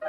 I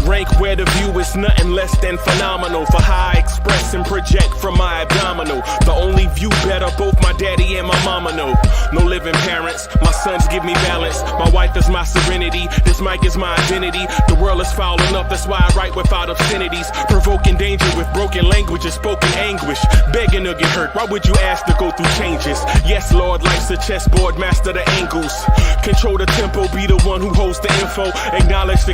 rank where the view is nothing less than phenomenal. For how I express and project from my abdominal. The only view better, both my daddy and my mama know. No living parents, my sons give me balance. My wife is my serenity, this mic is my identity. The world is foul enough, that's why I write without obscenities. Provoking danger with broken language and spoken anguish. Begging to get hurt, why would you ask to go through changes? Yes, Lord, life's a chessboard, master the angles. Control the tempo, be the one who holds the info. Acknowledge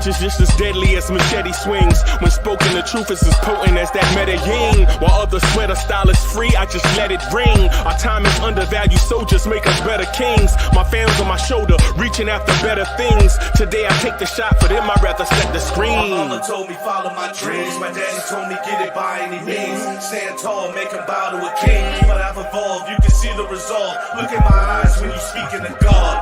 is just as deadly as machete swings. When spoken, the truth is as potent as that Medellin. While others swear the style is free, I just let it ring. Our time is undervalued, soldiers make us better kings. My fans on my shoulder, reaching after better things. Today I take the shot, for them I'd rather set the screen. My mama told me follow my dreams. My daddy told me get it by any means. Stand tall, make him bow to a king. But I've evolved, you can see the resolve. Look in my eyes when you speaking to God.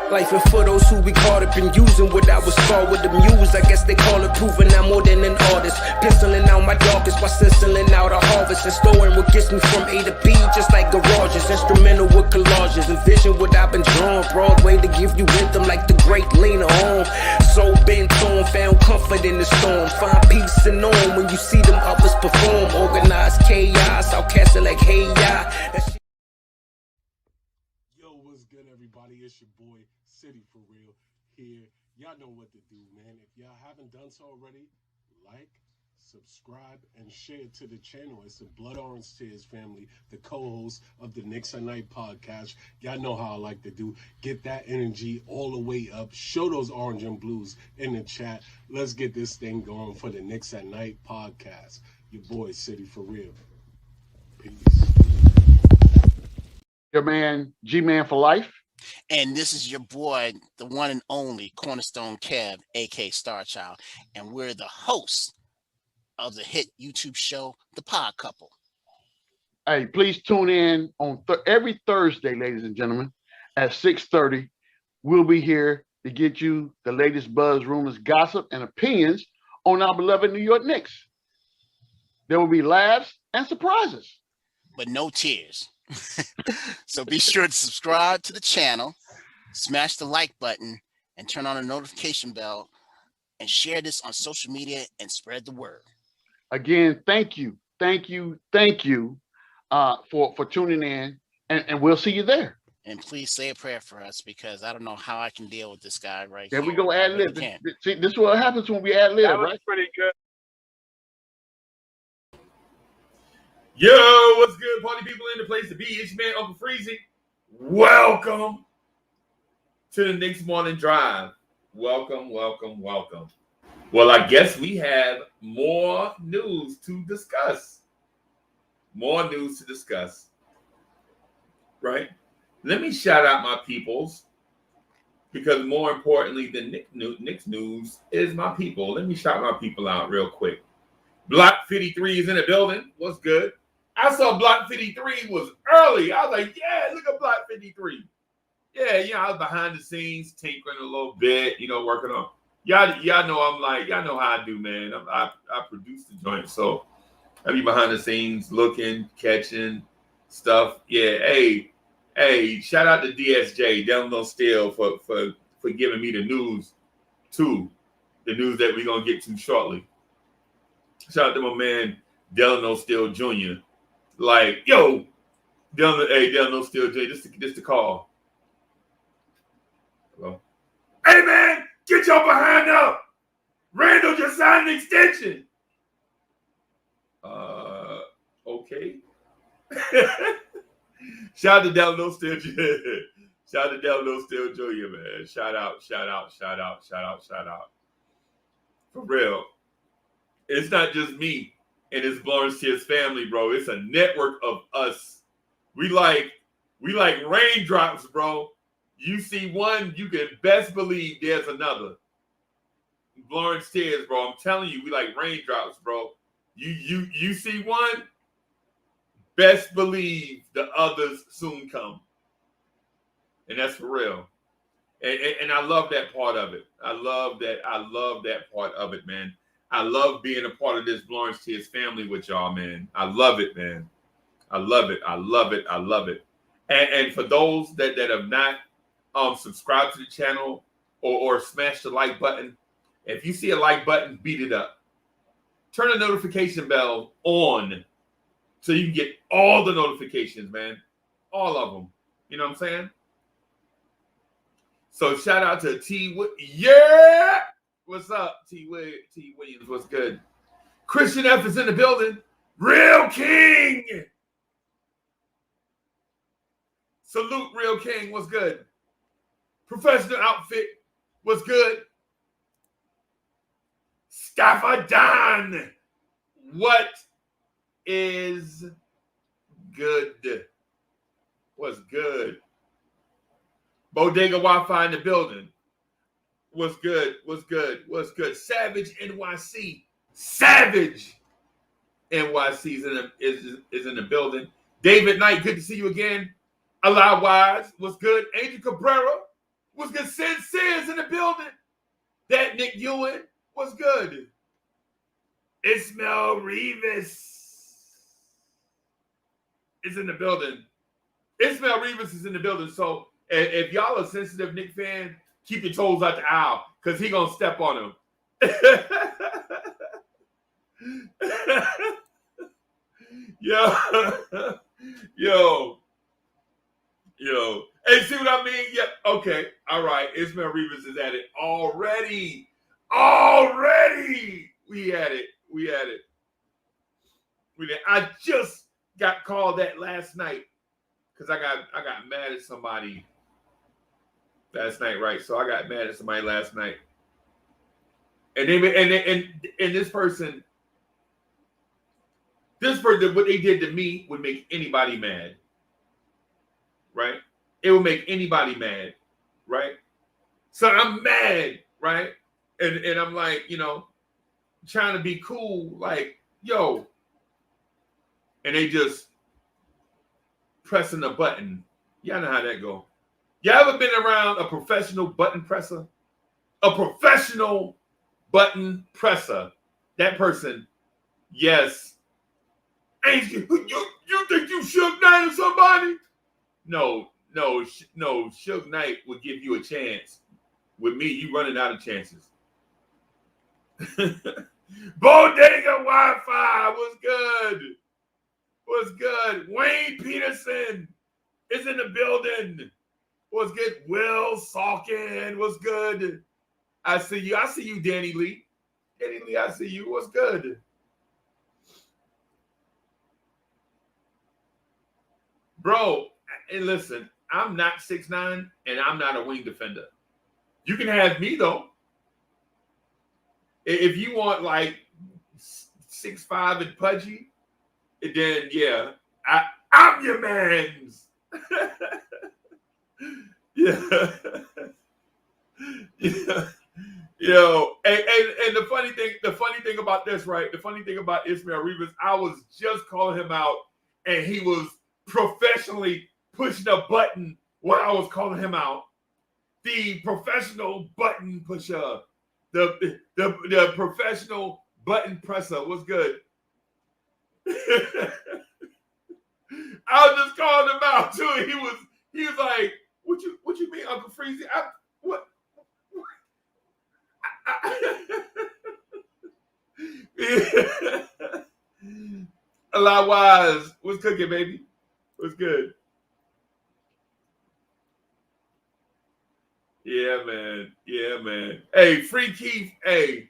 Life and for those who we caught up in using what I was called with the muse. I guess they call it proving I'm more than an artist. Penciling out my darkest by stenciling out a harvest. And storing what gets me from A to B, just like garages. Instrumental with collages. Envision what I've been drawn. Broadway to give you rhythm like the great Lena Horne. So bent on, found comfort in the storm. Find peace and on when you see them others perform. Organized chaos, outcasted like hey ya. Yo, what's good, everybody? It's your boy City for Real here. Y'all know what to do, man. If y'all haven't done so already, like, subscribe, and share it to the channel. It's the Blorangetears family, the co-host of the Knicks at Night podcast. Y'all know how I like to do. Get that energy all the way up. Show those orange and blues in the chat. Let's get this thing going for the Knicks at Night podcast. Your boy City for Real. Peace. Your man, G-Man for life. And this is your boy, the one and only Cornerstone Kev, a.k.a. Star Child. And we're the hosts of the hit YouTube show, The Pod Couple. Hey, please tune in on every Thursday, ladies and gentlemen, at 6:30. We'll be here to get you the latest buzz, rumors, gossip, and opinions on our beloved New York Knicks. There will be laughs and surprises. But no tears. So be sure to subscribe to the channel, smash the like button, and turn on the notification bell, and share this on social media and spread the word. Again, thank you for tuning in, and we'll see you there. And please say a prayer for us, because I don't know how I can deal with this guy right There here. we go, ad lib. Really See, this is what happens when we ad lib, That was right? pretty good. Yo, what's good, party people in the place to be? It's your man, Uncle Freezy. Welcome to the Knicks Morning Drive. Welcome. Well, I guess we have more news to discuss. Right? Let me shout out my peoples, because more importantly than Knicks news is my people. Let me shout my people out real quick. Block 53 is in the building. What's good? I saw Block 53 was early. I was like, yeah, look at Block 53. Yeah, I was behind the scenes, tinkering a little bit, working on. Y'all know y'all know how I do, man. I produce the joint, so I be behind the scenes, looking, catching stuff. Yeah, hey, shout out to DSJ, Delano Steele, for giving me the news, too. The news that we're going to get to shortly. Shout out to my man, Delano Steele Jr. Like, yo, Delano Steele Jr., this the call. Hello? Hey, man, get your behind up. Randle just signed an extension. Okay. Shout out to Delano Steele Jr. Shout out to Delano Steele Jr., man. Shout out. For real. It's not just me and it's Blorangetears family, bro. It's a network of us. We like raindrops, bro. You see one, you can best believe there's another. Blorangetears, bro. I'm telling you, we like raindrops, bro. You see one, best believe the others soon come. And that's for real. And I love that part of it. I love that part of it, man. I love being a part of this Blorangetears family with y'all, man. I love it, man. I love it. I love it. I love it. And for those that have not subscribed to the channel or smash the like button, if you see a like button, beat it up. Turn the notification bell on so you can get all the notifications, man. All of them. You know what I'm saying? So shout out to T. Yeah! What's up, T. Williams? What's good? Christian F is in the building. Real King! Salute, Real King. What's good? Professional Outfit. What's good? Staffordon. What is good? What's good? Bodega Wi-Fi in the building. What's good? What's good? What's good? Savage NYC. Savage NYC is in the building. David Knight, good to see you again. Allah Wise, what's good? Angel Cabrera, what's good? Sin Sears in the building. That Nick Ewan, what's good? Ismail Rivas is in the building. Ismail Rivas is in the building. So if y'all a sensitive Nick fan, keep your toes out the aisle because he gonna step on him. Yo. Hey, see what I mean? Yeah. Okay. All right. Ismail Rivas is at it already. We had it. I just got called that last night because I got mad at somebody last night, right? So I got mad at somebody last night, and this person, what they did to me would make anybody mad, right? It would make anybody mad, right? So I'm mad, right? And I'm like, trying to be cool, like, yo, and they just pressing a button. Y'all know how that go. You ever been around a professional button presser? A professional button presser. That person, yes. Ain't you think you Suge Knight or somebody? No. Suge Knight would give you a chance. With me, you running out of chances. Bodega Wi-Fi, what's good? Wayne Peterson is in the building. What's good? Will Salkin, what's good? I see you, Danny Lee. Danny Lee, I see you. What's good? Bro, and listen, I'm not 6'9", and I'm not a wing defender. You can have me, though. If you want, like, 6'5" and pudgy, then, yeah, I'm your mans. Yeah. Yo, and the funny thing about this, right? The funny thing about Ismail Rivas, I was just calling him out, and he was professionally pushing a button while I was calling him out. The professional button pusher, the professional button presser. What's good? I was just calling him out too. He was like, "What you mean, Uncle Freezy? What?" A lot wise. What's cooking, baby? What's good? Yeah, man. Hey, Free Keith. Hey,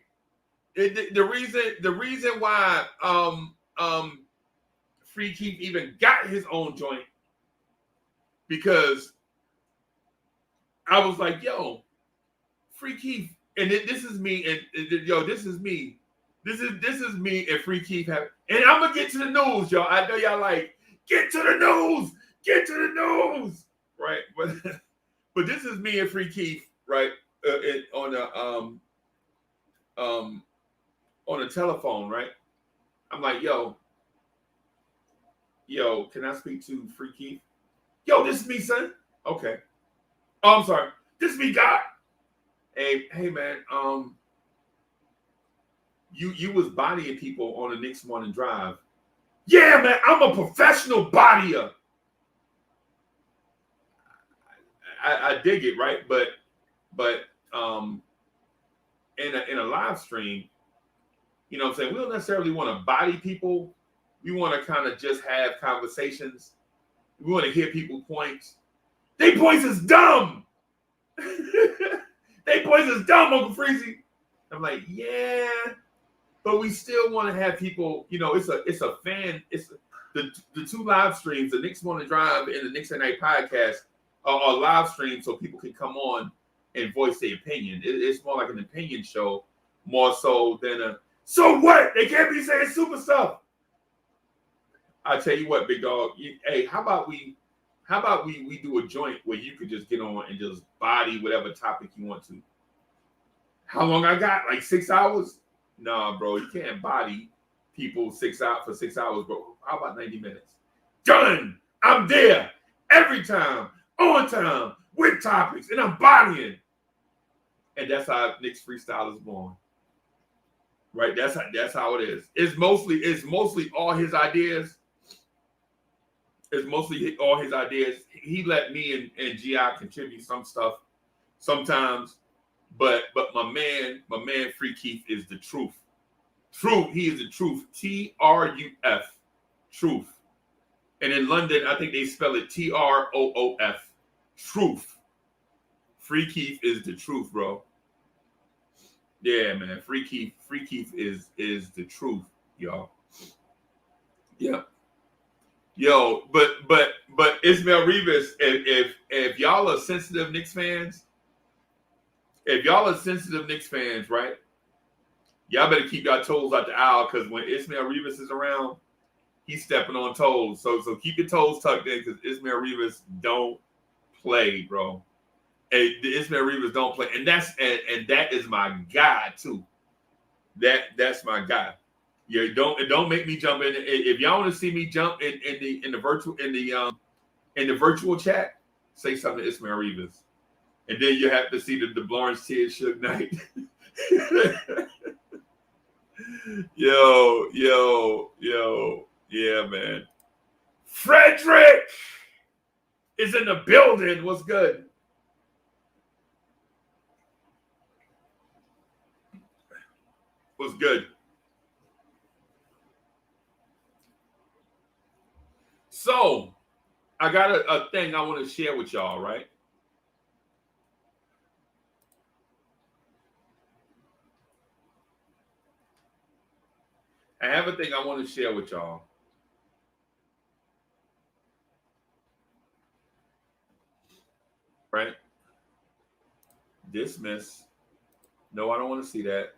the reason why Free Keith even got his own joint because I was like, yo, Free Keith, and this is me, and this is me. This is me and Free Keith have, and I'm gonna get to the news, y'all. I know y'all like get to the news, right? But this is me and Free Keith, right? On a telephone, right? I'm like, yo, can I speak to Free Keith? Yo, this is me, son. Okay. Oh, I'm sorry. This is me, God. Hey, man. you was bodying people on the Knicks morning drive. Yeah, man, I'm a professional bodyer. I dig it, right? But in a live stream, you know what I'm saying, we don't necessarily want to body people. We want to kind of just have conversations. We want to hear people's points. They points is dumb. They points is dumb, Uncle Freezy. I'm like, yeah, but we still want to have people, you know, it's a fan, it's the two live streams, the Knicks Morning Drive and the Knicks at Night podcast are live streams so people can come on and voice their opinion. It's more like an opinion show, more so than a, so what? They can't be saying super stuff. I tell you what, big dog, hey, how about we do a joint where you could just get on and just body whatever topic you want to. How long I got? Like 6 hours? Nah, bro, you can't body people 6 hours for 6 hours, bro. How about 90 minutes? Done. I'm there every time, on time, with topics, and I'm bodying. And that's how Knicks Freestyle is born. Right? That's how it is. It's mostly all his ideas. It's mostly all his ideas. He let me and GI contribute some stuff sometimes, but my man Free Keith is the truth. Truth, he is the truth. TRUF, truth. And in London, I think they spell it TROOF, truth. Free Keith is the truth, bro. Yeah, man. Free Keith is the truth, y'all. Yeah. Yo, but Ismail Rivas, if y'all are sensitive Knicks fans, right, y'all better keep your toes out the aisle, because when Ismail Rivas is around, he's stepping on toes. So keep your toes tucked in, because Ismail Rivas don't play, bro. And Ismail Rivas don't play, and that is my guy too. That's my guy. Yeah, don't make me jump in. If y'all want to see me jump in the virtual chat, say something to Ismail Rivas, and then you have to see the Blorange Tears Suge Knight. yo, yeah, man. Frederick is in the building. What's good? What's good? So, I got a thing I want to share with y'all, right? I have a thing I want to share with y'all. Right? Dismiss. No, I don't want to see that.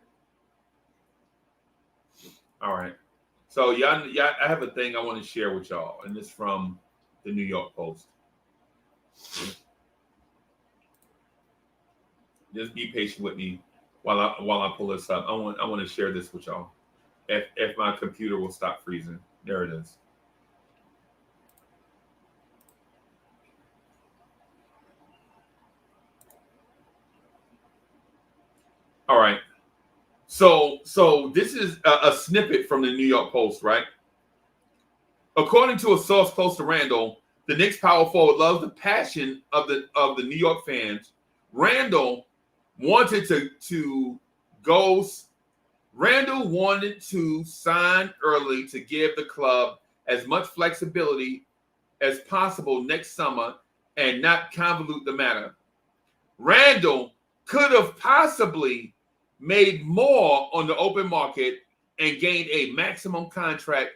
All right. So, y'all, I have a thing I want to share with y'all, and it's from the New York Post. Just be patient with me while I pull this up. I want to share this with y'all. If my computer will stop freezing. There it is. All right. So this is a snippet from the New York Post, right? According to a source close to Randle, the Knicks power forward loves the passion of the New York fans. Randle wanted to sign early to give the club as much flexibility as possible next summer and not convolute the matter. Randle could have possibly made more on the open market and gained a maximum contract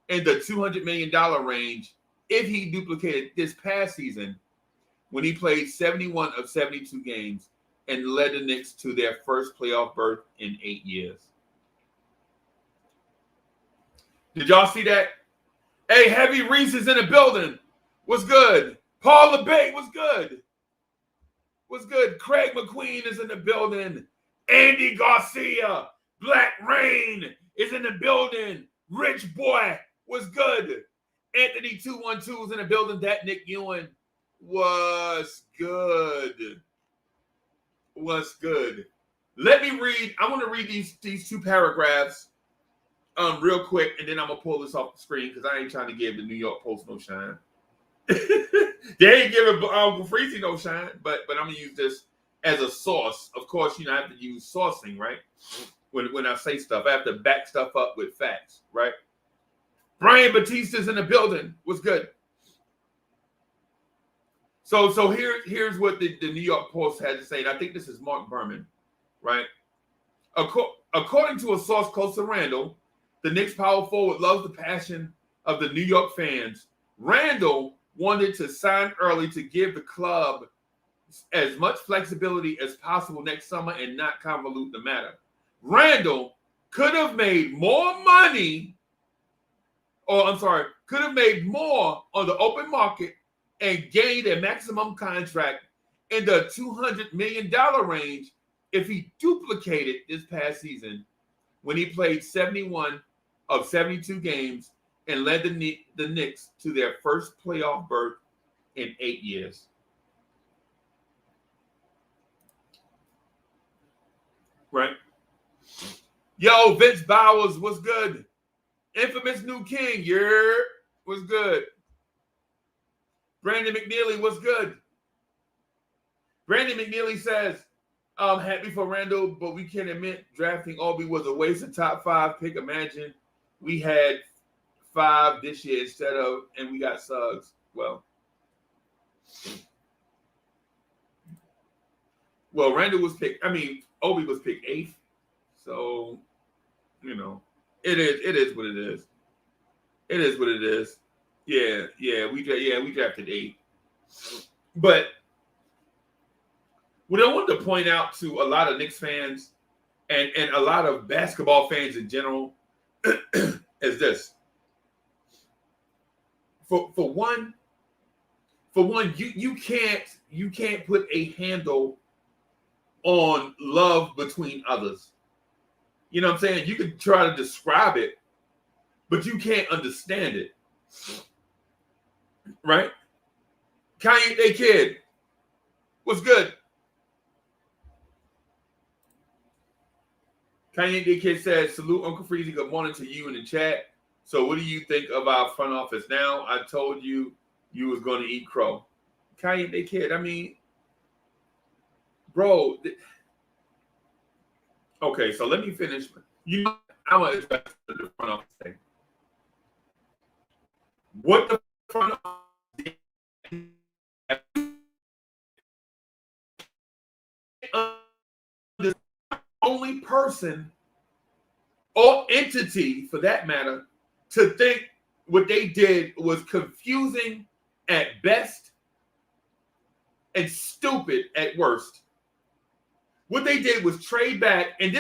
in the $200 million range if he duplicated this past season when he played 71 of 72 games and led the Knicks to their first playoff berth in 8 years. Did y'all see that? Hey, Heavy Reese is in the building. What's good? Paul LeBay, what's good? What's good? Craig McQueen is in the building. Andy Garcia, Black Rain is in the building. Rich Boy, what's good? Anthony 212 is in the building. That Nick Ewan, what's good? What's good? Let me read. I want to read these two paragraphs real quick, and then I'm gonna pull this off the screen because I ain't trying to give the New York Post no shine. They ain't giving Freezy no shine, but I'm gonna use this as a source. Of course, I have to use sourcing, right? When I say stuff, I have to back stuff up with facts, right? Brian Batista's in the building. What's good? So here's what the New York Post had to say, and I think this is Mark Berman, right? According to a source close to Randle, the Knicks power forward loves the passion of the New York fans. Randle wanted to sign early to give the club as much flexibility as possible next summer and not convolute the matter. Randle could have made more money, could have made more on the open market and gained a maximum contract in the $200 million range if he duplicated this past season when he played 71 of 72 games and led the Knicks to their first playoff berth in 8 years. Right? Yo, Vince Bowers, what's good? Infamous New King, what's good? Brandon McNeely, what's good? Brandon McNeely says, I'm happy for Randle, but we can admit drafting Obi was a waste of top 5 pick. Imagine we had 5 this year instead of, and we got Suggs. Well, Randle was picked. Obi was picked 8th. So, it is what it is. It is what it is. Yeah, we drafted 8. But what I want to point out to a lot of Knicks fans and a lot of basketball fans in general is this. For one, you can't put a handle on love between others. You know what I'm saying? You can try to describe it, but you can't understand it. Right? Kanye Kid, what's good? Kanye Kid says, salute Uncle Freezy, good morning to you in the chat. So what do you think of our front office now? I told you was going to eat crow. Kanye Kid, bro. Okay, so let me finish. I'm going to address the front office thing. What the front office the only person or entity, for that matter, to think what they did was confusing at best and stupid at worst. What they did was trade back, and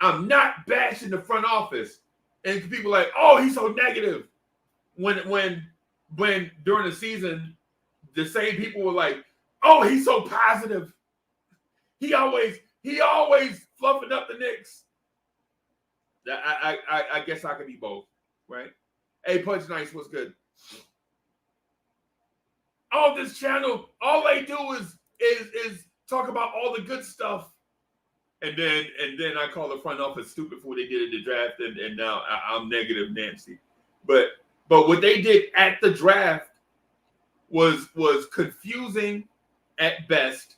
I'm not bashing the front office. And people are like, oh, he's so negative. When during the season, the same people were like, oh, he's so positive. He always fluffing up the Knicks. I guess I could be both, right? Hey, Punch Nice, what's good? On this channel, all they do is talk about all the good stuff, and then I call the front office stupid for what they did at the draft, and now I'm negative Nancy. But what they did at the draft was confusing at best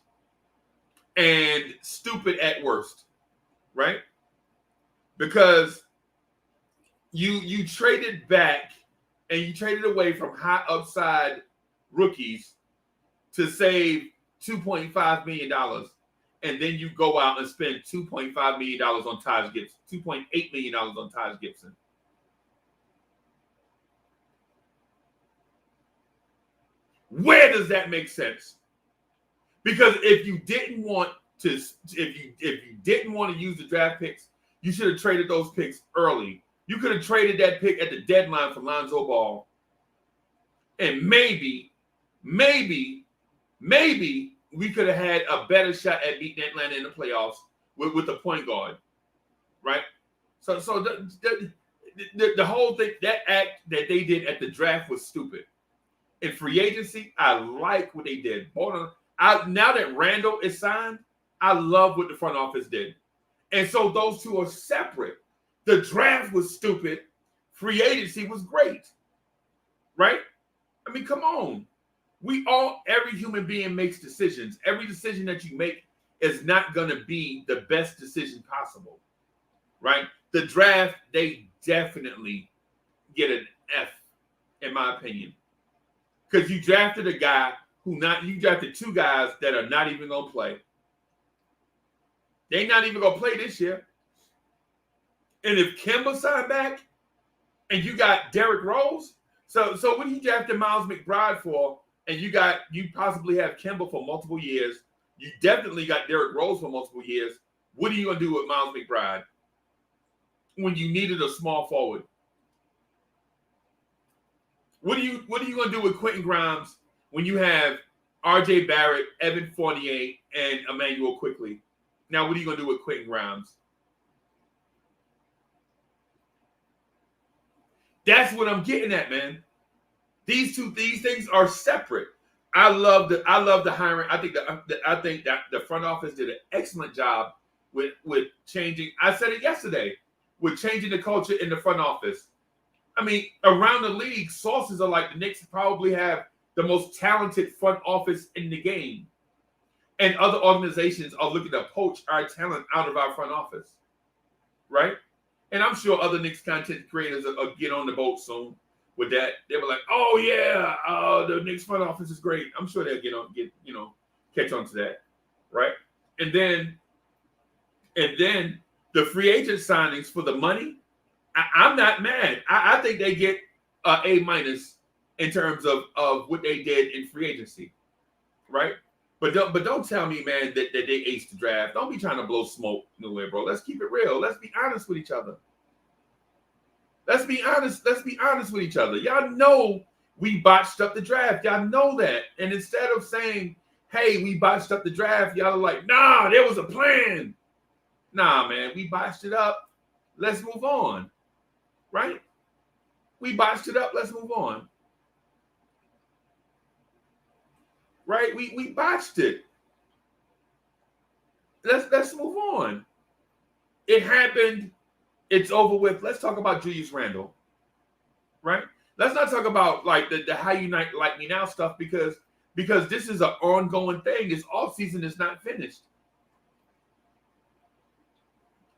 and stupid at worst, right? Because you traded back and you traded away from high upside rookies to save $2.5 million, and then you go out and spend $2.5 million on Taj Gibson, $2.8 million on Taj Gibson. Where does that make sense? Because if you didn't want to use the draft picks, you should have traded those picks early. You could have traded that pick at the deadline for Lonzo Ball, and maybe we could have had a better shot at beating Atlanta in the playoffs with the point guard, right? So the whole thing, that act that they did at the draft was stupid. In free agency, I like what they did. Now that Randle is signed, I love what the front office did. And so those two are separate. The draft was stupid. Free agency was great. Right? I mean, come on. Every human being makes decisions. Every decision that you make is not going to be the best decision possible. Right? The draft, they definitely get an F, in my opinion. Because you drafted a guy you drafted two guys that are not even going to play. They're not even going to play this year. And if Kemba signed back and you got Derrick Rose, so what you drafted Miles McBride for, and you possibly have Kemba for multiple years, you definitely got Derrick Rose for multiple years. What are you going to do with Miles McBride when you needed a small forward? What are you going to do with Quentin Grimes when you have R.J. Barrett, Evan Fournier, and Emmanuel Quickly? Now, what are you going to do with Quentin Grimes? That's what I'm getting at, man. These things are separate. I love the hiring. I think that the front office did an excellent job with changing. I said it yesterday, with changing the culture in the front office. I mean, around the league, sources are like the Knicks probably have the most talented front office in the game. And other organizations are looking to poach our talent out of our front office. Right? And I'm sure other Knicks content creators will get on the boat soon with that. They were like, oh yeah, the Knicks front office is great. I'm sure they'll catch on to that. Right? And then the free agent signings for the money, I'm not mad. I think they get A- in terms of what they did in free agency, right? But don't tell me, man, that they aced the draft. Don't be trying to blow smoke nowhere, bro. Let's keep it real. Let's be honest with each other. Let's be honest with each other. Y'all know we botched up the draft. Y'all know that. And instead of saying, hey, we botched up the draft, y'all are like, nah, there was a plan. Nah, man, we botched it up. Let's move on. Right? We botched it up. Let's move on. Right? We botched it. Let's move on. It happened. It's over with. Let's talk about Julius Randle. Right? Let's not talk about like the how you like me now stuff because this is an ongoing thing. This offseason is not finished.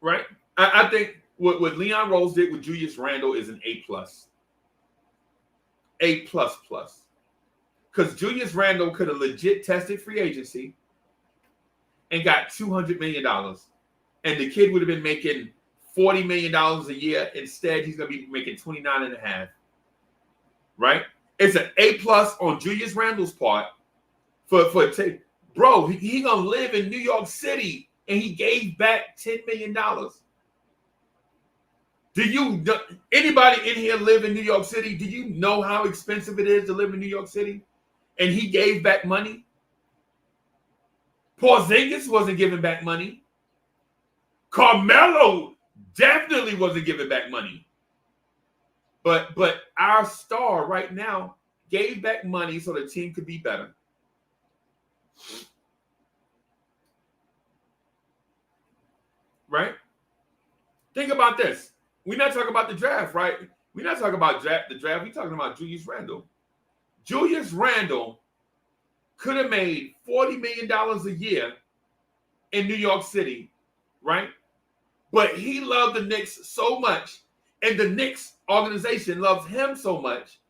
Right? I think what Leon Rose did with Julius Randle is an A+. A++. Because Julius Randle could have legit tested free agency and got $200 million. And the kid would have been making $40 million a year. Instead, he's going to be making $29.5. Right? It's an A+ on Julius Randle's part. Bro, he going to live in New York City, and he gave back $10 million. Anybody in here live in New York City? Do you know how expensive it is to live in New York City? And he gave back money. Porzingis wasn't giving back money. Carmelo definitely wasn't giving back money. But our star right now gave back money so the team could be better. Right? Think about this. We're not talking about the draft, right? We're not talking about the draft. We're talking about Julius Randle. Julius Randle could have made $40 million a year in New York City, right? But he loved the Knicks so much, and the Knicks organization loves him so much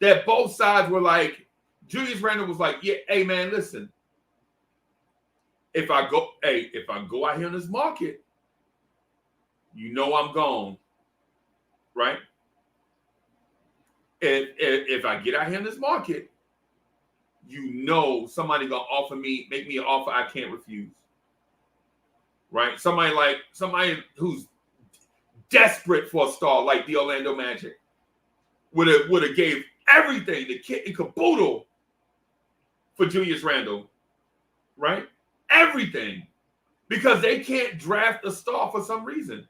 that both sides were like, Julius Randle was like, yeah, hey man, listen. If I go out here in this market, you know I'm gone, right? If I get out here in this market, you know somebody gonna make me an offer I can't refuse, right? Somebody who's desperate for a star like the Orlando Magic would have gave everything, the kit and caboodle for Julius Randle, right? Everything, because they can't draft a star for some reason,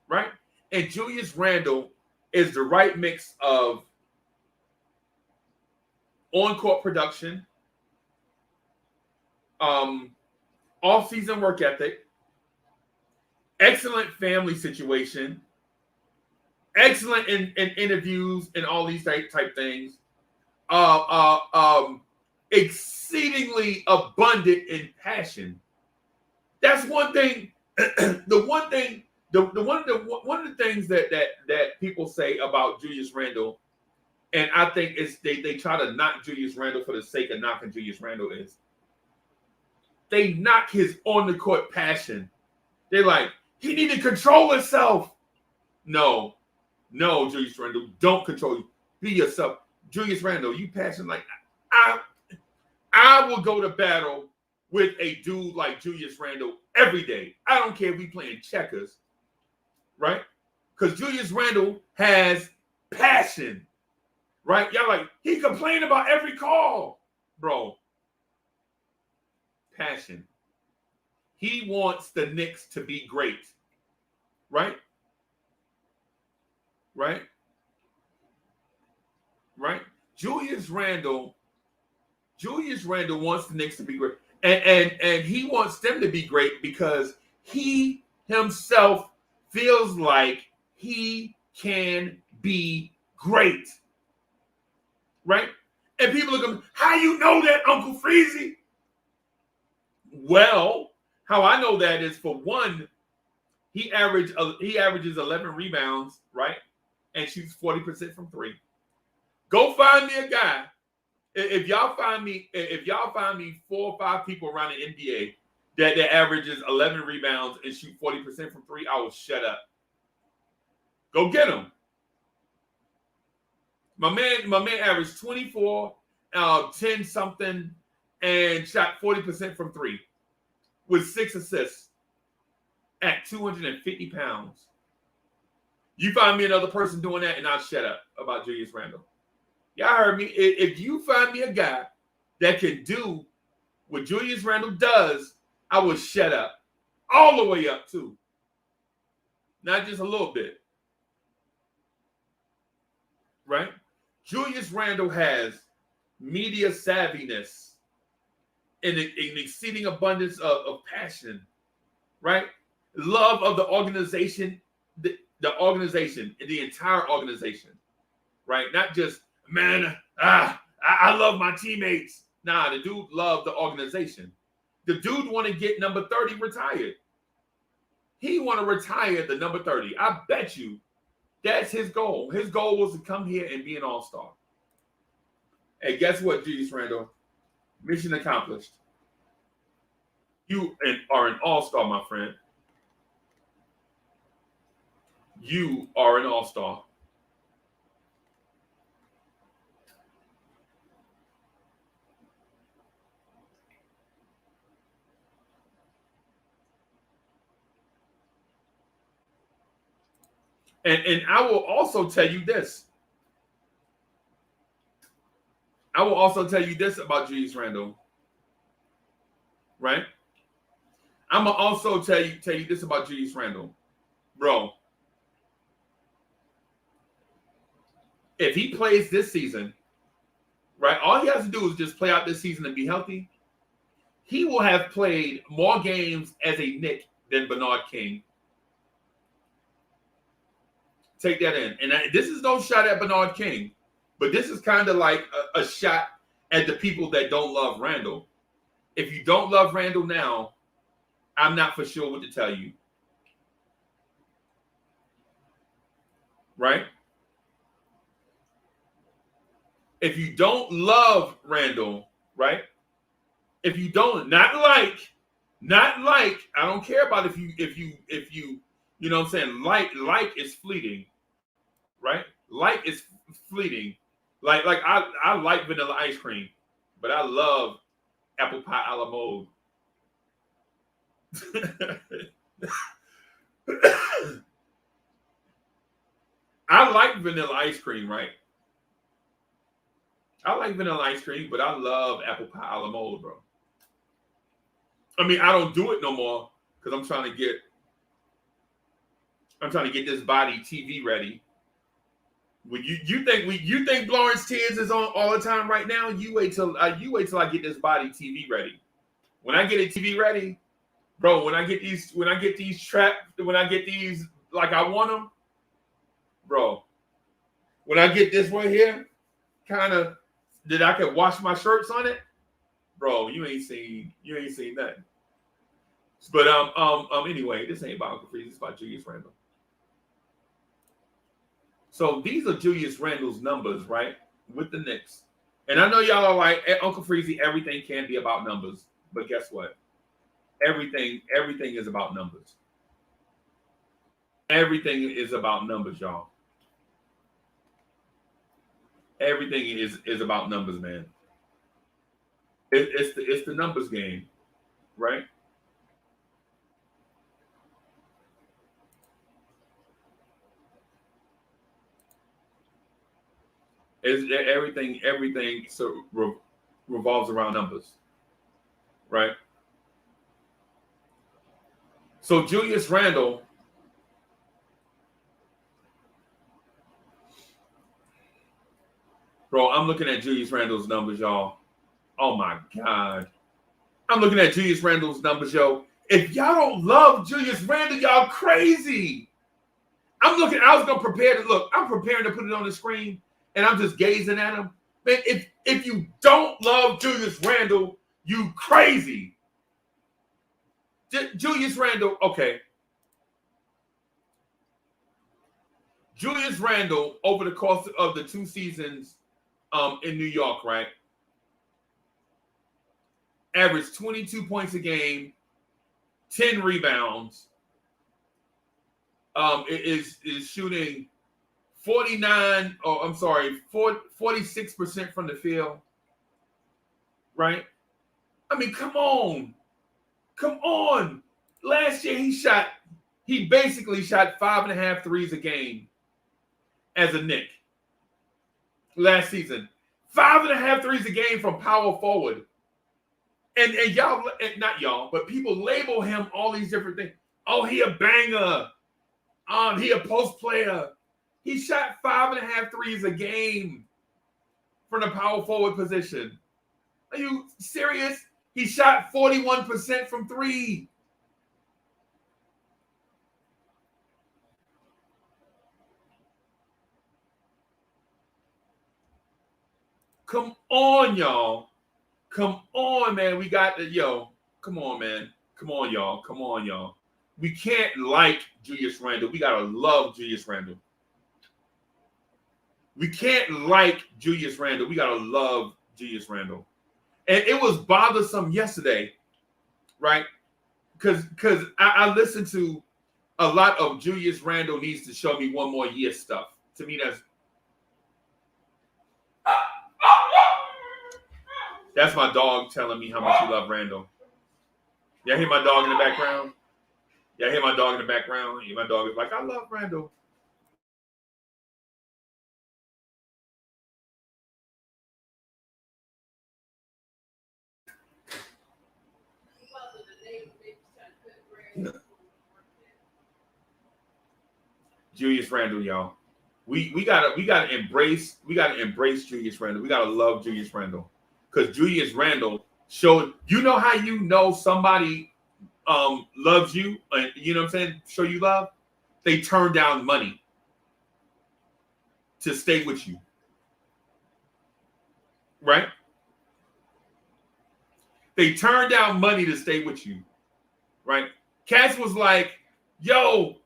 right? And Julius Randle is the right mix of on-court production, off-season work ethic, excellent family situation, excellent in interviews and all these type things, exceedingly abundant in passion. That's one thing. One of the things that people say about Julius Randle, and I think they try to knock Julius Randle for the sake of knocking Julius Randle, is they knock his on the court passion. They're like, he need to control himself. No, Julius Randle, don't control you. Be yourself. Julius Randle, you passion like I will go to battle with a dude like Julius Randle every day. I don't care if we playing checkers, right? Because Julius Randle has passion, right? Y'all like, he complained about every call, bro. Passion. He wants the Knicks to be great, right? Right? Julius Randle wants the Knicks to be great. And he wants them to be great because he himself feels like he can be great. Right? And people are going, how you know that, Uncle Freezy? Well, how I know that is, for one, he averages 11 rebounds, right? And shoots 40% from three. Go find me a guy. If y'all find me 4 or 5 people around the NBA that averages 11 rebounds and shoot 40% from three, I will shut up. Go get them. My man averaged 24, 10 something, and shot 40% from three with 6 assists at 250 pounds. You find me another person doing that, and I'll shut up about Julius Randle. Y'all heard me. If you find me a guy that can do what Julius Randle does, I will shut up. All the way up, too. Not just a little bit. Right? Julius Randle has media savviness and an exceeding abundance of passion. Right? Love of the organization, the organization, the entire organization. Right? Not just, man, I love my teammates. Nah, the dude loved the organization. The dude want to get number 30 retired. He want to retire the number 30. I bet you that's his goal. His goal was to come here and be an all-star. Hey, guess what, Julius Randle? Mission accomplished. You are an all-star, my friend. You are an all-star. And I will also tell you this. I will also tell you this about Julius Randle. Right? I'm going to also tell you this about Julius Randle. Bro, if he plays this season, right, all he has to do is just play out this season and be healthy. He will have played more games as a Knick than Bernard King. Take that in. And this is no shot at Bernard King, but this is kind of like a shot at the people that don't love Randle. If you don't love Randle now, I'm not for sure what to tell you. Right? If you don't love Randle, right? If you don't, not like, I don't care about if you, you know what I'm saying? Like is fleeting, right? Like is fleeting. Like I like vanilla ice cream, but I love apple pie a la mode. I like vanilla ice cream, right? I like vanilla ice cream, but I love apple pie a la mode, bro. I mean, I don't do it no more because I'm trying to get this body TV ready. When you think Blorange Tears is on all the time right now, you wait till I get this body TV ready. When I get it TV ready, Bro, when I get these like I want them, bro. When I get this one here, kind of that I can wash my shirts on it, bro. You ain't seen nothing. But anyway, this ain't about Uncle Freeze. It's about Julius Randle. So these are Julius Randle's numbers, right, with the Knicks. And I know y'all are like, Uncle Freezy, everything can be about numbers. But guess what? Everything is about numbers. Everything is about numbers, y'all. Everything is about numbers, man. It's the numbers game, right? Everything so revolves around numbers, right? So Julius Randle, bro, I'm looking at Julius Randle's numbers, y'all. Oh my God. I'm looking at Julius Randle's numbers, yo. If y'all don't love Julius Randle, y'all crazy. I was gonna prepare to look. I'm preparing to put it on the screen, and I'm just gazing at him. Man, if you don't love Julius Randle, you crazy. Julius Randle, okay. Julius Randle, over the course of the 2 seasons in New York, right? Averaged 22 points a game, 10 rebounds. Is shooting 46% from the field, right? I mean, come on. Last year he basically shot 5.5 threes a game as a Knick. Last season, 5.5 threes a game from power forward. And y'all, not y'all, but people label him all these different things. Oh, he a banger. He a post player. He shot 5.5 threes a game from the power forward position. Are you serious? He shot 41% from 3. Come on, y'all. Come on, man. We got the come on, man. Come on, y'all. We can't like Julius Randle. We gotta love Julius Randle. We can't like Julius Randle. We gotta love Julius Randle. And it was bothersome yesterday, right? Because I listened to a lot of Julius Randle needs to show me one more year stuff. To me, that's my dog telling me how much he loves Randle. Y'all hear my dog in the background? My dog is like, I love Randle. Julius Randle, y'all. We gotta embrace Julius Randle. We gotta love Julius Randle. Because Julius Randle showed, you know how you know somebody loves you, and you know what I'm saying, show you love? They turn down money to stay with you. Right? They turn down money to stay with you. Right? Cass was like, yo,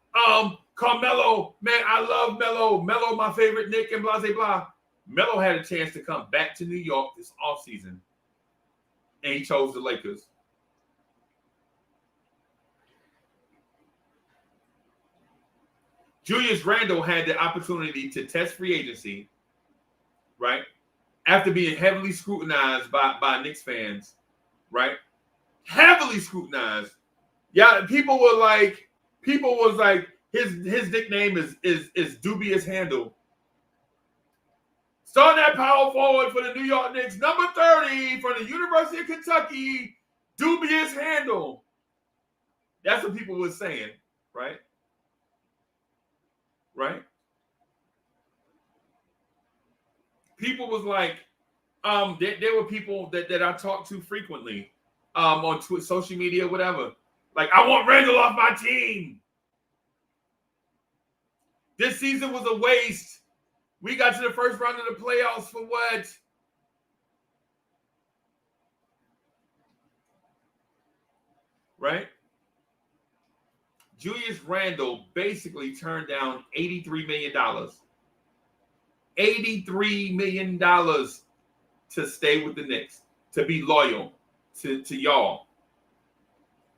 Carmelo, man, I love Melo. Melo, my favorite Knick, and blah, blah, blah. Melo had a chance to come back to New York this offseason, and he chose the Lakers. Julius Randle had the opportunity to test free agency, right? After being heavily scrutinized by Knicks fans, right? Heavily scrutinized. Yeah, people was like, his nickname is Dubious Handle. Starting that power forward for the New York Knicks, number 30 from the University of Kentucky, Dubious Handle. That's what people were saying, right? Right? People was like, there were people that I talked to frequently on social media, whatever. Like, I want Randle off my team. This season was a waste. We got to the first round of the playoffs for what? Right? Julius Randle basically turned down $83 million. $83 million to stay with the Knicks, to be loyal to y'all.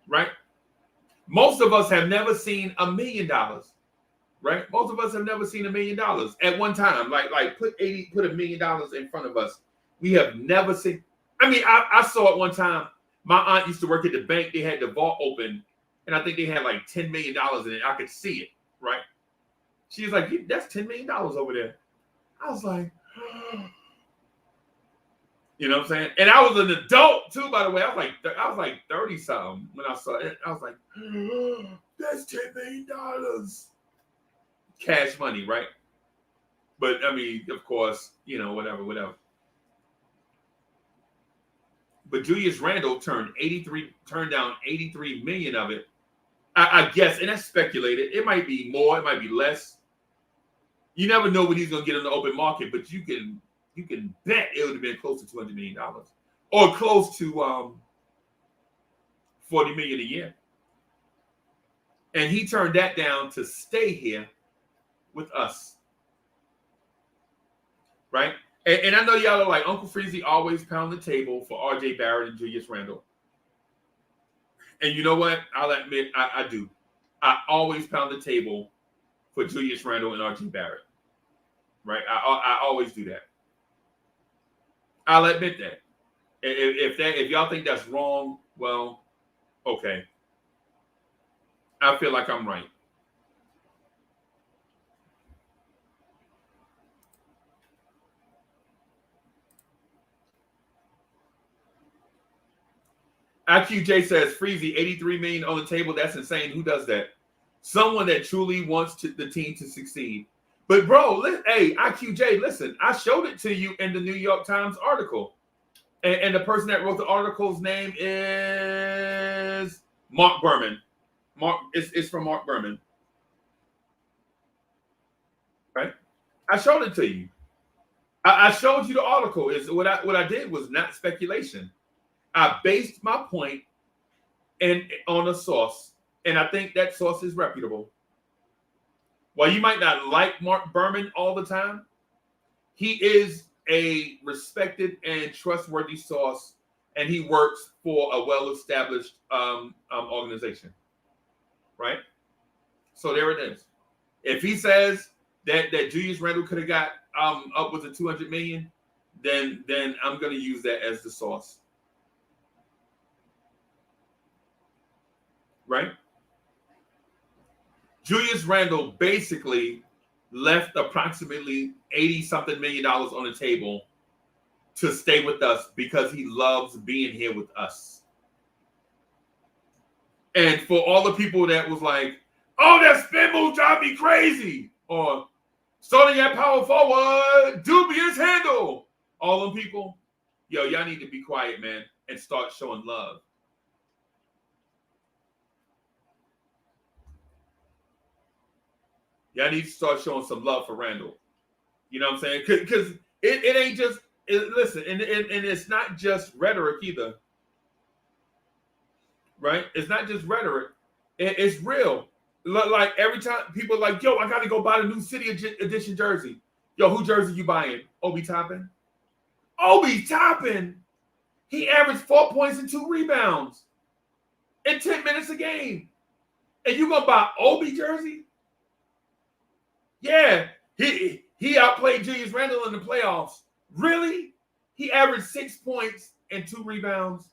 Right? Most of us have never seen $1 million. Right? Most of us have never seen $1 million at one time. Like put $1 million in front of us. We have never seen. I mean, I saw it one time. My aunt used to work at the bank. They had the vault open, and I think they had like $10 million in it. I could see it. Right? She was like, "That's $10 million over there." I was like, you know what I'm saying? And I was an adult too, by the way. I was like 30 something when I saw it. I was like, that's $10 million. Cash money, right? But I mean, of course, you know, whatever. But Julius Randle turned down 83 million of it. I guess, and that's speculated. It might be more, it might be less. You never know what he's gonna get on the open market, but you can bet it would have been close to $200 million. Or close to $40 million a year. And he turned that down to stay here with us. Right? And I know y'all are like, Uncle Freezy always pound the table for RJ Barrett and Julius Randle. And you know what? I'll admit, I do. I always pound the table for Julius Randle and RJ Barrett. Right? I always do that. I'll admit that. If y'all think that's wrong, well, okay. I feel like I'm right. IQJ says, Freezy, 83 million on the table. That's insane. Who does that? Someone that truly wants the team to succeed. But bro, hey, IQJ, listen, I showed it to you in the New York Times article. And the person that wrote the article's name is Mark Berman. It's from Mark Berman. Right? I showed it to you. I showed you the article. What I did was not speculation. I based my point on a source, and I think that source is reputable. While you might not like Mark Berman all the time, he is a respected and trustworthy source, and he works for a well-established organization, right? So there it is. If he says that Julius Randle could have got upwards of $200 million, then I'm going to use that as the source. Right? Julius Randle basically left approximately $80-something million on the table to stay with us because he loves being here with us. And for all the people that was like, oh, that spin move drive me crazy, or starting at power forward, dubious handle, all them people, y'all need to be quiet, man, and start showing love. Y'all need to start showing some love for Randle. You know what I'm saying? Because it ain't just, listen, and it's not just rhetoric either. Right? It's not just rhetoric. It's real. Like every time people are like, yo, I got to go buy the new City Edition jersey. Yo, who jersey you buying? Obi Toppin? Obi Toppin? He averaged 4 points and 2 rebounds in 10 minutes a game. And you going to buy Obi jersey? Yeah, he outplayed Julius Randle in the playoffs. Really? He averaged 6 points and 2 rebounds.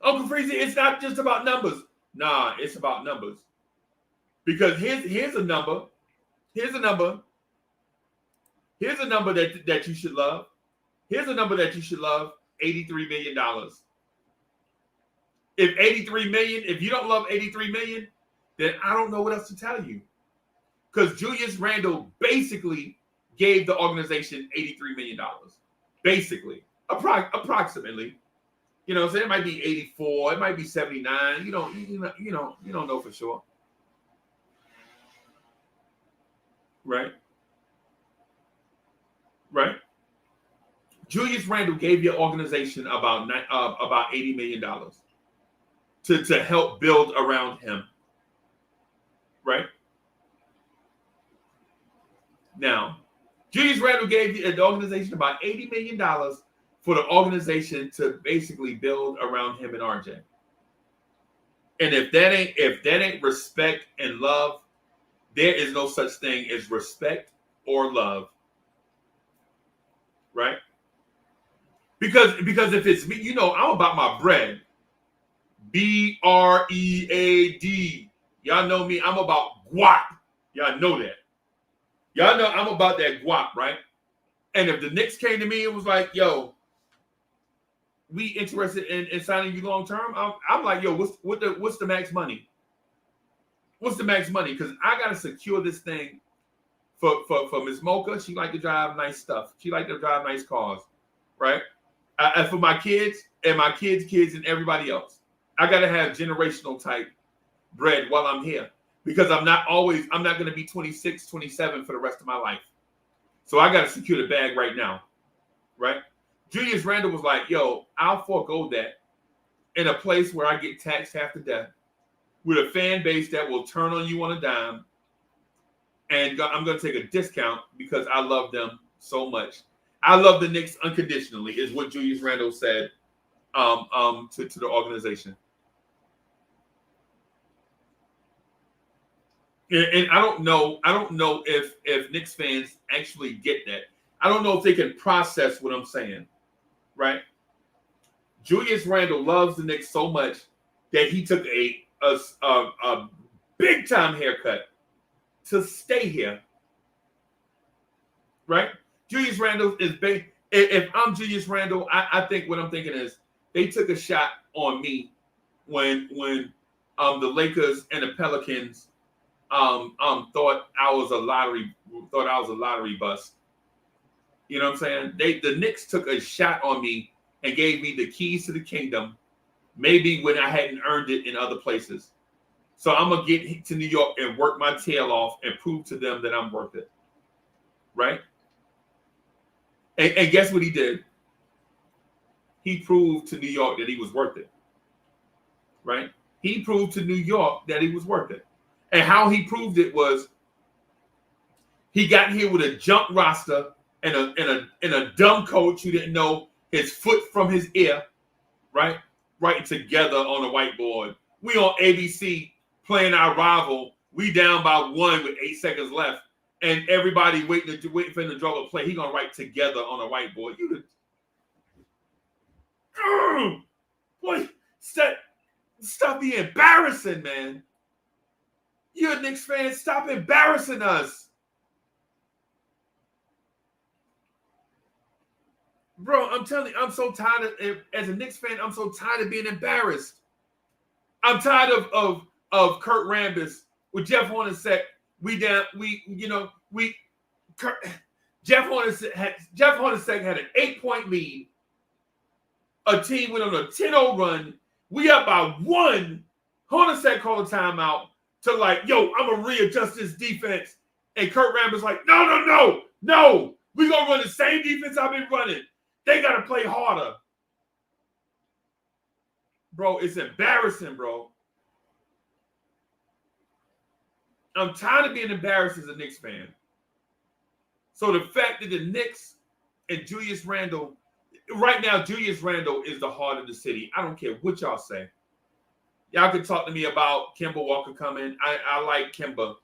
Uncle Freezy, it's not just about numbers. Nah, it's about numbers. Because here's a number. Here's a number. Here's a number that you should love. Here's a number that you should love. $83 million. If you don't love $83 million, then I don't know what else to tell you. Because Julius Randle basically gave the organization $83 million. Basically. Approximately. You know, so it might be 84, it might be 79. You don't know for sure. Right? Right? Julius Randle gave your organization about $80 million to help build around him. Right? Now, Julius Randle gave the organization about $80 million for the organization to basically build around him and RJ. And if that ain't respect and love, there is no such thing as respect or love. Right? Because if it's me, you know, I'm about my bread. BREAD. Y'all know me. I'm about guap. Y'all know that. Y'all know I'm about that guap, right? And if the Knicks came to me and was like, yo, we interested in signing you long term, I'm like, yo, what's the max money? What's the max money? Because I gotta secure this thing for Ms. Mocha. She like to drive nice stuff. She like to drive nice cars, right? And for my kids and my kids and everybody else, I gotta have generational type bread while I'm here. Because I'm not going to be 26, 27 for the rest of my life. So I got to secure the bag right now, right? Julius Randle was like, yo, I'll forego that in a place where I get taxed half to death with a fan base that will turn on you on a dime. And I'm going to take a discount because I love them so much. I love the Knicks unconditionally is what Julius Randle said to the organization. And I don't know if Knicks fans actually get that. I don't know if they can process what I'm saying, right? Julius Randle loves the Knicks so much that he took a big time haircut to stay here, right? Julius Randle is big. If I'm Julius Randle, I think what I'm thinking is they took a shot on me when the Lakers and the Pelicans thought I was a lottery bust. You know what I'm saying? The Knicks took a shot on me and gave me the keys to the kingdom, maybe when I hadn't earned it in other places. So I'm gonna get to New York and work my tail off and prove to them that I'm worth it. Right? And guess what he did? He proved to New York that he was worth it. Right? He proved to New York that he was worth it. And how he proved it was he got here with a junk roster and a dumb coach who didn't know his foot from his ear, right? Writing together on a whiteboard. We on ABC playing our rival. We down by 1 with 8 seconds left. And everybody waiting for him to draw a play. He gonna write together on a whiteboard. Boy, stop being embarrassing, man. You're a Knicks fan. Stop embarrassing us. Bro, I'm telling you, I'm so tired as a Knicks fan, I'm so tired of being embarrassed. I'm tired of Kurt Rambis with Jeff Hornacek. Jeff Hornacek had an 8-point lead. A team went on a 10-0 run. We up by 1. Hornacek called a timeout to like, yo, I'm going to readjust this defense. And Kurt Rambis like, no. We're going to run the same defense I've been running. They got to play harder. Bro, it's embarrassing, bro. I'm tired of being embarrassed as a Knicks fan. So the fact that the Knicks and Julius Randle, right now, Julius Randle is the heart of the city. I don't care what y'all say. Y'all can talk to me about Kemba Walker coming. I like Kemba.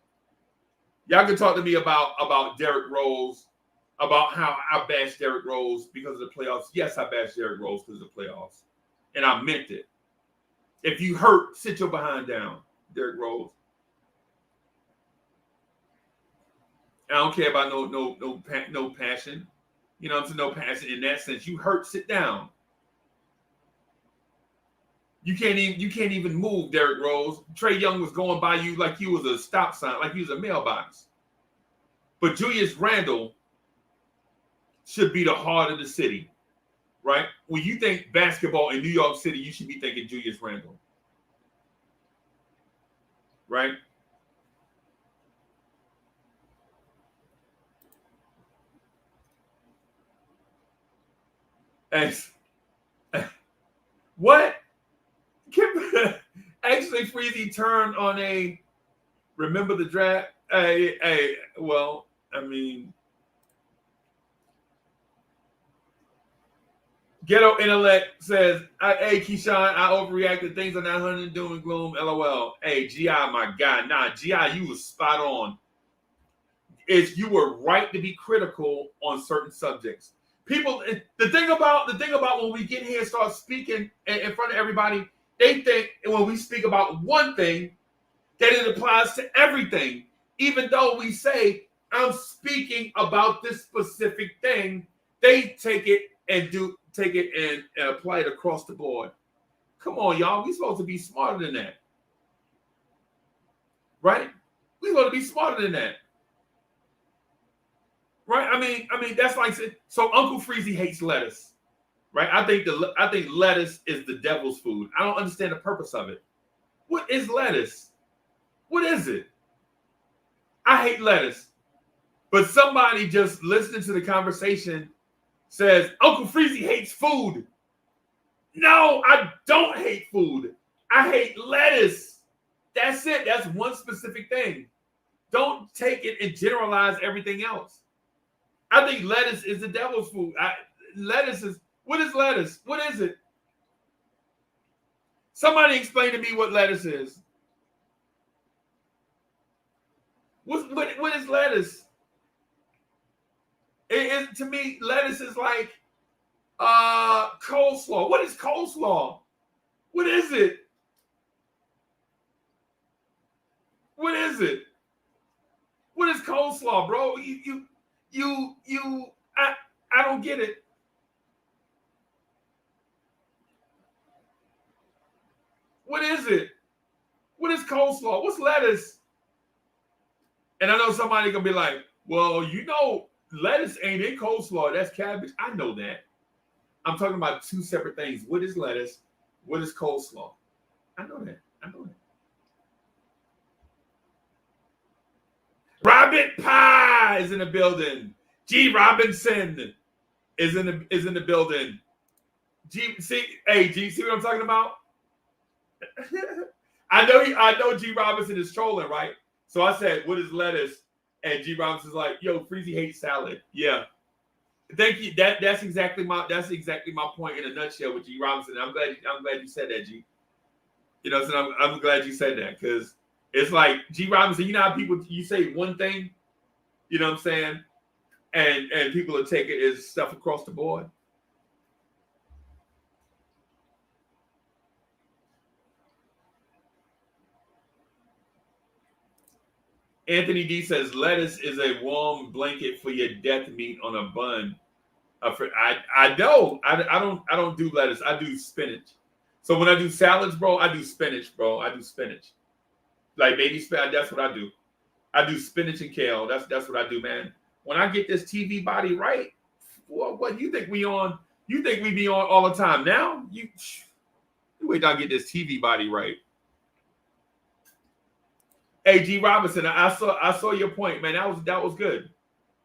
Y'all can talk to me about Derrick Rose, about how I bashed Derrick Rose because of the playoffs. Yes, I bashed Derrick Rose because of the playoffs. And I meant it. If you hurt, sit your behind down, Derrick Rose. I don't care about no passion. You know what I'm saying? No passion in that sense. You hurt, sit down. You can't even move, Derrick Rose. Trae Young was going by you like you was a stop sign, like you was a mailbox. But Julius Randle should be the heart of the city, right? When you think basketball in New York City, you should be thinking Julius Randle, right? What? Actually, Freezy turned on a remember the draft. Well, I mean, Ghetto Intellect says, hey, Keyshawn, I overreacted. Things are not hunting, doom and gloom. LOL. Hey, GI, my guy. Nah, GI, you was spot on. You were right to be critical on certain subjects. People, the thing about when we get here and start speaking in front of everybody, they think when we speak about one thing that it applies to everything. Even though we say, I'm speaking about this specific thing, they take it and apply it across the board. Come on, y'all. We're supposed to be smarter than that. Right? We're supposed to be smarter than that. Right? I mean, that's like, so Uncle Freezy hates lettuce. Right? I think lettuce is the devil's food. I don't understand the purpose of it. What is lettuce? What is it? I hate lettuce. But somebody just listening to the conversation says, Uncle Freezy hates food. No, I don't hate food. I hate lettuce. That's it. That's one specific thing. Don't take it and generalize everything else. I think lettuce is the devil's food. What is lettuce? What is it? Somebody explain to me what lettuce is. What is lettuce? To me, lettuce is like coleslaw. What is coleslaw? What is it? What is it? What is coleslaw, bro? I don't get it. What is it? What is coleslaw? What's lettuce? And I know somebody gonna be like, well, lettuce ain't in coleslaw. That's cabbage. I know that. I'm talking about two separate things. What is lettuce? What is coleslaw? I know that. Robin Pie is in the building. G Robinson is in the building. See what I'm talking about? I know G Robinson is trolling, right? So I said, what is lettuce? And G Robinson's like, yo, Freezy hates salad. Yeah. Thank you. That's exactly my point in a nutshell with G Robinson. I'm glad you said that, G. You know, so I'm glad you said that, because it's like G Robinson, you know how people, you say one thing, you know what I'm saying? And people will take it as stuff across the board. Anthony D says lettuce is a warm blanket for your death meat on a bun. I know. I don't do lettuce. I do spinach. So when I do salads, bro, I do spinach, bro. I do spinach. Like baby spinach, that's what I do. I do spinach and kale. That's what I do, man. When I get this TV body right, what you think we on? You think we be on all the time now? You wait till I get this TV body right. Hey, G Robinson, I saw your point, man. That was good.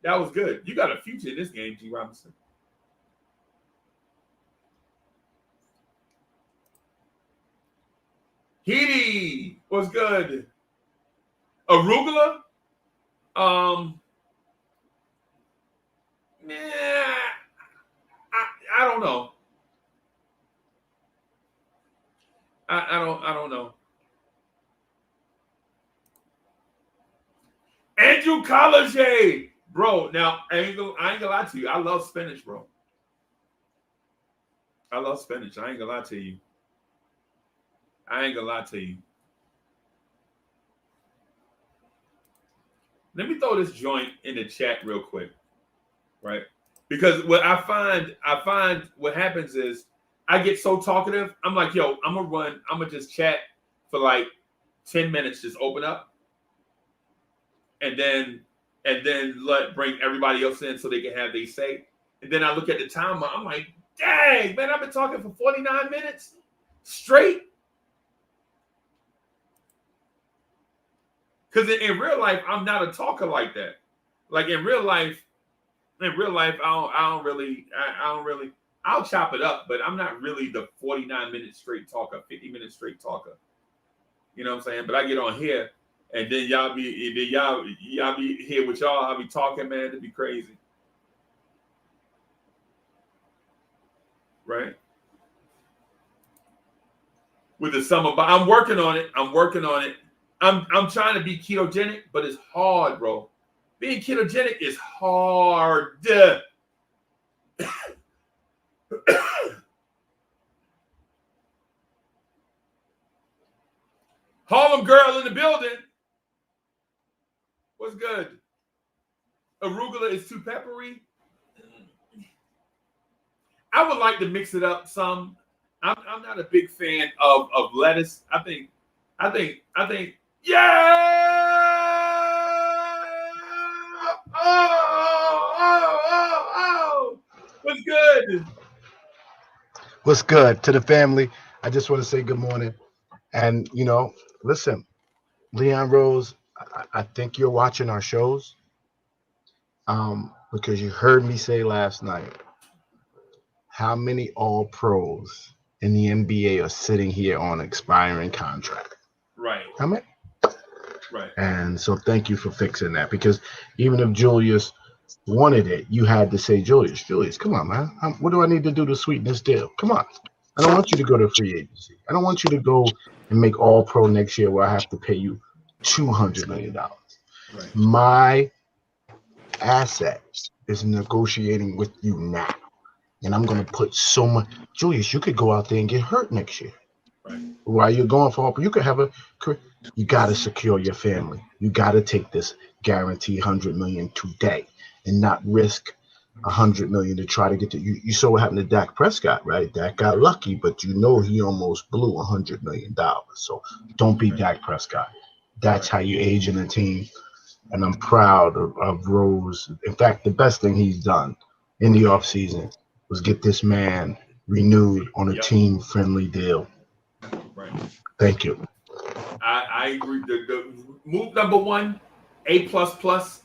That was good. You got a future in this game, G Robinson. Heedy, what's good? Arugula? I don't know. I don't know. Andrew College, bro. Now I ain't gonna lie to you. I love spinach, bro. I love spinach. I ain't gonna lie to you. Let me throw this joint in the chat real quick, right? Because what I find what happens is I get so talkative. I'm like, yo, I'm gonna just chat for like 10 minutes, just open up. And then bring everybody else in so they can have their say. And then I look at the timer. I'm like, Dang, man, I've been talking for 49 minutes straight. Because in real life, I'm not a talker like that. Like in real life, I don't really. I'll chop it up, but I'm not really the 49-minute straight talker, 50-minute straight talker. You know what I'm saying? But I get on here, and then y'all be here with y'all. I'll be talking, man. It'd be crazy, right? With the summer, but I'm working on it. I'm trying to be ketogenic, but it's hard, bro. Being ketogenic is hard. Harlem girl in the building. What's good? Arugula is too peppery. I would like to mix it up some. I'm not a big fan of lettuce. I think. Yeah. Oh. What's good? What's good to the family? I just want to say good morning. And, listen, Leon Rose, I think you're watching our shows because you heard me say last night how many all pros in the NBA are sitting here on expiring contract. Right. How many? Right. And so thank you for fixing that, because even if Julius wanted it, you had to say, Julius, come on, man. What do I need to do to sweeten this deal? Come on. I don't want you to go to free agency. I don't want you to go and make all pro next year where I have to pay you $200 million. Right. My asset is negotiating with you now. And I'm going to put so much. Julius, you could go out there and get hurt next year. Right. While you're going for all pro, you could have a career. You got to secure your family. You got to take this guarantee $100 million today and not risk $100 million to try to get to you. Saw what happened to Dak Prescott, right? Dak got lucky, but he almost blew $100 million. So don't be Dak Prescott. That's how you age in a team. And I'm proud of Rose. In fact, the best thing he's done in the offseason was get this man renewed on a team-friendly deal. Right. Thank you. I agree. The move number one, A++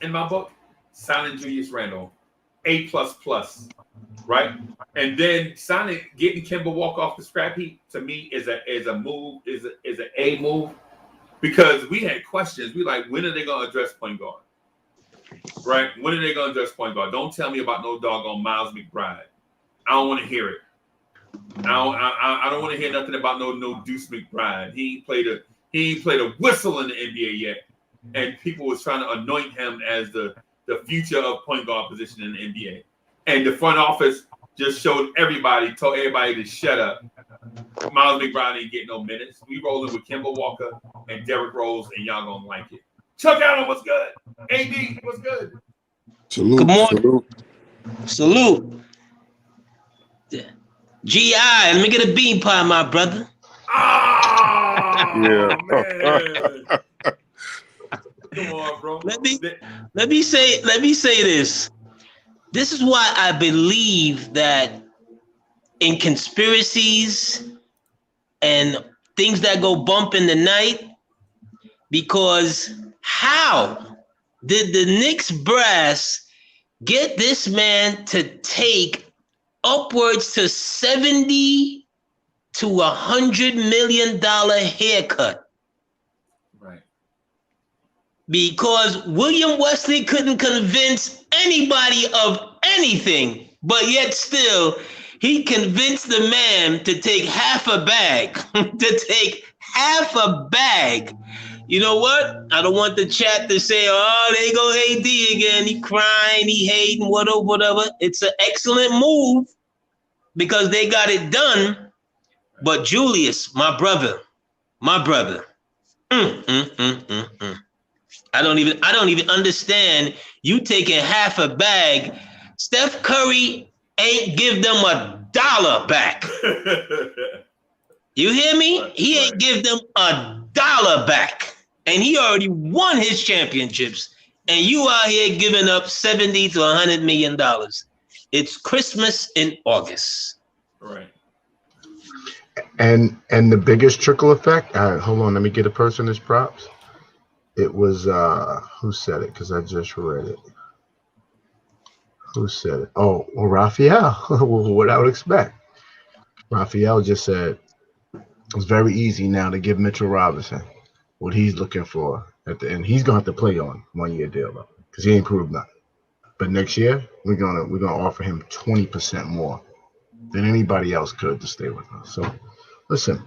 in my book, signing Julius Randle. A++, right? And then getting Kemba Walker off the scrap heap to me is a move, is an A move, because we had questions. We like, when are they gonna address point guard? Right? When are they gonna address point guard? Don't tell me about no doggone Miles McBride. I don't want to hear it. I don't want to hear nothing about no Deuce McBride. He ain't played a whistle in the NBA yet, and people was trying to anoint him as the future of point guard position in the NBA. And the front office just told everybody to shut up. Miles McBride ain't getting no minutes. We rolling with Kemba Walker and Derrick Rose, and y'all gonna like it. Chuck Allen, what's good? AD, what's good? Salute. Good morning. Salute. GI, let me get a bean pie, my brother. Oh, Yeah. man. Come on, bro. Let me say this. This is why I believe that in conspiracies and things that go bump in the night, because how did the Knicks brass get this man to take upwards to $70 to $100 million haircut? Right. Because William Wesley couldn't convince anybody of anything, but yet still he convinced the man to take half a bag. You know what? I don't want the chat to say, oh, there you go AD again. He crying, he hating, whatever. It's an excellent move because they got it done. But Julius, my brother. I don't even understand you taking half a bag. Steph Curry ain't give them $1 back. You hear me? He ain't give them $1 back. And he already won his championships. And you out here giving up $70 to $100 million. It's Christmas in August. Right. And the biggest trickle effect. Hold on, let me get a person as props. It was who said it? Because I just read it. Who said it? Oh, well, Raphael. What I would expect. Raphael just said it's very easy now to give Mitchell Robinson what he's looking for at the end. He's gonna have to play on 1 year deal though, because he ain't proved nothing. But next year we're gonna offer him 20% more than anybody else could to stay with us. So listen,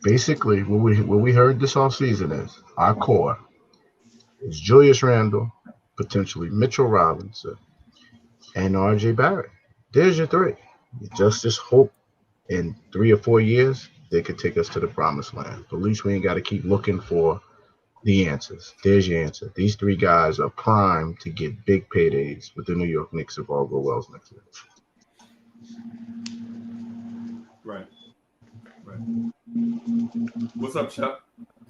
basically what we heard this offseason is our core is Julius Randle, potentially Mitchell Robinson, and RJ Barrett. There's your three. You just hope in 3 or 4 years they could take us to the promised land. But at least we ain't got to keep looking for the answers. There's your answer. These three guys are primed to get big paydays with the New York Knicks if all go well next year. Right. What's up, Chuck?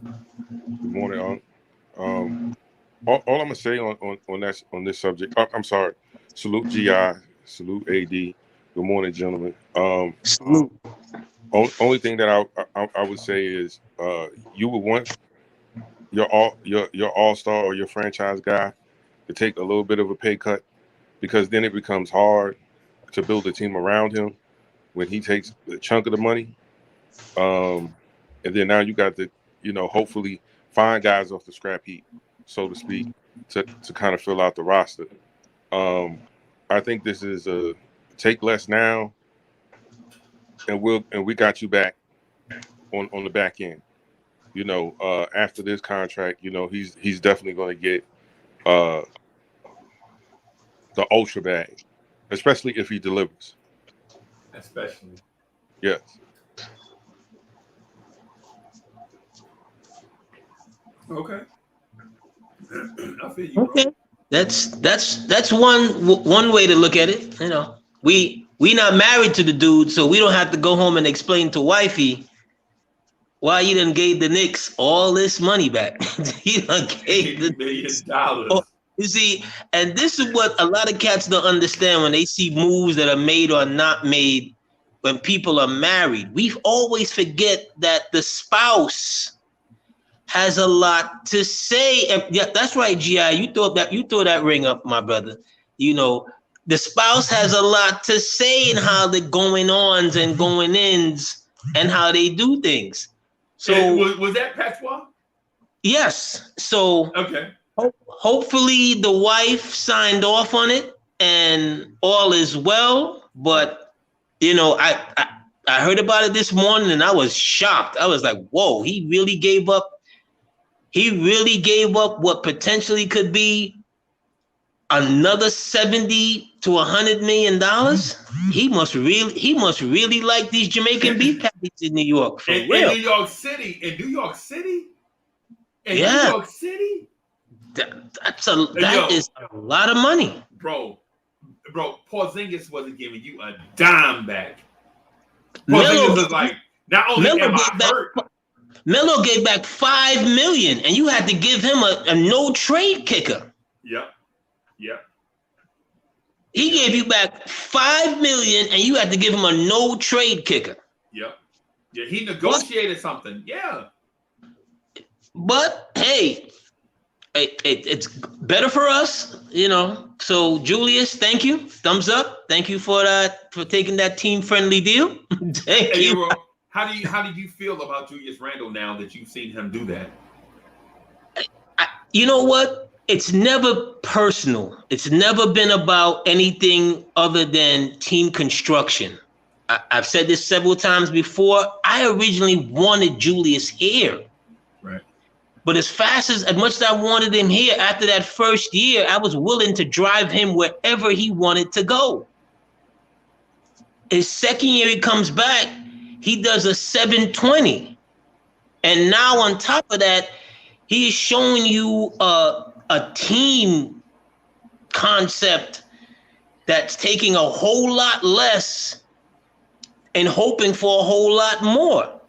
Good morning, all I'm gonna say on this subject. I'm sorry. Salute GI. Salute AD. Good morning, gentlemen. Salute. Only thing that I would say is you would want your all-star or your franchise guy to take a little bit of a pay cut, because then it becomes hard to build a team around him when he takes a chunk of the money. And then now you got to, hopefully find guys off the scrap heap, so to speak, to kind of fill out the roster. I think this is a take less now, and we got you back on the back end. After this contract, he's definitely going to get the ultra bag, especially if he delivers. Especially. Yes. Okay. I feel you. Okay. That's one way to look at it. We not married to the dude, so we don't have to go home and explain to wifey why you done gave the Knicks all this money back. You done gave the $80 million. You see, and this is what a lot of cats don't understand when they see moves that are made or not made when people are married. We always forget that the spouse has a lot to say. And yeah, that's right, GI. You throw that ring up, my brother. The spouse has a lot to say in how the going ons and going ins and how they do things. So was that Patois? Yes. So okay. Hopefully the wife signed off on it and all is well. But I heard about it this morning and I was shocked. I was like, whoa, he really gave up what potentially could be another $70 to $100 million. He must really like these Jamaican beef patties in New York. For real. In New York City. New York City. That is a lot of money. Bro, Porzingis wasn't giving you a dime back. Porzingis was like, not only am I hurt. Melo gave back $5 million, and you had to give him a no trade kicker. Yep. He gave you back $5 million, and you had to give him a no trade kicker. Yep. Yeah, he negotiated something. Yeah. But hey, it's better for us, So Julius, thank you. Thumbs up. Thank you for taking that team-friendly deal. Thank you. How did you feel about Julius Randle now that you've seen him do that? You know what? It's never personal. It's never been about anything other than team construction. I've said this several times before. I originally wanted Julius here. Right. But as much as I wanted him here, after that first year, I was willing to drive him wherever he wanted to go. His second year, he comes back. He does a 720. And now on top of that, he is showing you a team concept that's taking a whole lot less and hoping for a whole lot more.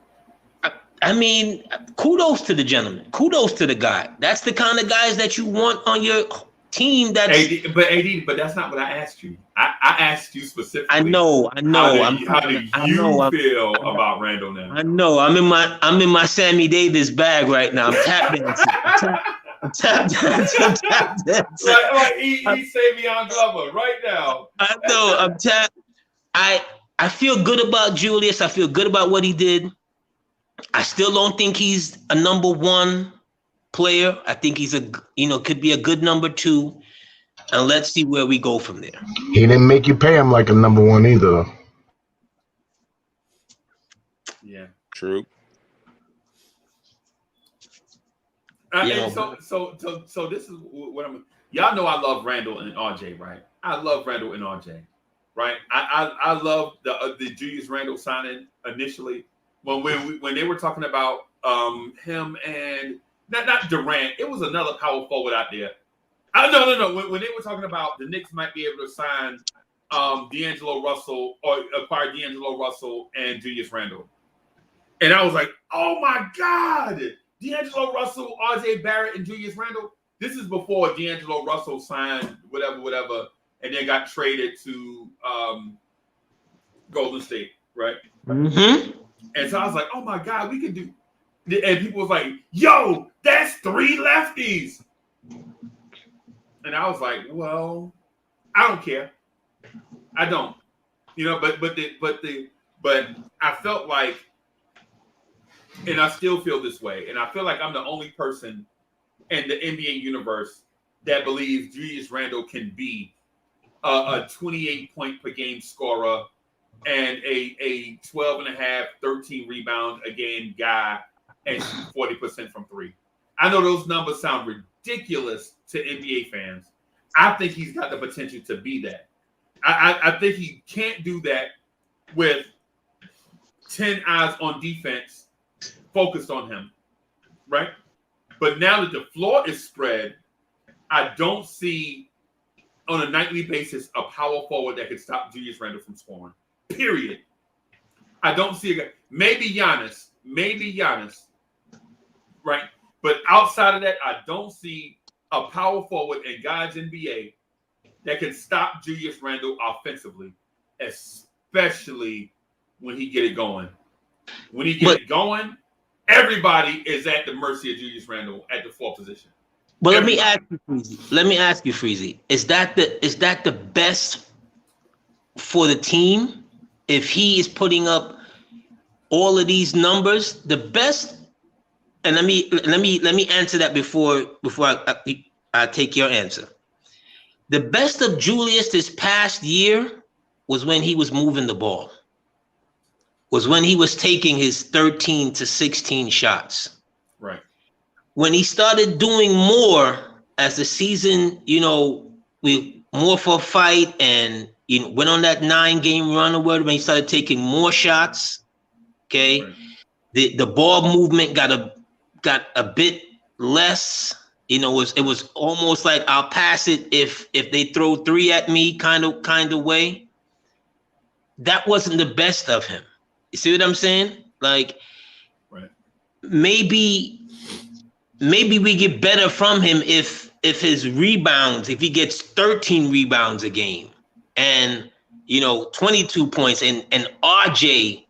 I mean, kudos to the gentleman. Kudos to the guy. That's the kind of guys that you want on your team that's. But that's not what I asked you. I asked you specifically. I know. How do you feel about Randle now? I know. I'm in my Sammy Davis bag right now. I'm tap dancing. I'm tap dancing. Like he Savion Glover right now. I know. I'm tap. I feel good about Julius. I feel good about what he did. I still don't think he's a number one player. I think he's could be a good number two. And let's see where we go from there. He didn't make you pay him like a number one either. Yeah. True. So this is what I'm. Y'all know I love Randle and RJ, right? I love Randle and RJ, right? I love the Julius Randle signing initially when they were talking about him and not Durant. It was another power forward out there. No. When they were talking about the Knicks might be able to sign D'Angelo Russell or acquire D'Angelo Russell and Julius Randle, and I was like, oh my God. D'Angelo Russell, RJ Barrett, and Julius Randle. This is before D'Angelo Russell signed whatever, and then got traded to Golden State, right? Mm-hmm. And so I was like, oh my God, we can do. And people was like, yo, that's 3 lefties. And I was like, well, I don't care. I don't, but I felt like. And I still feel this way. And I feel like I'm the only person in the NBA universe that believes Julius Randle can be a 28 point per game scorer and a 12 and a half, 13 rebound a game guy and shoot 40% from three. I know those numbers sound ridiculous to NBA fans. I think he's got the potential to be that. I think he can't do that with 10 eyes on defense focused on him, right? But now that the floor is spread, I don't see on a nightly basis a power forward that can stop Julius Randle from scoring. Period. I don't see a guy. Maybe Giannis, right? But outside of that, I don't see a power forward in God's NBA that can stop Julius Randle offensively, especially when he get it going. When he get it going, everybody is at the mercy of Julius Randle at the 4th position. But let me ask you, Freezy. Is that the best for the team? If he is putting up all of these numbers, the best. And let me answer that before I take your answer. The best of Julius this past year was when he was moving the ball. Was when he was taking his 13 to 16 shots. Right. When he started doing more as the season, we more for a fight and went on that 9-game run or whatever, when he started taking more shots, okay? Right. The ball movement got a bit less. It was almost like I'll pass it if they throw 3 at me kind of way. That wasn't the best of him. You see what I'm saying? Like, right. Maybe we get better from him if his rebounds, if he gets 13 rebounds a game and 22 points and RJ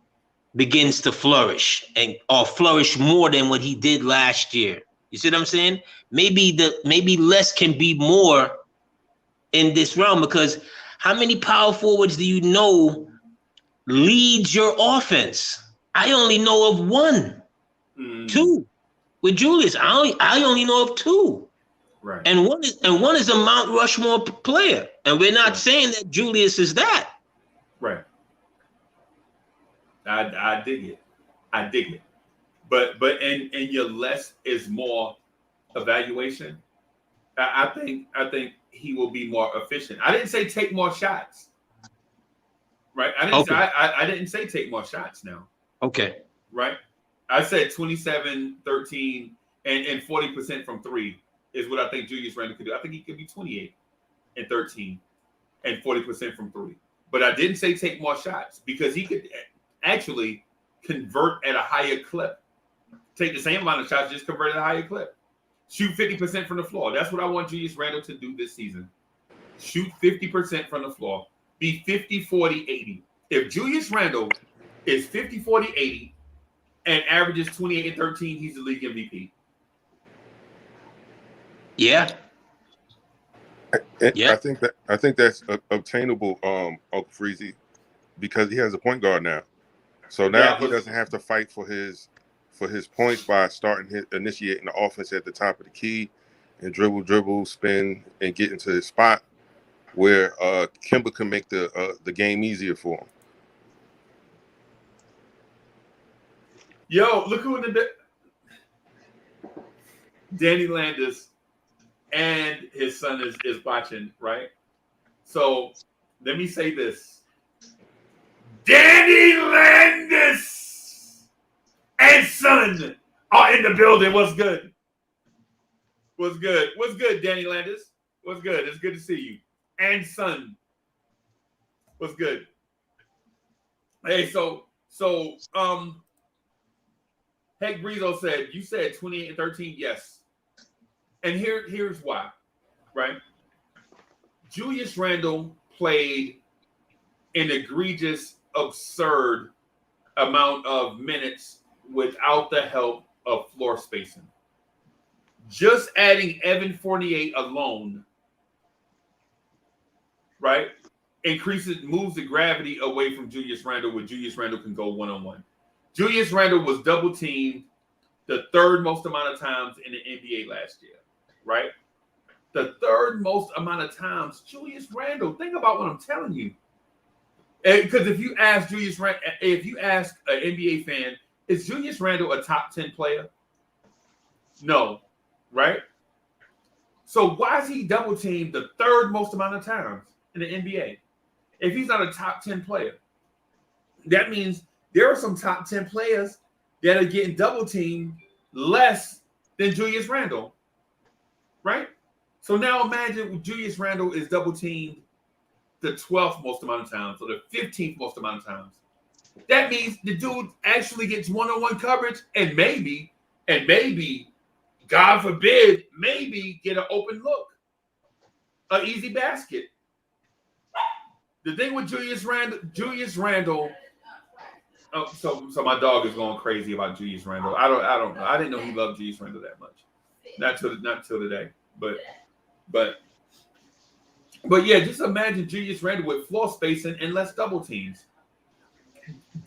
begins to flourish or flourish more than what he did last year. You see what I'm saying? Maybe less can be more in this realm, because how many power forwards do you know leads your offense? I only know of 1, 2 with Julius. I only know of 2, right? And one is a Mount Rushmore player, and we're not saying that Julius is that. Right. I dig it. But in your less is more evaluation, I think he will be more efficient. I didn't say take more shots. Right. I didn't say take more shots now. Okay. Right. I said 27, 13, and 40% from 3 is what I think Julius Randle could do. I think he could be 28 and 13 and 40% from 3. But I didn't say take more shots, because he could actually convert at a higher clip. Take the same amount of shots, just convert at a higher clip. Shoot 50% from the floor. That's what I want Julius Randle to do this season. Shoot 50% from the floor. Be 50, 40, 80. If Julius Randle is 50, 40, 80 and averages 28 and 13, he's the league MVP. Yeah. Yeah. I think that's obtainable, Uncle Freezy, because he has a point guard now. So now he doesn't have to fight for his points by initiating the offense at the top of the key and dribble, spin, and get into his spot where Kemba can make the game easier for him. Yo, look who in the Danny Landis and his son is watching, right? So let me say this. Danny Landis and son are in the building. What's good? What's good? What's good, Danny Landis? What's good? It's good to see you. And son. What's good? Hey, so Heck Breezo said, you said 28 and 13? Yes. And here's why, right? Julius Randle played an egregious, absurd amount of minutes without the help of floor spacing. Just adding Evan Fournier alone, right, moves the gravity away from Julius Randle, where Julius Randle can go one-on-one. Julius Randle was double-teamed the third most amount of times in the NBA last year, right? The third most amount of times. Julius Randle, think about what I'm telling you. Because if you ask an NBA fan, is Julius Randle a top 10 player? No, right? So why is he double-teamed the third most amount of times in the NBA? If he's not a top 10 player, that means there are some top 10 players that are getting double-teamed less than Julius Randle, right? So now imagine Julius Randle is double-teamed the 12th most amount of times, or the 15th most amount of times. That means the dude actually gets one-on-one coverage and maybe, God forbid, maybe get an open look, an easy basket. The thing with Julius Randle. Oh, so my dog is going crazy about Julius Randle. I don't know. I didn't know he loved Julius Randle that much. Not till today. But yeah, just imagine Julius Randle with floor spacing and less double teams.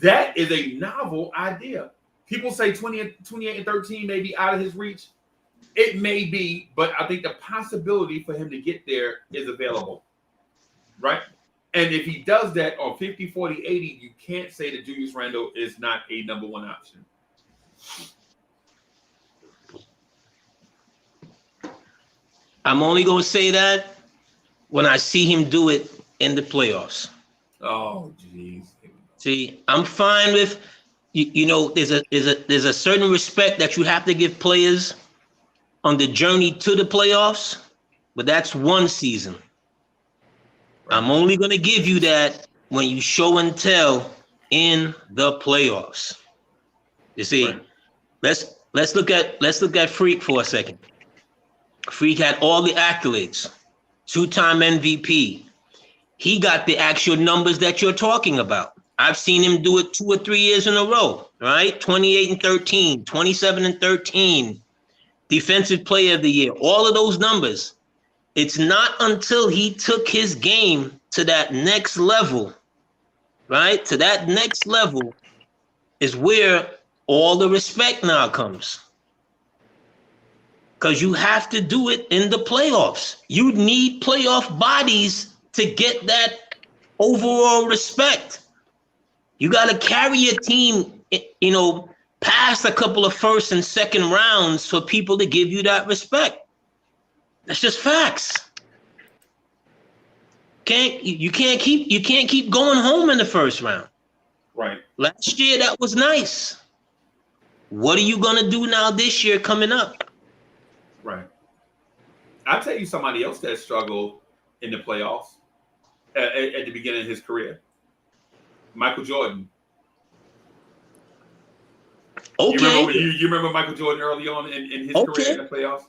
That is a novel idea. People say 28 and 13 may be out of his reach. It may be, but I think the possibility for him to get there is available, right? And if he does that on 50, 40, 80, you can't say that Julius Randle is not a number one option. I'm only going to say that when I see him do it in the playoffs. Oh, jeez. See, I'm fine with, there's a certain respect that you have to give players on the journey to the playoffs, but that's one season. I'm only going to give you that when you show and tell in the playoffs. You see, right. Let's look at Freak for a second. Freak had all the accolades, 2-time MVP. He got the actual numbers that you're talking about. I've seen him do it 2 or 3 years in a row, right? 28 and 13, 27 and 13, defensive player of the year, all of those numbers. It's not until he took his game to that next level, right? To that next level is where all the respect now comes. Because you have to do it in the playoffs. You need playoff bodies to get that overall respect. You got to carry your team, past a couple of first and second rounds for people to give you that respect. That's just facts. You can't keep going home in the first round. Right. Last year that was nice. What are you gonna do now this year coming up? Right. I'll tell you somebody else that struggled in the playoffs at the beginning of his career. Michael Jordan. Okay. You remember Michael Jordan early on in his career in the playoffs?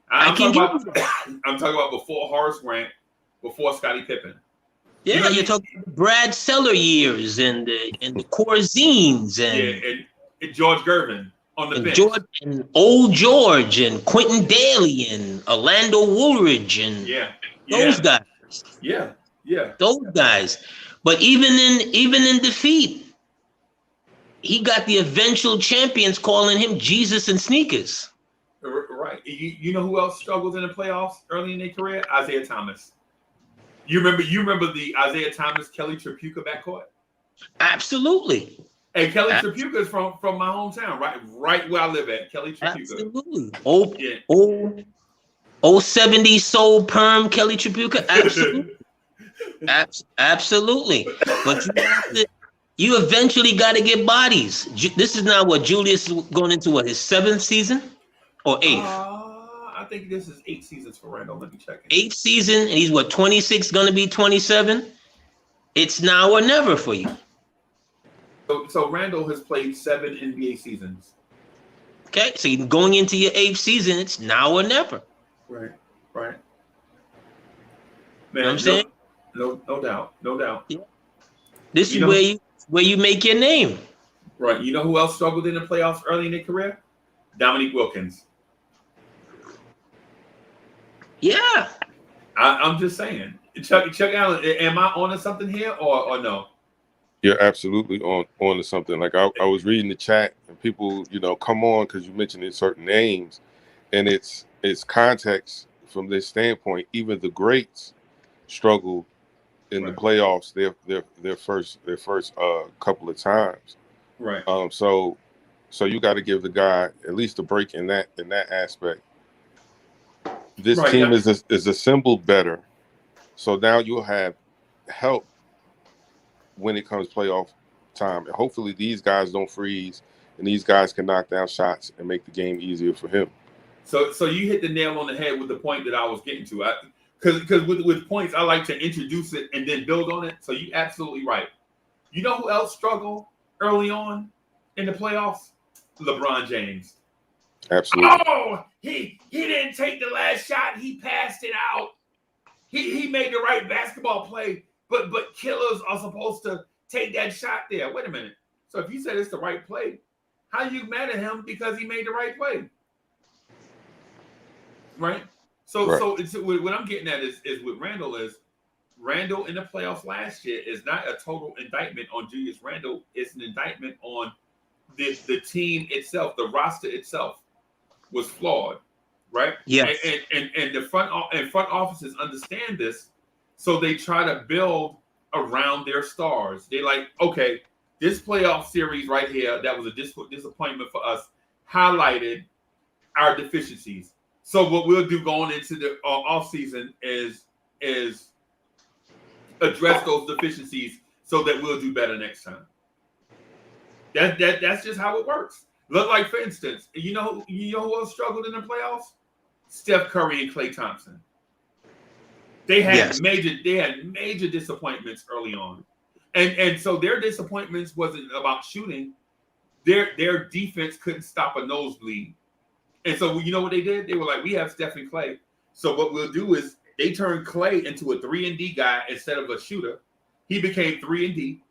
I can give you that. I'm talking about before Horace Grant, before Scottie Pippen. Yeah, you're talking about Brad Seller years and the Corzines and George Gervin on the bench. And Old George and Quentin Daly and Orlando Woolridge and those guys. Yeah. Those guys. But even in defeat, he got the eventual champions calling him Jesus and Sneakers. Right. You know who else struggled in the playoffs early in their career? Isaiah Thomas. You remember the Isaiah Thomas Kelly Tripucka backcourt? Absolutely. Hey, Kelly Tripucka is from my hometown, right where I live at. Kelly Tripucka. Absolutely. 70 soul perm Kelly Tripucka. Absolutely. Absolutely. But you eventually got to get bodies. This is now what Julius is going into his 7th season or 8th? I think this is 8 seasons for Randle. Let me check it. 8th season, and he's 26, going to be 27. It's now or never for you. So Randle has played 7 NBA seasons. Okay, so you're going into your 8th season. It's now or never. Right. Man, You know what I'm saying? No doubt. Yeah. This is where you make your name. Right. You know who else struggled in the playoffs early in their career? Dominique Wilkins. Yeah. I'm just saying. Chuck Allen, am I on to something here or no? You're absolutely on to something. Like I was reading the chat and people, come on because you mentioned certain names, and it's context from this standpoint. Even the greats struggle in the playoffs their first couple of times. Right. So you got to give the guy at least a break in that aspect. This team is assembled better, so now you'll have help when it comes playoff time. And hopefully these guys don't freeze, and these guys can knock down shots and make the game easier for him. So you hit the nail on the head with the point that I was getting to. Because with points, I like to introduce it and then build on it. So you're absolutely right. You know who else struggled early on in the playoffs? LeBron James. Absolutely. Oh, he didn't take the last shot. He passed it out. He made the right basketball play, but killers are supposed to take that shot there. Wait a minute. So if you said it's the right play, how you mad at him because he made the right play? Right? So what I'm getting at is with Randle in the playoffs last year is not a total indictment on Julius Randle. It's an indictment on the team itself. The roster itself was flawed, right? Yes. And the front offices understand this, so they try to build around their stars. They like, okay, this playoff series right here that was a disappointment for us highlighted our deficiencies. So what we'll do going into the offseason is address those deficiencies so that we'll do better next time. That's just how it works. Look, like for instance, you know who else struggled in the playoffs? Steph Curry and Klay Thompson. They had major disappointments early on, and so their disappointments wasn't about shooting. Their defense couldn't stop a nosebleed, and so you know what they did? They were like, we have Steph and Klay, so what we'll do is they turned Klay into a 3-and-D guy instead of a shooter. He became 3-and-D.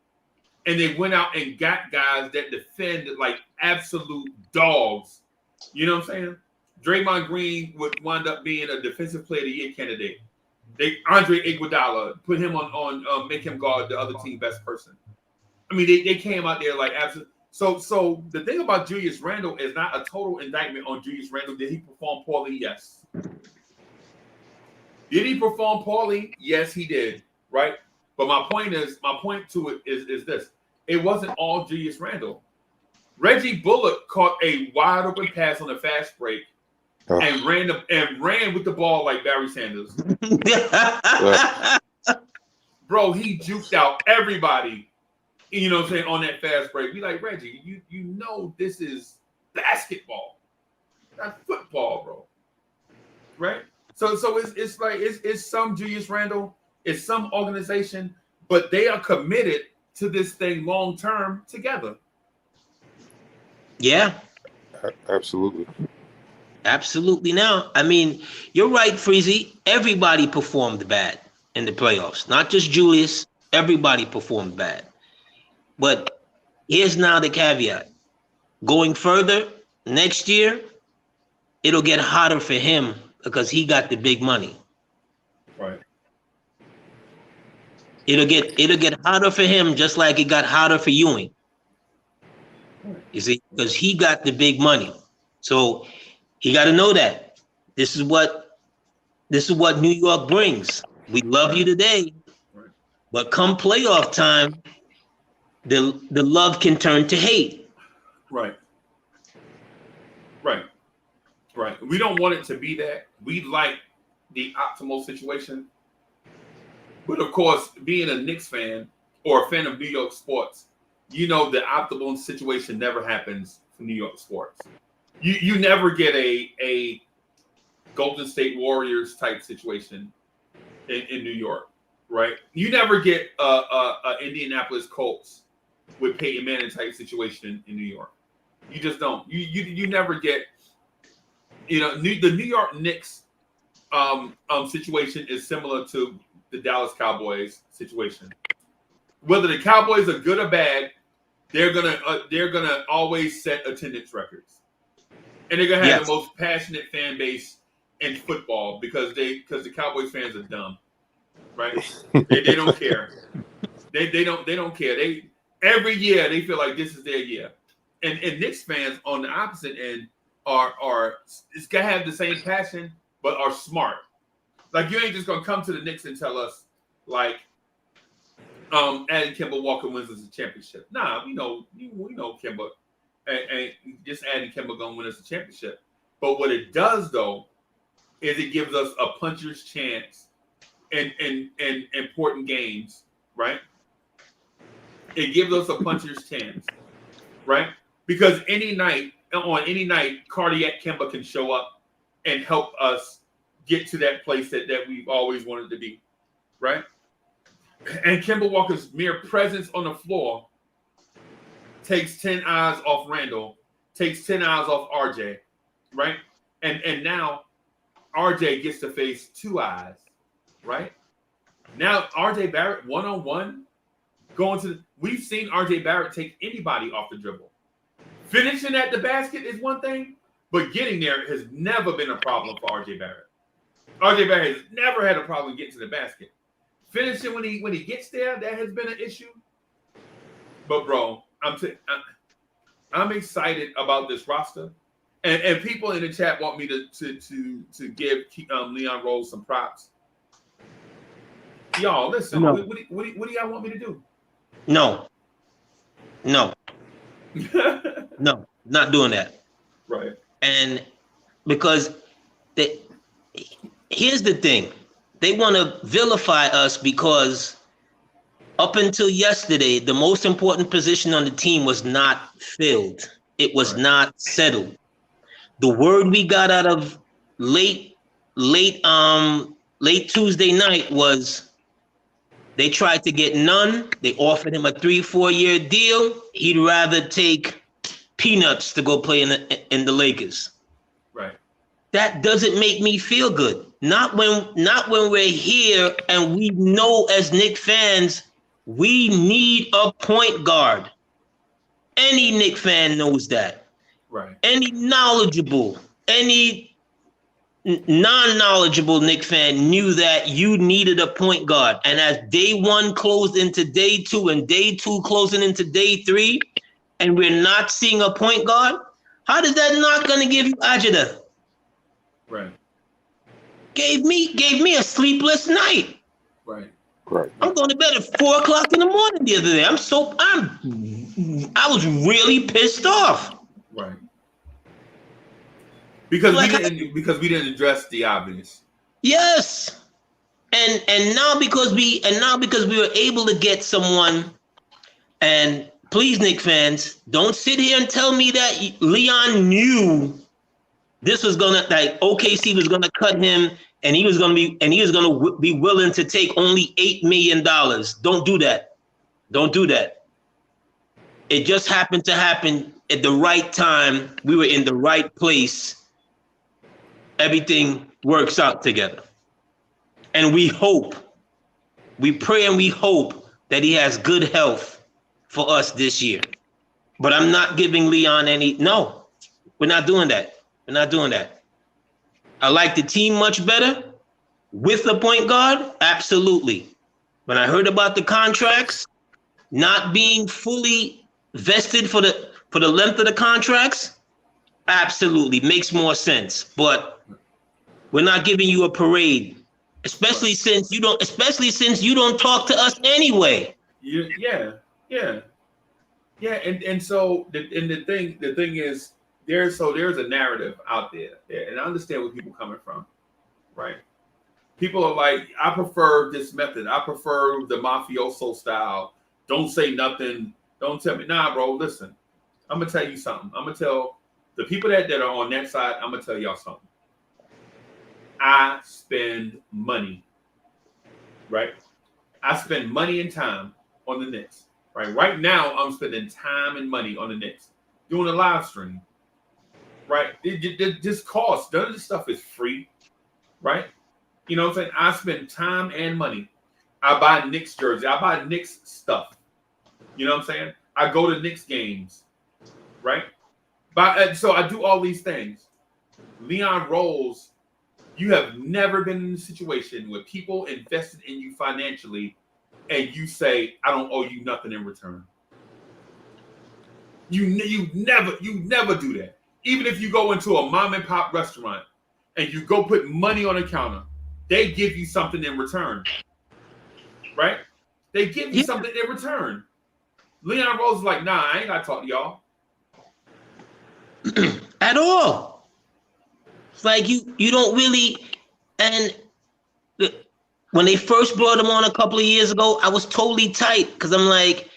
And they went out and got guys that defend like absolute dogs. You know what I'm saying? Draymond Green would wind up being a defensive player of the year candidate. Andre Iguodala, put him on make him guard the other team best person. I mean, they came out there like absolute. So the thing about Julius Randle is not a total indictment on Julius Randle. Did he perform poorly? Yes. Did he perform poorly? Yes, he did. Right. But my point to it is this. It wasn't all Julius Randle. Reggie Bullock caught a wide open pass on a fast break and ran with the ball like Barry Sanders. Bro, he juked out everybody, you know what I'm saying, on that fast break. We like, Reggie, you know this is basketball. Not football, bro. Right? So it's like it's some Julius Randle, it's some organization, but they are committed to this thing long term together. Yeah. Absolutely. Absolutely. Now, I mean, you're right, Freezy. Everybody performed bad in the playoffs, not just Julius. Everybody performed bad. But here's now the caveat. Going further, next year, it'll get hotter for him because he got the big money. Right. It'll get hotter for him just like it got hotter for Ewing. You see, because he got the big money. So he got to know that this is what New York brings. We love you today, but come playoff time, the love can turn to hate. Right. Right. Right. We don't want it to be that. We like the optimal situation. But of course, being a Knicks fan or a fan of New York sports, you know the optimal situation never happens for New York sports. You never get a Golden State Warriors type situation in New York, right? You never get a Indianapolis Colts with Peyton Manning type situation in New York. You just don't. You never get, the New York Knicks situation is similar to the Dallas Cowboys situation. Whether the Cowboys are good or bad, they're gonna always set attendance records, and they're gonna have the most passionate fan base in football because the Cowboys fans are dumb, right? they don't care. They don't care. Every year they feel like this is their year, and Knicks fans on the opposite end are it's gonna have the same passion but are smart. Like you ain't just gonna come to the Knicks and tell us like adding Kemba Walker wins us a championship. Nah, we know Kemba and just adding Kemba gonna win us a championship. But what it does though is it gives us a puncher's chance in important games, right? It gives us a puncher's chance, right? Because on any night, Cardiac Kemba can show up and help us get to that place that we've always wanted to be, right? And Kemba Walker's mere presence on the floor takes 10 eyes off Randle, takes 10 eyes off RJ, right? And now RJ gets to face 2 eyes, right? Now RJ Barrett one-on-one we've seen RJ Barrett take anybody off the dribble. Finishing at the basket is one thing, but getting there has never been a problem for RJ Barrett. RJ Barrett has never had a problem getting to the basket. Finishing when he gets there, that has been an issue. But bro, I'm excited about this roster, and people in the chat want me to give Leon Rose some props. Y'all, listen. No. What do y'all want me to do? No, not doing that. Right. And because here's the thing. They want to vilify us because up until yesterday, the most important position on the team was not filled. It was not settled. The word we got out of late Tuesday night was they tried to get none. They offered him a 3-4 year deal. He'd rather take peanuts to go play in the Lakers. Right. That doesn't make me feel good. Not when we're here and we know as Knicks fans, we need a point guard. Any Knicks fan knows that. Right. Any knowledgeable, any non-knowledgeable Knicks fan knew that you needed a point guard. And as day 1 closed into day 2 and day 2 closing into day 3, and we're not seeing a point guard, how is that not going to give you agita? Right. Gave me a sleepless night. Right. Right. I'm going to bed at 4 o'clock in the morning the other day. I was really pissed off. Right. Because we didn't address the obvious. Yes. And now because we were able to get someone, and please, Knicks fans, don't sit here and tell me that Leon knew this was OKC was gonna cut him, and he was gonna be willing to take only $8 million. Don't do that. Don't do that. It just happened to happen at the right time. We were in the right place, everything works out together. And we pray and we hope that he has good health for us this year. But I'm not giving Leon no, we're not doing that. We're not doing that. I like the team much better with the point guard, absolutely. When I heard about the contracts not being fully vested for the length of the contracts, absolutely makes more sense. But we're not giving you a parade, especially since you don't talk to us anyway. Yeah. And so the thing is, there's a narrative out there, and I understand where people are coming from, right? People are like, I prefer this method. I prefer the mafioso style. Don't say nothing. Don't tell me. Nah, bro, listen. I'm going to tell you something. I'm going to tell the people that are on that side, I'm going to tell y'all something. I spend money, right? I spend money and time on the Knicks, right? Right now, I'm spending time and money on the Knicks, doing a live stream, right? It just costs. None of this stuff is free, right? You know what I'm saying? I spend time and money. I buy Knicks jerseys. I buy Knicks stuff. You know what I'm saying? I go to Knicks games, right? So I do all these things. Leon Rose, you have never been in a situation where people invested in you financially and you say, I don't owe you nothing in return. You never do that. Even if you go into a mom and pop restaurant and you go put money on the counter, they give you something in return, right? They give you something in return. Leon Rose is like, nah, I ain't got to talk to y'all. At all. It's like you don't really, and when they first brought him on a couple of years ago, I was totally tight because I'm like,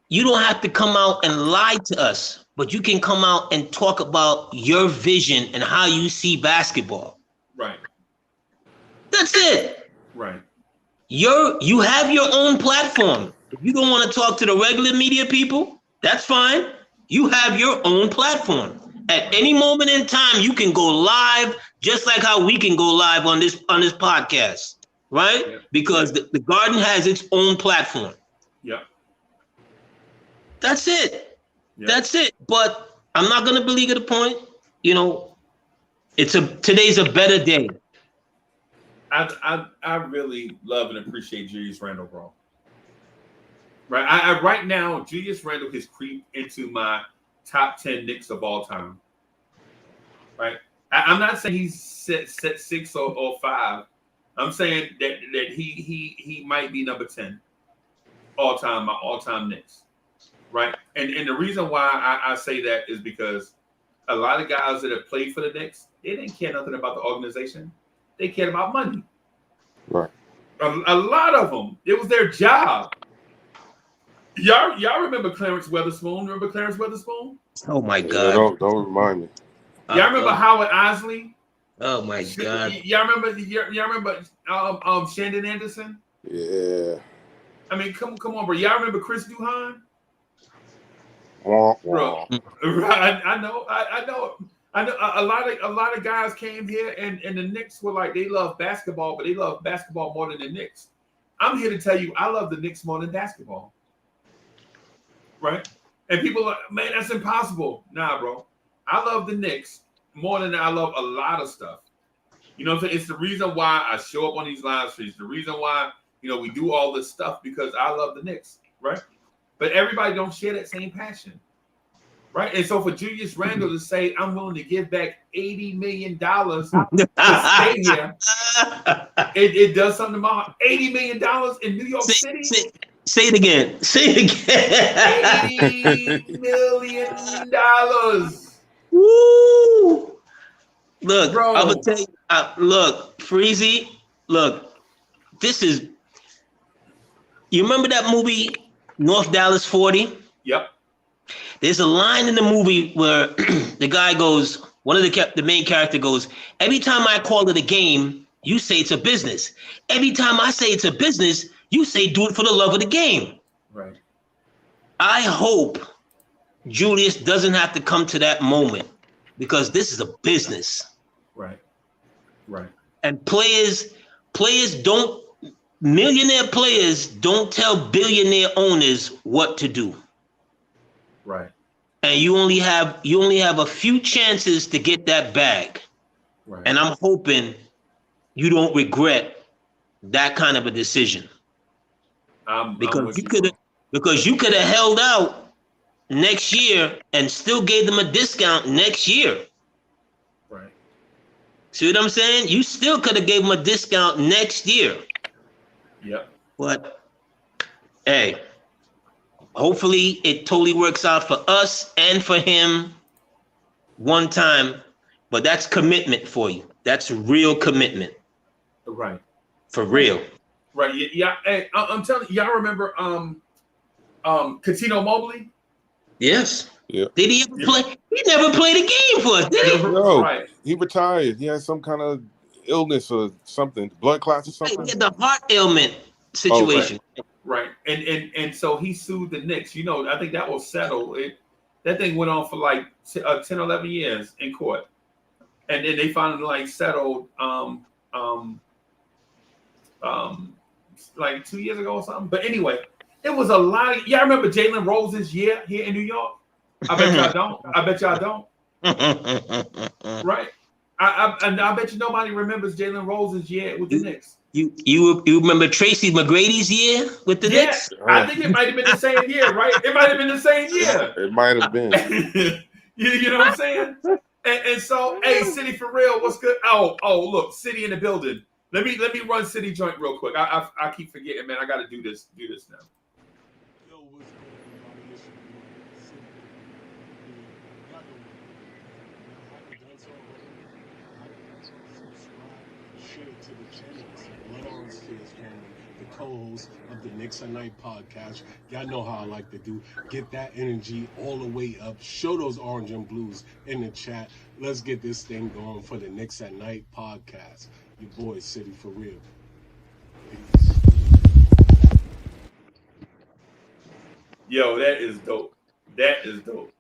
you don't have to come out and lie to us, but you can come out and talk about your vision and how you see basketball. Right. That's it. Right. You have your own platform. If you don't want to talk to the regular media people, that's fine. You have your own platform. At any moment in time, you can go live, just like how we can go live on this podcast, right? Yeah. Because the Garden has its own platform. Yeah. That's it. Yeah. That's it. But I'm not going to belabor the point. You know, today's a better day. I really love and appreciate Julius Randle, bro. Right. Right now, Julius Randle has creeped into my top 10 Knicks of all time. Right. I'm not saying he's set 6 or 5. I'm saying that he might be number 10 all time, my all-time Knicks. Right. And the reason why I say that is because a lot of guys that have played for the Knicks, they didn't care nothing about the organization. They cared about money. Right. A lot of them, it was their job. Y'all remember Clarence Weatherspoon? Remember Clarence Weatherspoon? Oh my God! Yeah, don't remind me. Y'all remember Howard Isley? Oh my God! Y'all remember Shandon Anderson? Yeah. I mean, come on, bro. Y'all remember Chris Duhon? Bro, right? I know. A lot of guys came here, and the Knicks were like, they love basketball, but they love basketball more than the Knicks. I'm here to tell you, I love the Knicks more than basketball. Right? And people are like, man, that's impossible. Nah, bro. I love the Knicks more than I love a lot of stuff. You know what I'm saying? It's the reason why I show up on these live streams. The reason why, we do all this stuff, because I love the Knicks, right? But everybody don't share that same passion. Right? And so for Julius Randle to say, I'm willing to give back $80 million to stay here, it does something to my heart. $80 million in New York City? Say it again. $80 million. Woo! Look, bro. I'm going to tell you, look, Freezy, look, this is, you remember that movie, North Dallas 40? Yep. There's a line in the movie where the guy goes, the main character goes, every time I call it a game, you say it's a business. Every time I say it's a business, you say do it for the love of the game. Right. I hope Julius doesn't have to come to that moment, because this is a business. Right. Right. And millionaire players don't tell billionaire owners what to do. Right. And you only have a few chances to get that bag. Right. And I'm hoping you don't regret that kind of a decision. Because you could have held out next year and still gave them a discount next year. Right. See what I'm saying? You still could have gave them a discount next year. Yep. But hey, hopefully it totally works out for us and for him one time. But that's commitment for you. That's real commitment. Right. For real. Right. Yeah. Hey, I'm telling you, y'all remember Catino Mobley? Yes. Yeah. Did he ever play? He never played a game for us, did he? No, Right. he retired. He had some kind of illness or something, blood clots or something. He had the heart ailment situation. Right. And so he sued the Knicks. You know, I think that was settled. That thing went on for like 10, 11 years in court. And then they finally like settled like 2 years ago or something. But anyway, it was a lot of, y'all remember Jalen Rose's year here in New York? I bet y'all don't. Right. I bet you nobody remembers Jalen Rose's year with the Knicks. You remember Tracy McGrady's year with the Knicks? I think it might have been the same year, right? It might have been the same year. It might have been. You know what I'm saying? And so, hey, City for real, what's good? Oh, look, City in the building. Let me run City joint real quick. I keep forgetting, man. I got to do this now. Yo, what's good, everybody? It's your boy, City. Y'all know what to do. Y'all haven't done so already. Subscribe, share it to the channel. It's Blorangetears family, the co-host of the Knicks at Night podcast. Y'all know how I like to do. Get that energy all the way up. Show those orange and blues in the chat. Let's get this thing going for the Knicks at Night podcast. Your boy, City for real. Peace. Yo, that is dope. That is dope.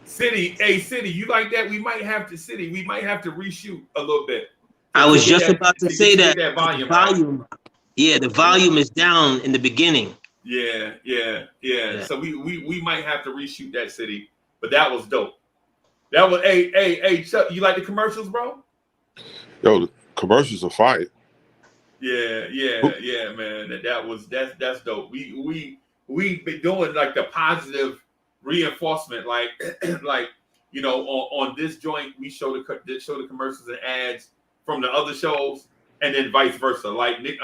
City, hey, City, you like that? We might have to reshoot a little bit. I was just about to say that. Volume. Right? Yeah, the volume is down in the beginning. Yeah. So we might have to reshoot that, City. But that was dope. That was hey, Chuck, you like the commercials, bro? Yo, the commercials are fire. Yeah, man. That's dope. We've been doing like the positive reinforcement, like you know, on this joint we show the commercials and ads from the other shows, and then vice versa. Like the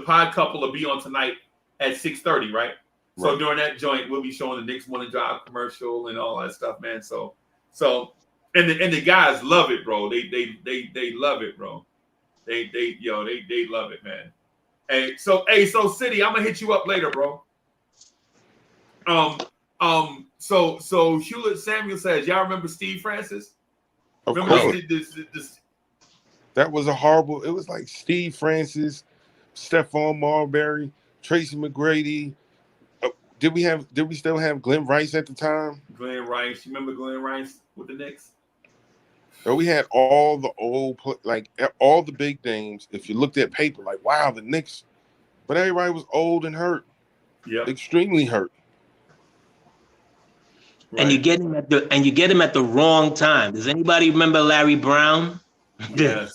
pod couple will be on tonight at 6:30, right? So during that joint we'll be showing the Knicks Morning Drive commercial and all that stuff, man. So and the guys love it, bro. They love it, bro. They love it, man. Hey, so City, I'm gonna hit you up later, bro. So Hewlett Samuel says, y'all remember Steve Francis? Of remember course. This That was a horrible. It was like Steve Francis, Stephon Marbury, Tracy McGrady. Did we still have Glenn Rice at the time? Glenn Rice. You remember Glenn Rice with the Knicks? So we had all the all the big names. If you looked at paper, like, wow, the Knicks. But everybody was old and hurt. Yeah. Extremely hurt. Right. And you get him at the wrong time. Does anybody remember Larry Brown? Yes.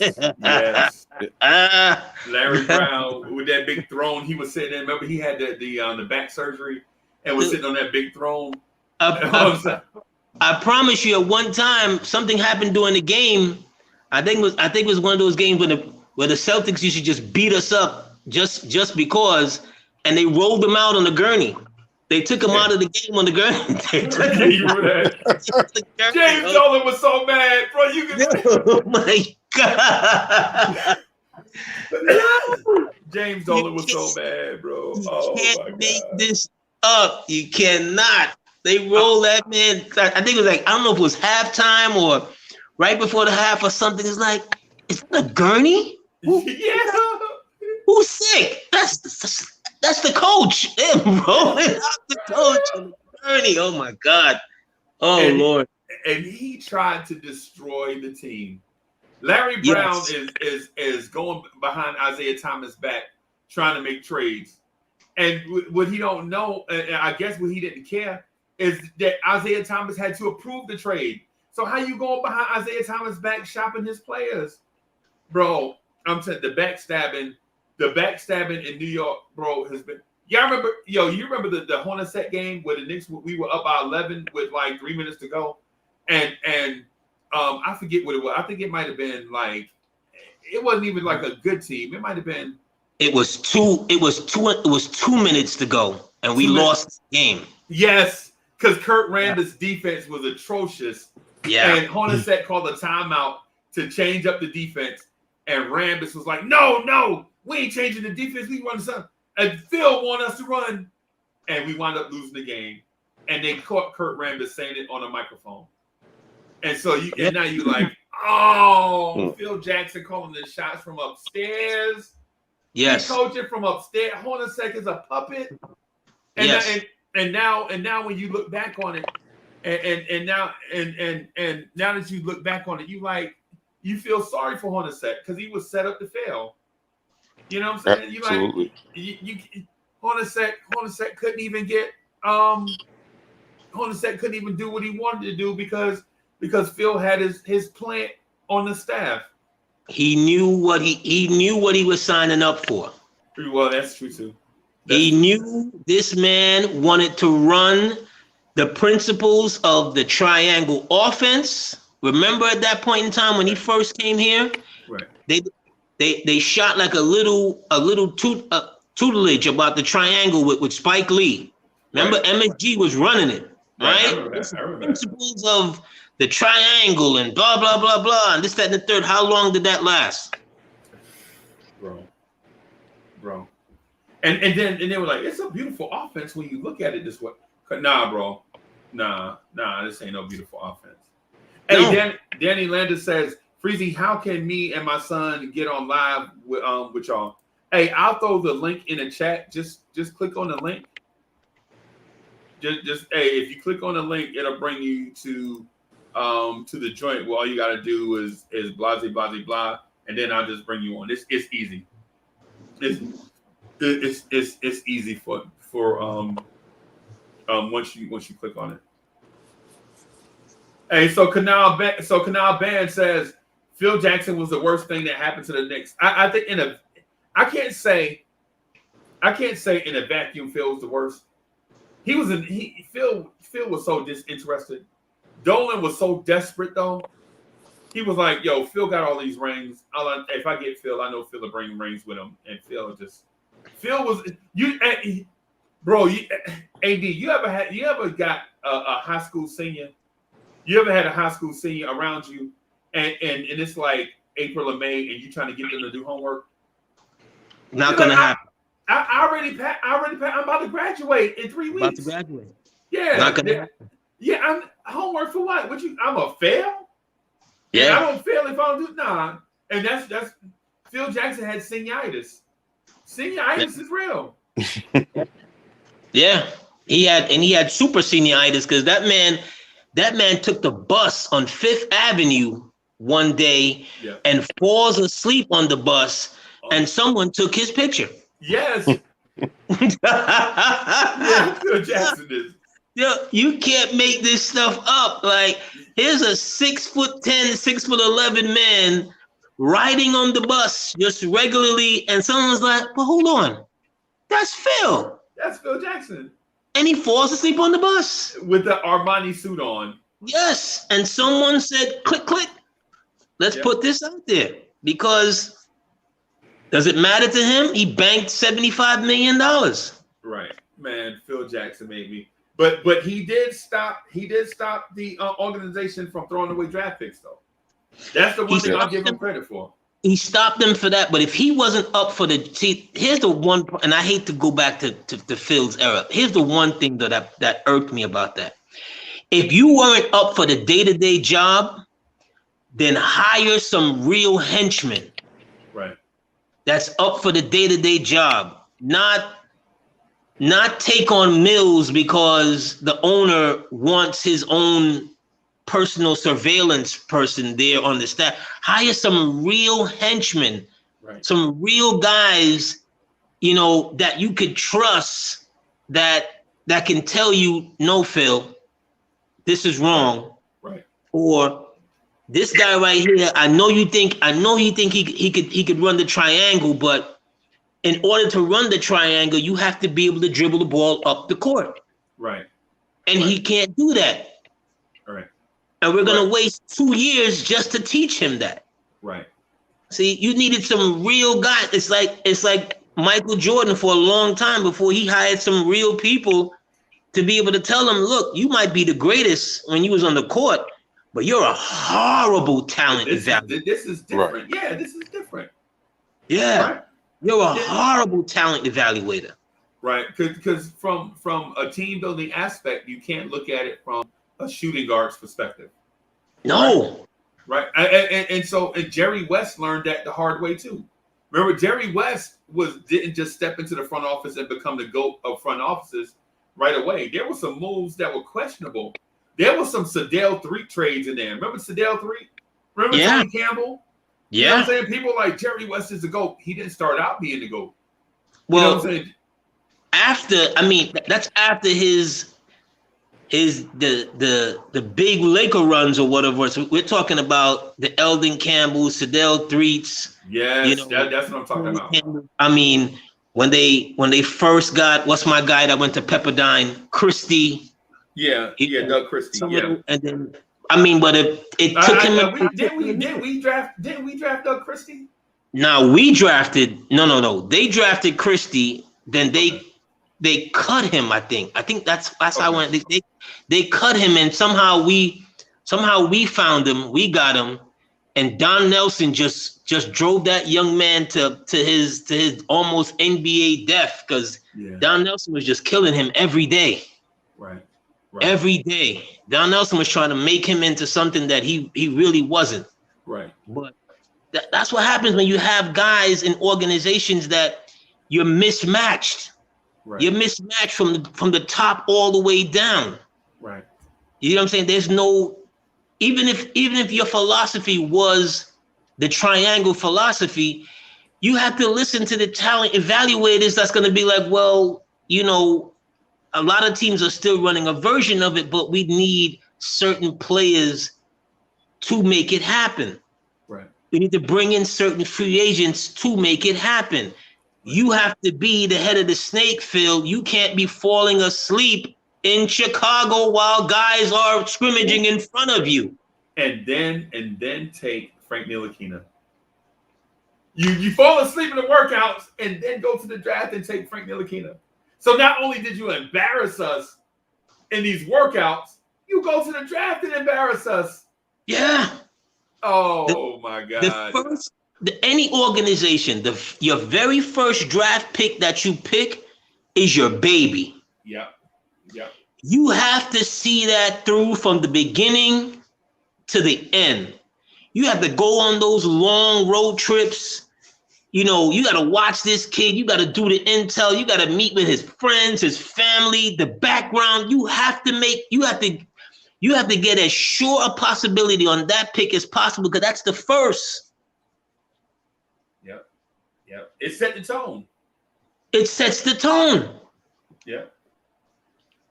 Larry Brown with that big throne. He was sitting there. Remember, he had the back surgery and was sitting on that big throne. I promise you, at one time something happened during the game. I think it was one of those games where the Celtics used to just beat us up just because, and they rolled him out on the gurney. They took him out of the game on the gurney. James Dolan was so mad, bro. Oh my God. James Dolan was so mad, bro. Oh you can't make this up. You cannot. They rolled that man. I think it was like, I don't know if it was halftime or right before the half or something. It's like, is that a gurney? Yeah. Who's sick? That's the coach. They're rolling out the coach on the gurney. Oh my God. Oh Lord. And he tried to destroy the team Larry Brown Yes. is going behind Isaiah Thomas back, trying to make trades. And what he don't know, and I guess what he didn't care, is that Isaiah Thomas had to approve the trade. So how you going behind Isaiah Thomas back shopping his players? Bro, I'm saying the backstabbing in New York, bro, has been. Y'all remember, you remember the Hornacek game where the Knicks, we were up by 11 with like 3 minutes to go, and I forget what it was. I think it might have been like, it wasn't even like a good team. It might have been. It was 2 minutes to go, and we lost the game. Yes, because Kurt Rambis' defense was atrocious. Yeah. And Hornacek called a timeout to change up the defense, and Rambis was like, "No, we ain't changing the defense. We run something." And Phil wanted us to run, and we wound up losing the game. And they caught Kurt Rambis saying it on a microphone. And so and now you like, oh, Phil Jackson calling the shots from upstairs. Yes. He coaching from upstairs. Hornacek is a puppet. And Yes. and now when you look back on it, and now that you look back on it, you feel sorry for Hornacek because he was set up to fail. You know what I'm saying? Absolutely. Hornacek couldn't even get Hornacek couldn't even do what he wanted to do because Phil had his plant on the staff. He knew what he was signing up for. Well, that's true too. He knew this man wanted to run the principles of the triangle offense. Remember at that point in time when he first came here, right? They shot like a little tutelage about the triangle with Spike Lee. Remember, right. MSG was running it, right? I remember that. Principles of the triangle and blah blah blah blah and this, that, and the third. How long did that last, bro? And then they were like, it's a beautiful offense when you look at it this way. Nah, bro. Nah, this ain't no beautiful offense. No. Hey, Danny Landis says, Freezy, how can me and my son get on live with y'all? Hey, I'll throw the link in the chat. Just click on the link. Just hey, if you click on the link, it'll bring you to the joint. Well, all you gotta do is blah blah blah blah, and then I'll just bring you on. It's easy. It's easy for once you click on it. Hey, so Canal Band says Phil Jackson was the worst thing that happened to the Knicks. I think I can't say in a vacuum Phil was the worst. Phil was so disinterested. Dolan was so desperate though. He was like, "Yo, Phil got all these rings. If I get Phil, I know Phil will bring rings with him." And Phil was you, bro. AD, you ever got a high school senior? You ever had a high school senior around you, and it's like April or May, and you trying to get them to do homework? Not gonna happen. I already passed. I'm about to graduate in 3 weeks. About to graduate. Yeah. Not gonna happen. Yeah. I'm homework for what? I'm a fail? Yeah. I don't fail if I don't do nah. And that's Phil Jackson had senioritis. Senioritis is real. Yeah. He had super senioritis because that man took the bus on 5th Avenue one day and falls asleep on the bus, and someone took his picture. Yes. Yeah, Phil Jackson is. Yo, you can't make this stuff up. Like, here's a 6'10", 6'11" man riding on the bus just regularly, and someone's like, "But hold on, that's Phil." That's Phil Jackson. And he falls asleep on the bus with the Armani suit on. Yes, and someone said, "Click, click. Let's put this out there," because does it matter to him? He banked $75 million. Right, man. Phil Jackson made me. But he did stop the organization from throwing away draft picks, though. That's the one thing I'll give him credit for. He stopped them for that, but if he wasn't up for here's the one, and I hate to go back to Phil's era. Here's the one thing that irked me about that. If you weren't up for the day-to-day job, then hire some real henchmen. Right. That's up for the day-to-day job, not take on Mills because the owner wants his own personal surveillance person there on the staff. Hire some real henchmen, some real guys, you know, that you could trust, that can tell you, no, Phil, this is wrong. Right. Or this guy right here, I know he think he could run the triangle, but in order to run the triangle, you have to be able to dribble the ball up the court. Right. And he can't do that. Right. And we're gonna waste 2 years just to teach him that. Right. See, you needed some real guys. It's like Michael Jordan for a long time before he hired some real people to be able to tell him, look, you might be the greatest when you was on the court, but you're a horrible talent evaluator. This is different. Right. Yeah, this is different. Yeah. Right. You're a horrible talent evaluator. Right. Because from a team building aspect, you can't look at it from a shooting guard's perspective. No. Right. And so Jerry West learned that the hard way too. Remember, Jerry West didn't just step into the front office and become the GOAT of front offices right away. There were some moves that were questionable. There was some Sedale 3 trades in there. Remember Sedale 3? Remember Tony Campbell? Yeah. You know what I'm saying? People like Jerry West is the GOAT. He didn't start out being the GOAT. Well, you know what I'm saying? That's after the big Laker runs or whatever. So we're talking about the Eldon Campbell, Sedale Threets. Yes, you know, that's what I'm talking about. I mean, when they first got, what's my guy that went to Pepperdine, Christie. Yeah, Doug Christie. Yeah, and then but it took him. Didn't we draft Doug Christie? No, we drafted. No. They drafted Christie. Then they cut him. I think that's how I went. They cut him, and somehow we found him. We got him, and Don Nelson just drove that young man to his almost NBA death, because Don Nelson was just killing him every day. Right. Every day. Don Nelson was trying to make him into something that he really wasn't. Right. But that's what happens when you have guys in organizations that you're mismatched. Right. You're mismatched from the top all the way down. Right. You know what I'm saying? There's no, even if your philosophy was the triangle philosophy, you have to listen to the talent evaluators that's going to be like, well, you know, a lot of teams are still running a version of it, but we need certain players to make it happen. Right. We need to bring in certain free agents to make it happen. Right. You have to be the head of the snake, Phil. You can't be falling asleep in Chicago while guys are scrimmaging in front of you. And then take Frank Ntilikina. You fall asleep in the workouts and then go to the draft and take Frank Ntilikina. So not only did you embarrass us in these workouts, you go to the draft and embarrass us. Yeah. Oh my God. Any organization, your very first draft pick that you pick is your baby. Yeah. You have to see that through from the beginning to the end. You have to go on those long road trips. You know, you got to watch this kid. You got to do the intel. You got to meet with his friends, his family, the background. You have to get as sure a possibility on that pick as possible, because that's the first. Yep. It set the tone. It sets the tone. Yeah.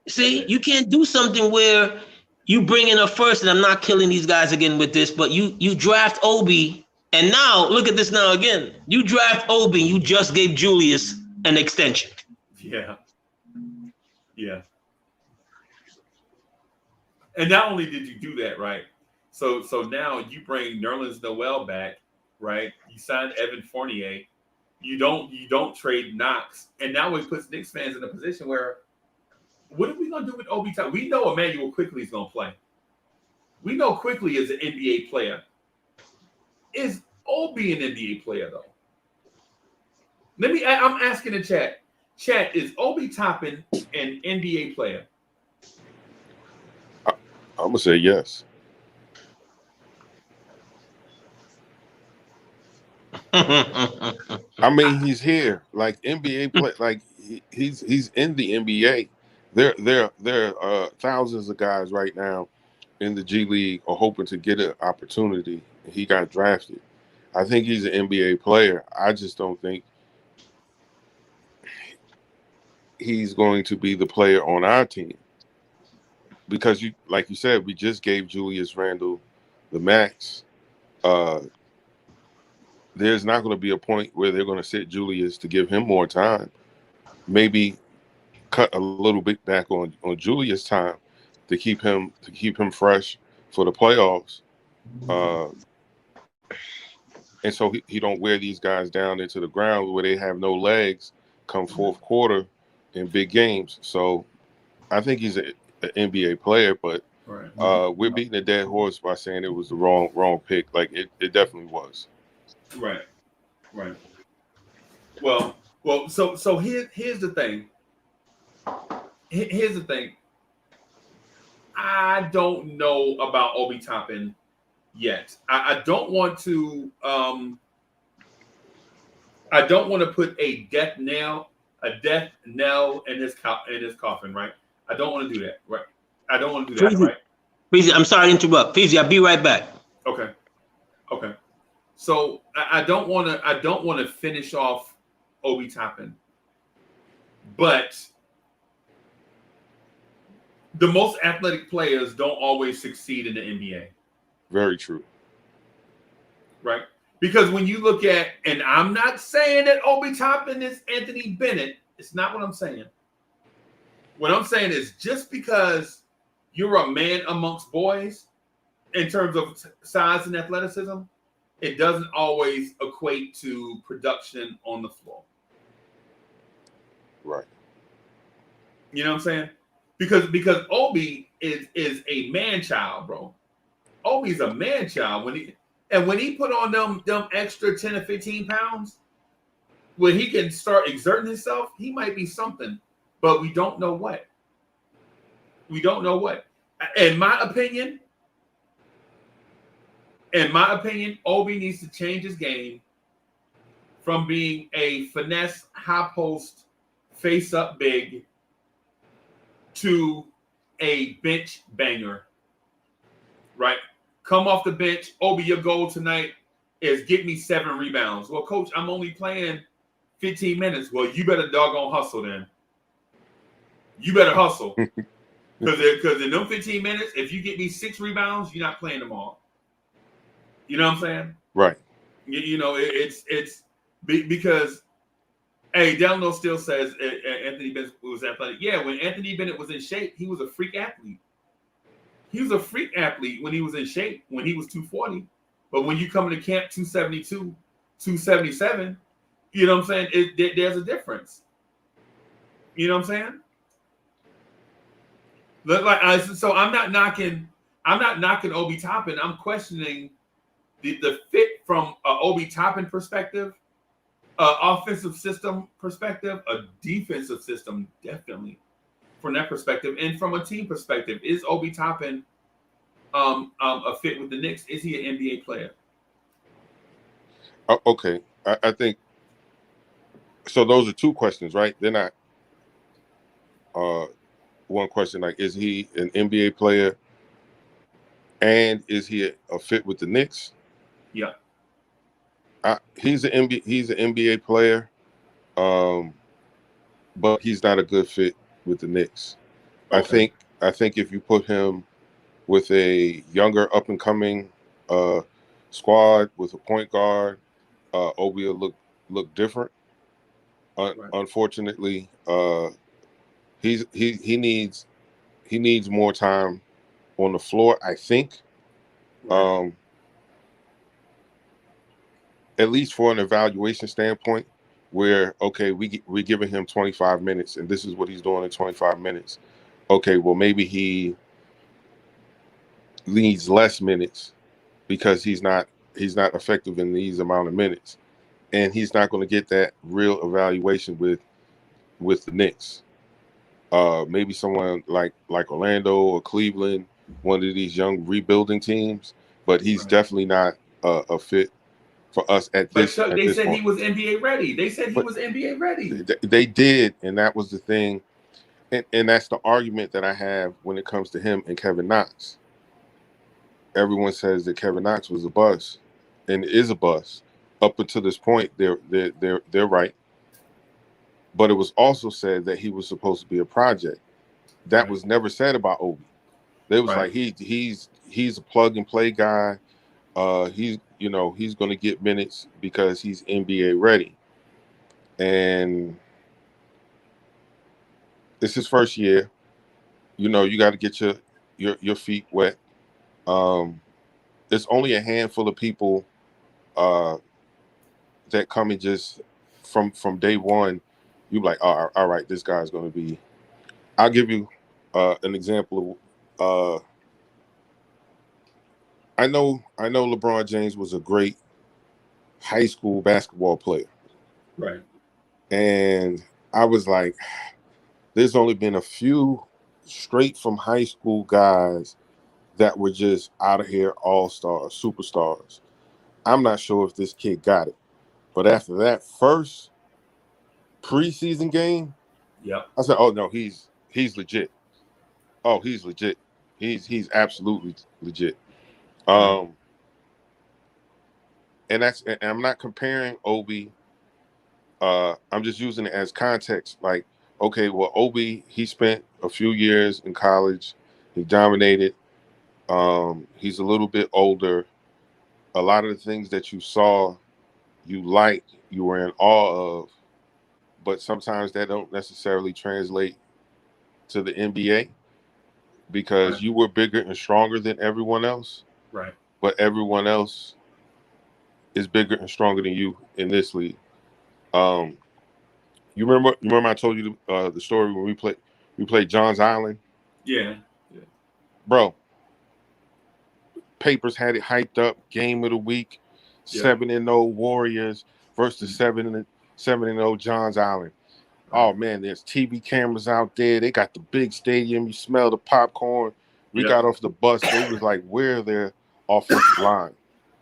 See, you can't do something where you bring in a first, and I'm not killing these guys again with this, but you draft Obi, and now look at this now again. You draft Obi, you just gave Julius an extension. Yeah. And not only did you do that, right? So now you bring Nerlens Noel back, right? You signed Evan Fournier. You don't trade Knox, and now it puts Knicks fans in a position where, what are we gonna do with Obi? We know Emmanuel Quickly is gonna play. We know Quickly is an NBA player. Is Obi an NBA player though? I'm asking the chat. Chat, is Obi Toppin an NBA player? I'm gonna say yes. I mean, he's here, like NBA play, like he's in the NBA. There are thousands of guys right now in the G League or hoping to get an opportunity. He got drafted. I think he's an NBA player. I just don't think he's going to be the player on our team because like you said, we just gave Julius Randle the max. There's not going to be a point where they're going to sit Julius to give him more time. Maybe cut a little bit back on Julius' time to keep him fresh for the playoffs. And so he don't wear these guys down into the ground where they have no legs come fourth quarter in big games. So I think he's an NBA player, but we're beating a dead horse by saying it was the wrong pick. Like it definitely was. Right. Well. So here's the thing. Here's the thing. I don't know about Obi Toppin yet. I don't want to. I don't want to put a death nail in his coffin. Right. I don't want to do that. Right. I don't want to do that. Feezy, right. Feezy, I'm sorry to interrupt. Feezy, I'll be right back. Okay. So I don't want to finish off Obi Toppin, but the most athletic players don't always succeed in the NBA. Very true. Right? Because when you look at, and I'm not saying that Obi Toppin is Anthony Bennett. It's not what I'm saying. What I'm saying is just because you're a man amongst boys in terms of size and athleticism, it doesn't always equate to production on the floor. Right. You know what I'm saying? Because Obi is a man child, bro. Obi's a man child. When he put on them extra 10 or 15 pounds, when he can start exerting himself, he might be something. But we don't know what. In my opinion, Obi needs to change his game from being a finesse, high post, face up big to a bench banger. Right? Come off the bench. Obi, your goal tonight is get me 7 rebounds. Well, coach, I'm only playing 15 minutes. Well, you better doggone hustle then. You better hustle. Because in them 15 minutes, if you get me 6 rebounds, you're not playing them all. You know what I'm saying? Right. You know, it's because, hey, Delano still says Anthony Bennett was athletic. Yeah, when Anthony Bennett was in shape, he was a freak athlete. He was a freak athlete when he was in shape, when he was 240. But when you come into camp 272, 277, you know what I'm saying? There's a difference. You know what I'm saying? So I'm not knocking Obi Toppin. I'm questioning the fit from an Obi Toppin perspective, offensive system perspective, a defensive system definitely from that perspective, and from a team perspective. Is Obi Toppin a fit with the Knicks? Is he an NBA player? Okay, I think so. Those are 2 questions, right? They're not. One question, like, is he an NBA player, and is he a fit with the Knicks? Yeah. He's an NBA player, but he's not a good fit with the Knicks. Okay. I think if you put him with a younger up and coming squad with a point guard, Obi will look different. Right. Unfortunately, he needs more time on the floor, I think. Right. At least for an evaluation standpoint, where, okay, we're giving him 25 minutes, and this is what he's doing in 25 minutes. Okay, well, maybe he needs less minutes because he's not effective in these amount of minutes, and he's not going to get that real evaluation with the Knicks. Maybe someone like Orlando or Cleveland, one of these young rebuilding teams, but he's definitely not a fit for us at this. But Chuck, they said he was NBA ready. They did, and that was the thing, and that's the argument that I have when it comes to him and Kevin Knox. everyone says that Kevin Knox was a bust and is a bust. Up until this point, they're right. But it was also said that he was supposed to be a project. That was never said about Obi. They was like he's a plug and play guy. He's going to get minutes because he's NBA ready. And it's his first year. You got to get your feet wet. There's only a handful of people that come and just from day one, you like, all right, this guy's going to be. I'll give you an example of. I know LeBron James was a great high school basketball player. Right. And I was like, there's only been a few straight from high school guys that were just out of here, all-stars, superstars. I'm not sure if this kid got it. But after that first preseason game, I said, oh no, he's legit. Oh, he's legit. He's absolutely legit. And I'm not comparing Obi. I'm just using it as context. Like, okay, well, Obi, he spent a few years in college. He dominated. He's a little bit older. A lot of the things that you saw, you liked, you were in awe of, but sometimes that don't necessarily translate to the NBA because you were bigger and stronger than everyone else. Right. But everyone else is bigger and stronger than you in this league. You remember I told you the story when we played John's Island? Yeah. Bro, papers had it hyped up, game of the week, 7-0 Warriors versus 7-0 John's Island. Oh man, there's TV cameras out there. They got the big stadium. You smell the popcorn. We got off the bus. They was like, where their offensive line?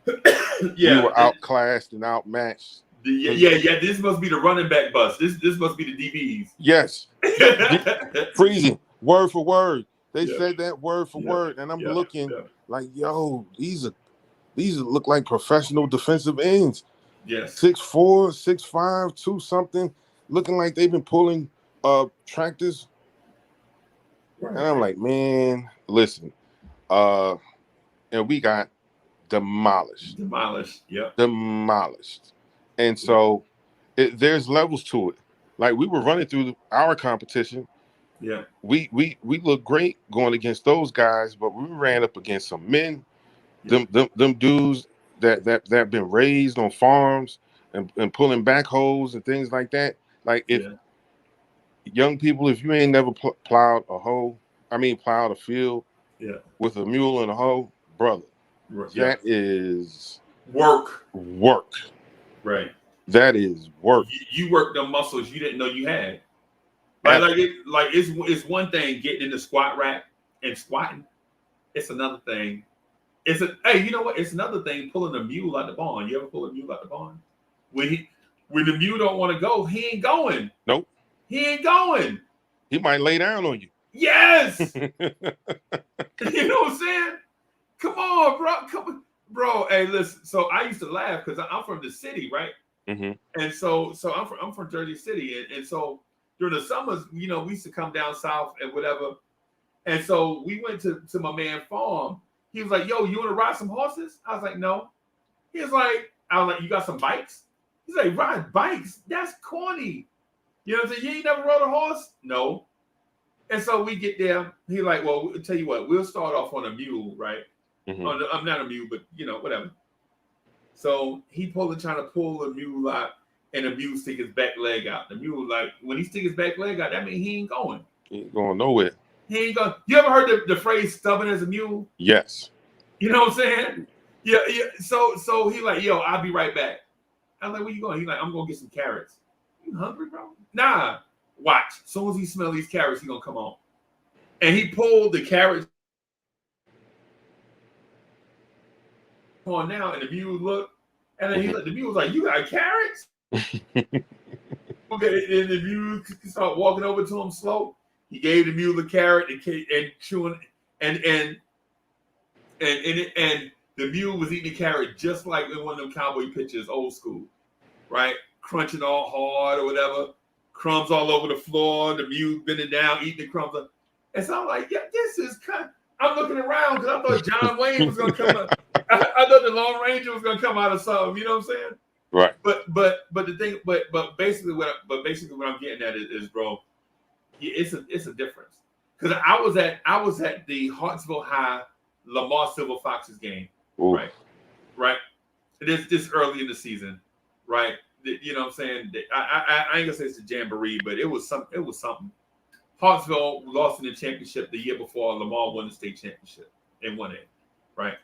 We were outclassed and outmatched. This must be the running back bus. This must be the DBs. Yes. Freezing, word for word. They said that word for word, and I'm looking like, yo, these look like professional defensive ends. Yes. 6'4", 6'5", 2 something, looking like they've been pulling tractors. And I'm like, man, listen. And we got demolished. Demolished. And so there's levels to it. Like we were running through our competition. Yeah. We looked great going against those guys, but we ran up against some men, them dudes that been raised on farms and pulling backhoes and things like that. Like if young people, if you ain't never plowed a field with a mule and a hoe, brother, that is work. Right. That is work. You work the muscles you didn't know you had. It's one thing getting in the squat rack and squatting. It's another thing. You know what? It's another thing pulling a mule out the barn. You ever pull a mule out the barn? When the mule don't want to go, he ain't going. Nope. He ain't going. He might lay down on you. Yes. You know what I'm saying? Come on, bro. Come on, bro. Hey, listen. So I used to laugh because I'm from the city, right? Mm-hmm. And so I'm from Jersey City, and so during the summers, we used to come down south and whatever. And so we went to my man's farm. He was like, "Yo, you want to ride some horses?" I was like, "No." I was like, "You got some bikes?" He's like, "Ride bikes? That's corny." You know what I'm saying? You ain't never rode a horse? No. And so we get there. He like, "Well, I'll tell you what, we'll start off on a mule, right?" Mm-hmm. I'm not a mule, but whatever. So he trying to pull a mule out, and the mule stick his back leg out. The mule, like, when he stick his back leg out, that means he ain't going. He ain't going nowhere. He ain't going. You ever heard the phrase "stubborn as a mule"? Yes. You know what I'm saying? Yeah. So he like, "Yo, I'll be right back." I'm like, "Where you going?" He's like, "I'm gonna get some carrots." You hungry, bro? Nah. Watch. As soon as he smell these carrots, he gonna come on. And he pulled the carrots on now, and the mule looked, and then the mule was like, "You got carrots?" Okay, and the mule started walking over to him slow. He gave the mule the carrot and chewing, and And the mule was eating the carrot just like in one of them cowboy pictures, old school, right? Crunching all hard or whatever, crumbs all over the floor. The mule bending down, eating the crumbs. And so I'm like, yeah, this is kind. I'm looking around because I thought John Wayne was gonna come out. I thought the Lone Ranger was gonna come out of something. You know what I'm saying? Right. But the thing, but basically what I'm getting at is bro, it's a difference. Because I was at the Hartsville High Lamar Silver Foxes game. Ooh. Right. This early in the season, right? You know what I'm saying? I ain't gonna say it's a jamboree, but it was something. Hartsville lost in the championship the year before. Lamar won the state championship in 1A, right?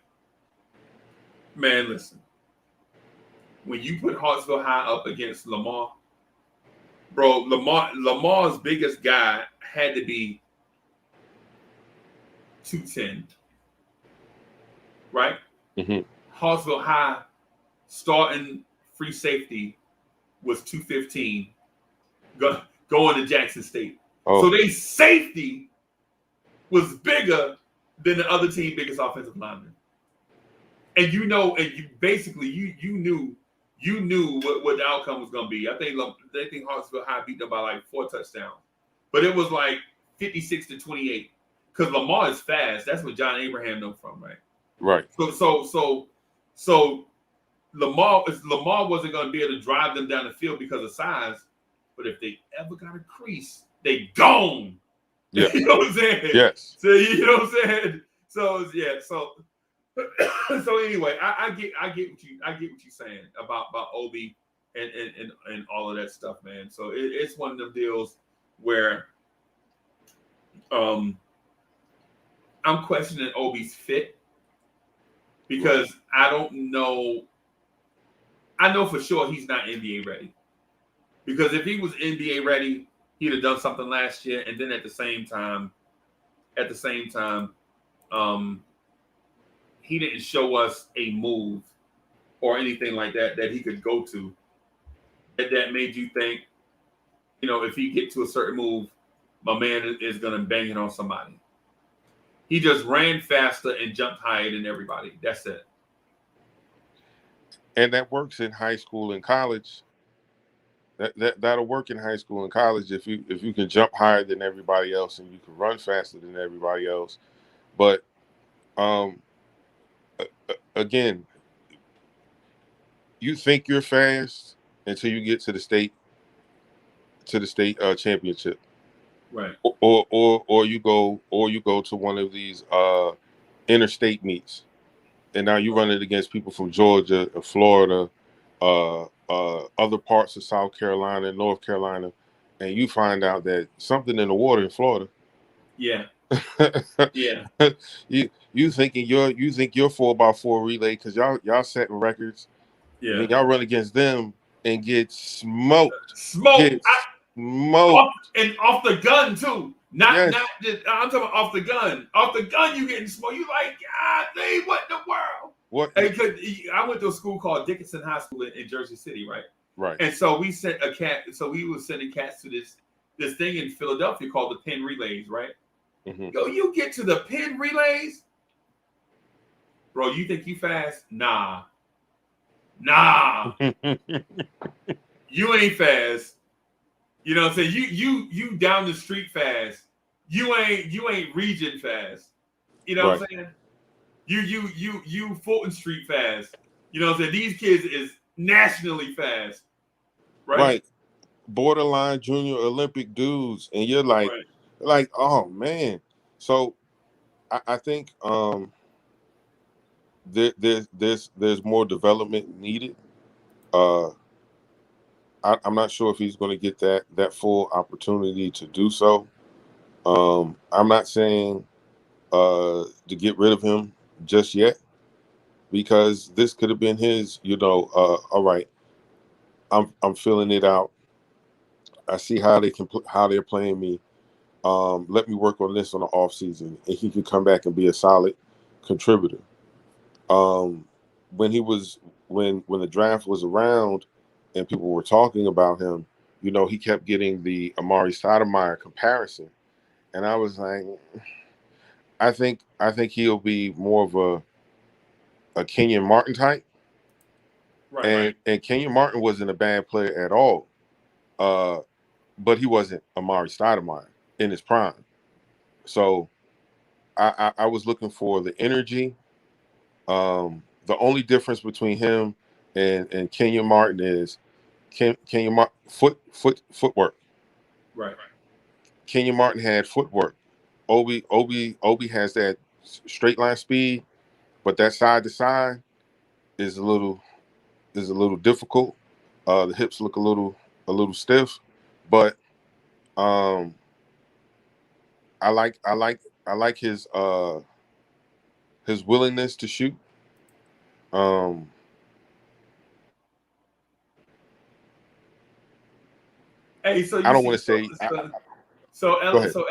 Man, listen. When you put Hartsville High up against Lamar, bro, Lamar's biggest guy had to be 210, right? Mm-hmm. Hartsville High starting free safety was 215 going to Jackson State. Oh. So their safety was bigger than the other team biggest offensive lineman. And you knew what the outcome was going to be. I think Hartsville High beat them by like 4 touchdowns. But it was like 56-28 because Lamar is fast. That's what John Abraham knows from, right? Right. So Lamar wasn't going to be able to drive them down the field because of size. But if they ever got a crease, they gone. Yeah. You know what I'm saying? Yes. So you know what I'm saying? So yeah. So anyway, I get what you're saying about Obi and all of that stuff, man. So it's one of them deals where I'm questioning Obi's fit because I don't know. I know for sure he's not NBA ready. Because if he was NBA ready, he'd have done something last year, and then at the same time, he didn't show us a move or anything like that he could go to that made you think, you know, if he get to a certain move, my man is gonna bang it on somebody. He just ran faster and jumped higher than everybody. That's it. And that works in high school and college. That'll work in high school and college if you can jump higher than everybody else and you can run faster than everybody else. But again, you think you're fast until you get to the state championship, right? Or you go to one of these interstate meets, and now you're running against people from Georgia, Florida, other parts of South Carolina, North Carolina, and you find out that something in the water in Florida. Yeah. Yeah. You think your 4x4 relay because y'all setting records. Yeah. And y'all run against them and get smoked. Smoked. Off the gun too. I'm talking about off the gun. Off the gun, you getting smoked. You like, God, what in the world? What? I went to a school called Dickinson High School in Jersey City, right? Right. And so we sent a cat. So we were sending cats to this thing in Philadelphia called the Penn Relays, right? Mm-hmm. Yo, you get to the Penn Relays, bro. You think you fast? Nah. You ain't fast. You know what I'm saying? You down the street fast. You ain't region fast. You know what I'm saying? You Fulton Street fast. You know what I'm saying? These kids is nationally fast. Right. Borderline junior Olympic dudes. And you're like, oh man. So I think there's more development needed. I'm not sure if he's going to get that full opportunity to do so. I'm not saying to get rid of him just yet, because this could have been his. All right, I'm filling it out. I see how they're playing me. Let me work on this on the off season, and he could come back and be a solid contributor. When the draft was around and people were talking about him, he kept getting the Amari Stoudemire comparison, and I was like, I think he'll be more of a Kenyon Martin type, Right. and Kenyon Martin wasn't a bad player at all, but he wasn't Amari Stoudemire in his prime. So I was looking for the energy. The only difference between him and Kenyon Martin is Kenyon Martin footwork. Right. Kenyon Martin had footwork. Obi has that straight line speed, but that side to side is a little difficult. The hips look a little stiff, but I like his willingness to shoot. Hey, so I don't want to say. So Go ahead. So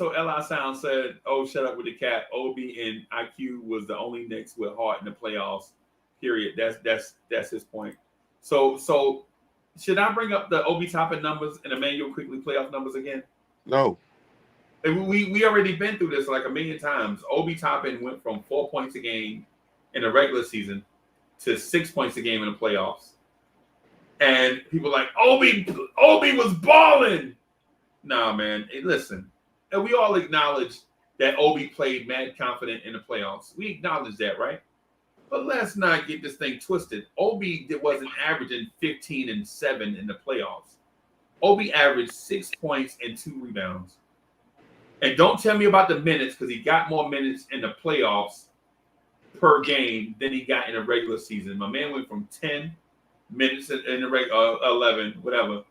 Li Sound said, "Oh, shut up with the cap." Obi and IQ was the only Knicks with heart in the playoffs. Period. That's his point. So should I bring up the Obi Toppin numbers and Emmanuel Quickly playoff numbers again? No. And we already been through this like a million times. Obi Toppin went from 4 points a game in the regular season to 6 points a game in the playoffs. And people like, Obi was balling. Nah, man. Hey, listen. And we all acknowledge that Obi played mad confident in the playoffs. We acknowledge that, right? But let's not get this thing twisted. Obi wasn't averaging 15 and 7 in the playoffs. Obi averaged 6 points and 2 rebounds. And don't tell me about the minutes, because he got more minutes in the playoffs per game than he got in the regular season. My man went from 10 minutes in the 11, whatever,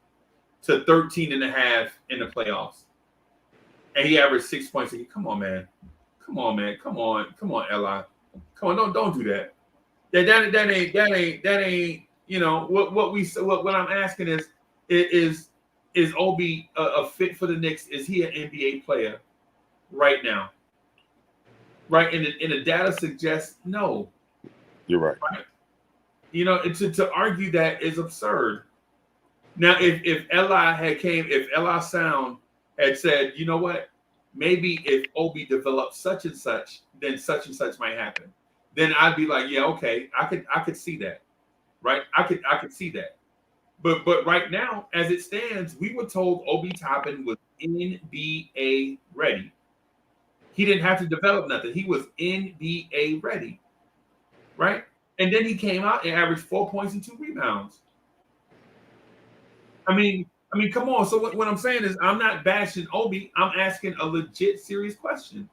to 13 and a half in the playoffs. And he averaged 6 points. Come on, man. Come on, Li. Come on, don't do that. That ain't, you know, what I'm asking is Obi a fit for the Knicks? Is he an NBA player right now? Right? And the data suggests no. You're right. You know, to argue that is absurd. Now, if Li Sound had said, you know what, maybe if Obi developed such and such, then such and such might happen. Then I'd be like, yeah, okay, I could see that, right? I could see that. But right now, as it stands, we were told Obi Toppin was NBA ready. He didn't have to develop nothing. He was NBA ready, right? And then he came out and averaged 4 points and 2 rebounds. I mean, come on. So what I'm saying is, I'm not bashing Obi. I'm asking a legit, serious question.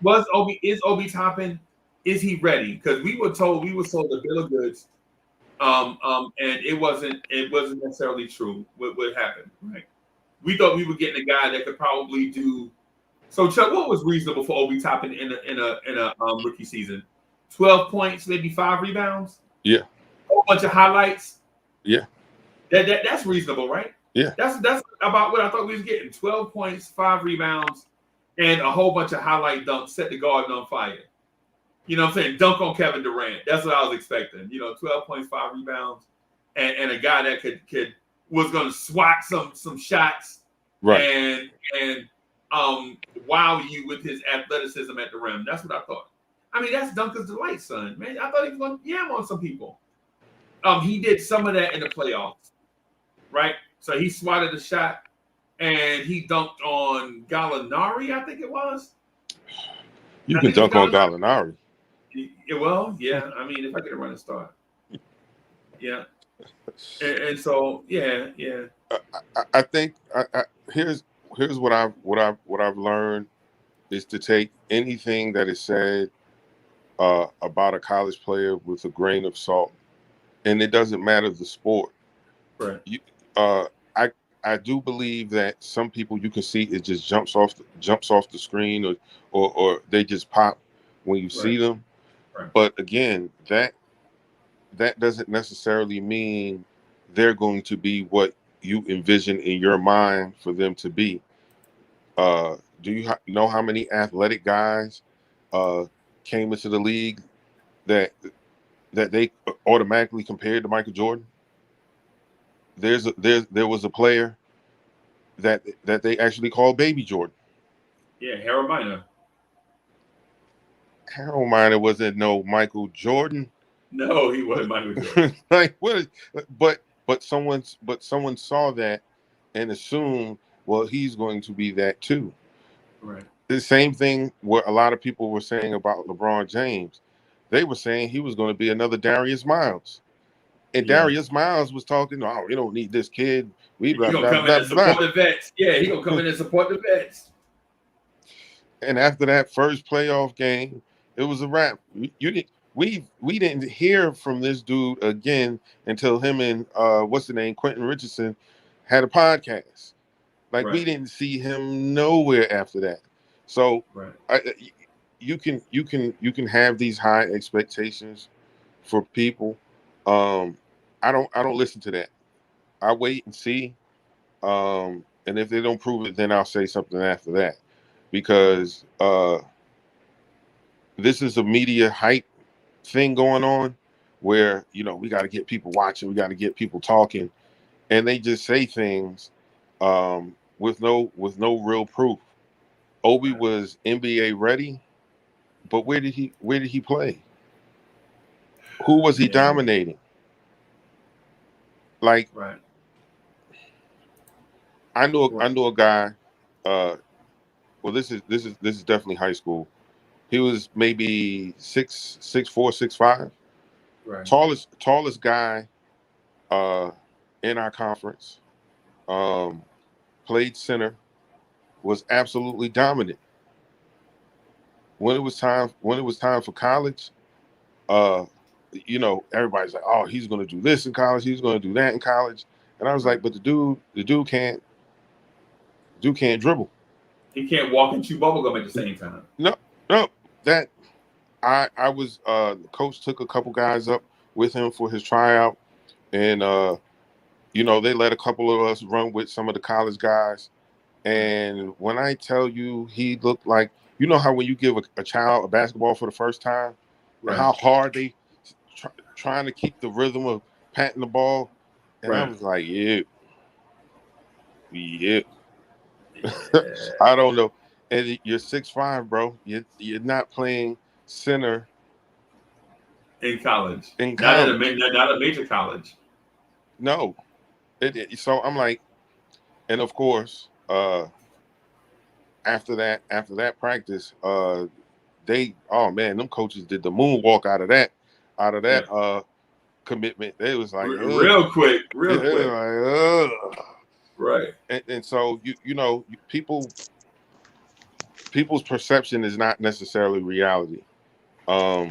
Is Obi Toppin? Is he ready? Because we were sold the bill of goods, and it wasn't necessarily true. What happened? Right? We thought we were getting a guy that could probably do. So Chuck, what was reasonable for Obi Toppin in a rookie season? 12 points, maybe 5 rebounds. Yeah. A whole bunch of highlights. Yeah. That's reasonable, right? Yeah. That's about what I thought we was getting. 12 points, 5 rebounds, and a whole bunch of highlight dunks, set the Garden on fire. You know what I'm saying? Dunk on Kevin Durant. That's what I was expecting. You know, 12 points, 5 rebounds, and a guy that was going to swat some shots, right, and wow you with his athleticism at the rim. That's what I thought. I mean, that's Dunker's delight, son. Man, I thought he was going to yam on some people. He did some of that in the playoffs, right? So he swatted a shot, and he dunked on Gallinari, I think it was. You can dunk on Gallinari. Well, yeah. I mean, if I get a running start, yeah. And so, yeah. I think here's what I've learned is to take anything that is said about a college player with a grain of salt, and it doesn't matter the sport. Right. I do believe that some people you can see it just jumps off the screen or they just pop when you see them. Right. But again, that doesn't necessarily mean they're going to be what you envision in your mind for them to be. Do you know how many athletic guys came into the league that they automatically compared to Michael Jordan? There was a player that they actually called Baby Jordan. Yeah, Harold Miner. Harold Miner wasn't no Michael Jordan. No, he wasn't Michael Jordan. Like what? But someone saw that and assumed, well, he's going to be that too. Right. The same thing what a lot of people were saying about LeBron James. They were saying he was going to be another Darius Miles. And Darius Miles was talking, oh, we don't need this kid. We He blah, gonna blah, come blah, in and blah. support the vets. Yeah, he gonna come in and support the vets. And after that first playoff game, it was a wrap. We didn't hear from this dude again until him and what's the name, Quentin Richardson, had a podcast. Like we didn't see him nowhere after that. So you can have these high expectations for people. I don't listen to that. I wait and see. And if they don't prove it, then I'll say something after that. Because this is a media hype thing going on where, you know, we got to get people watching, we got to get people talking, and they just say things with no real proof. Obi was NBA ready, but where did he play? Who was he dominating? Like, I know a guy. Well, this is definitely high school. He was maybe 6'4", 6'5". Right. Tallest guy in our conference. Played center. Was absolutely dominant. When it was time for college, you know, everybody's like, oh, he's going to do this in college. He's going to do that in college. And I was like, but the dude can't dribble. He can't walk and chew bubblegum at the same time. No. That I was the coach took a couple guys up with him for his tryout, and you know, they let a couple of us run with some of the college guys. And when I tell you, he looked like, you know how when you give a child a basketball for the first time, and how hard they trying to keep the rhythm of patting the ball, and I was like, yeah. I don't know. And you're 6'5", bro. You're not playing center in college. Not a major college. No. So I'm like, and of course, after that practice, them coaches did the moonwalk out of that commitment. They was like real quick. Like, right. And so you know, people's perception is not necessarily reality. I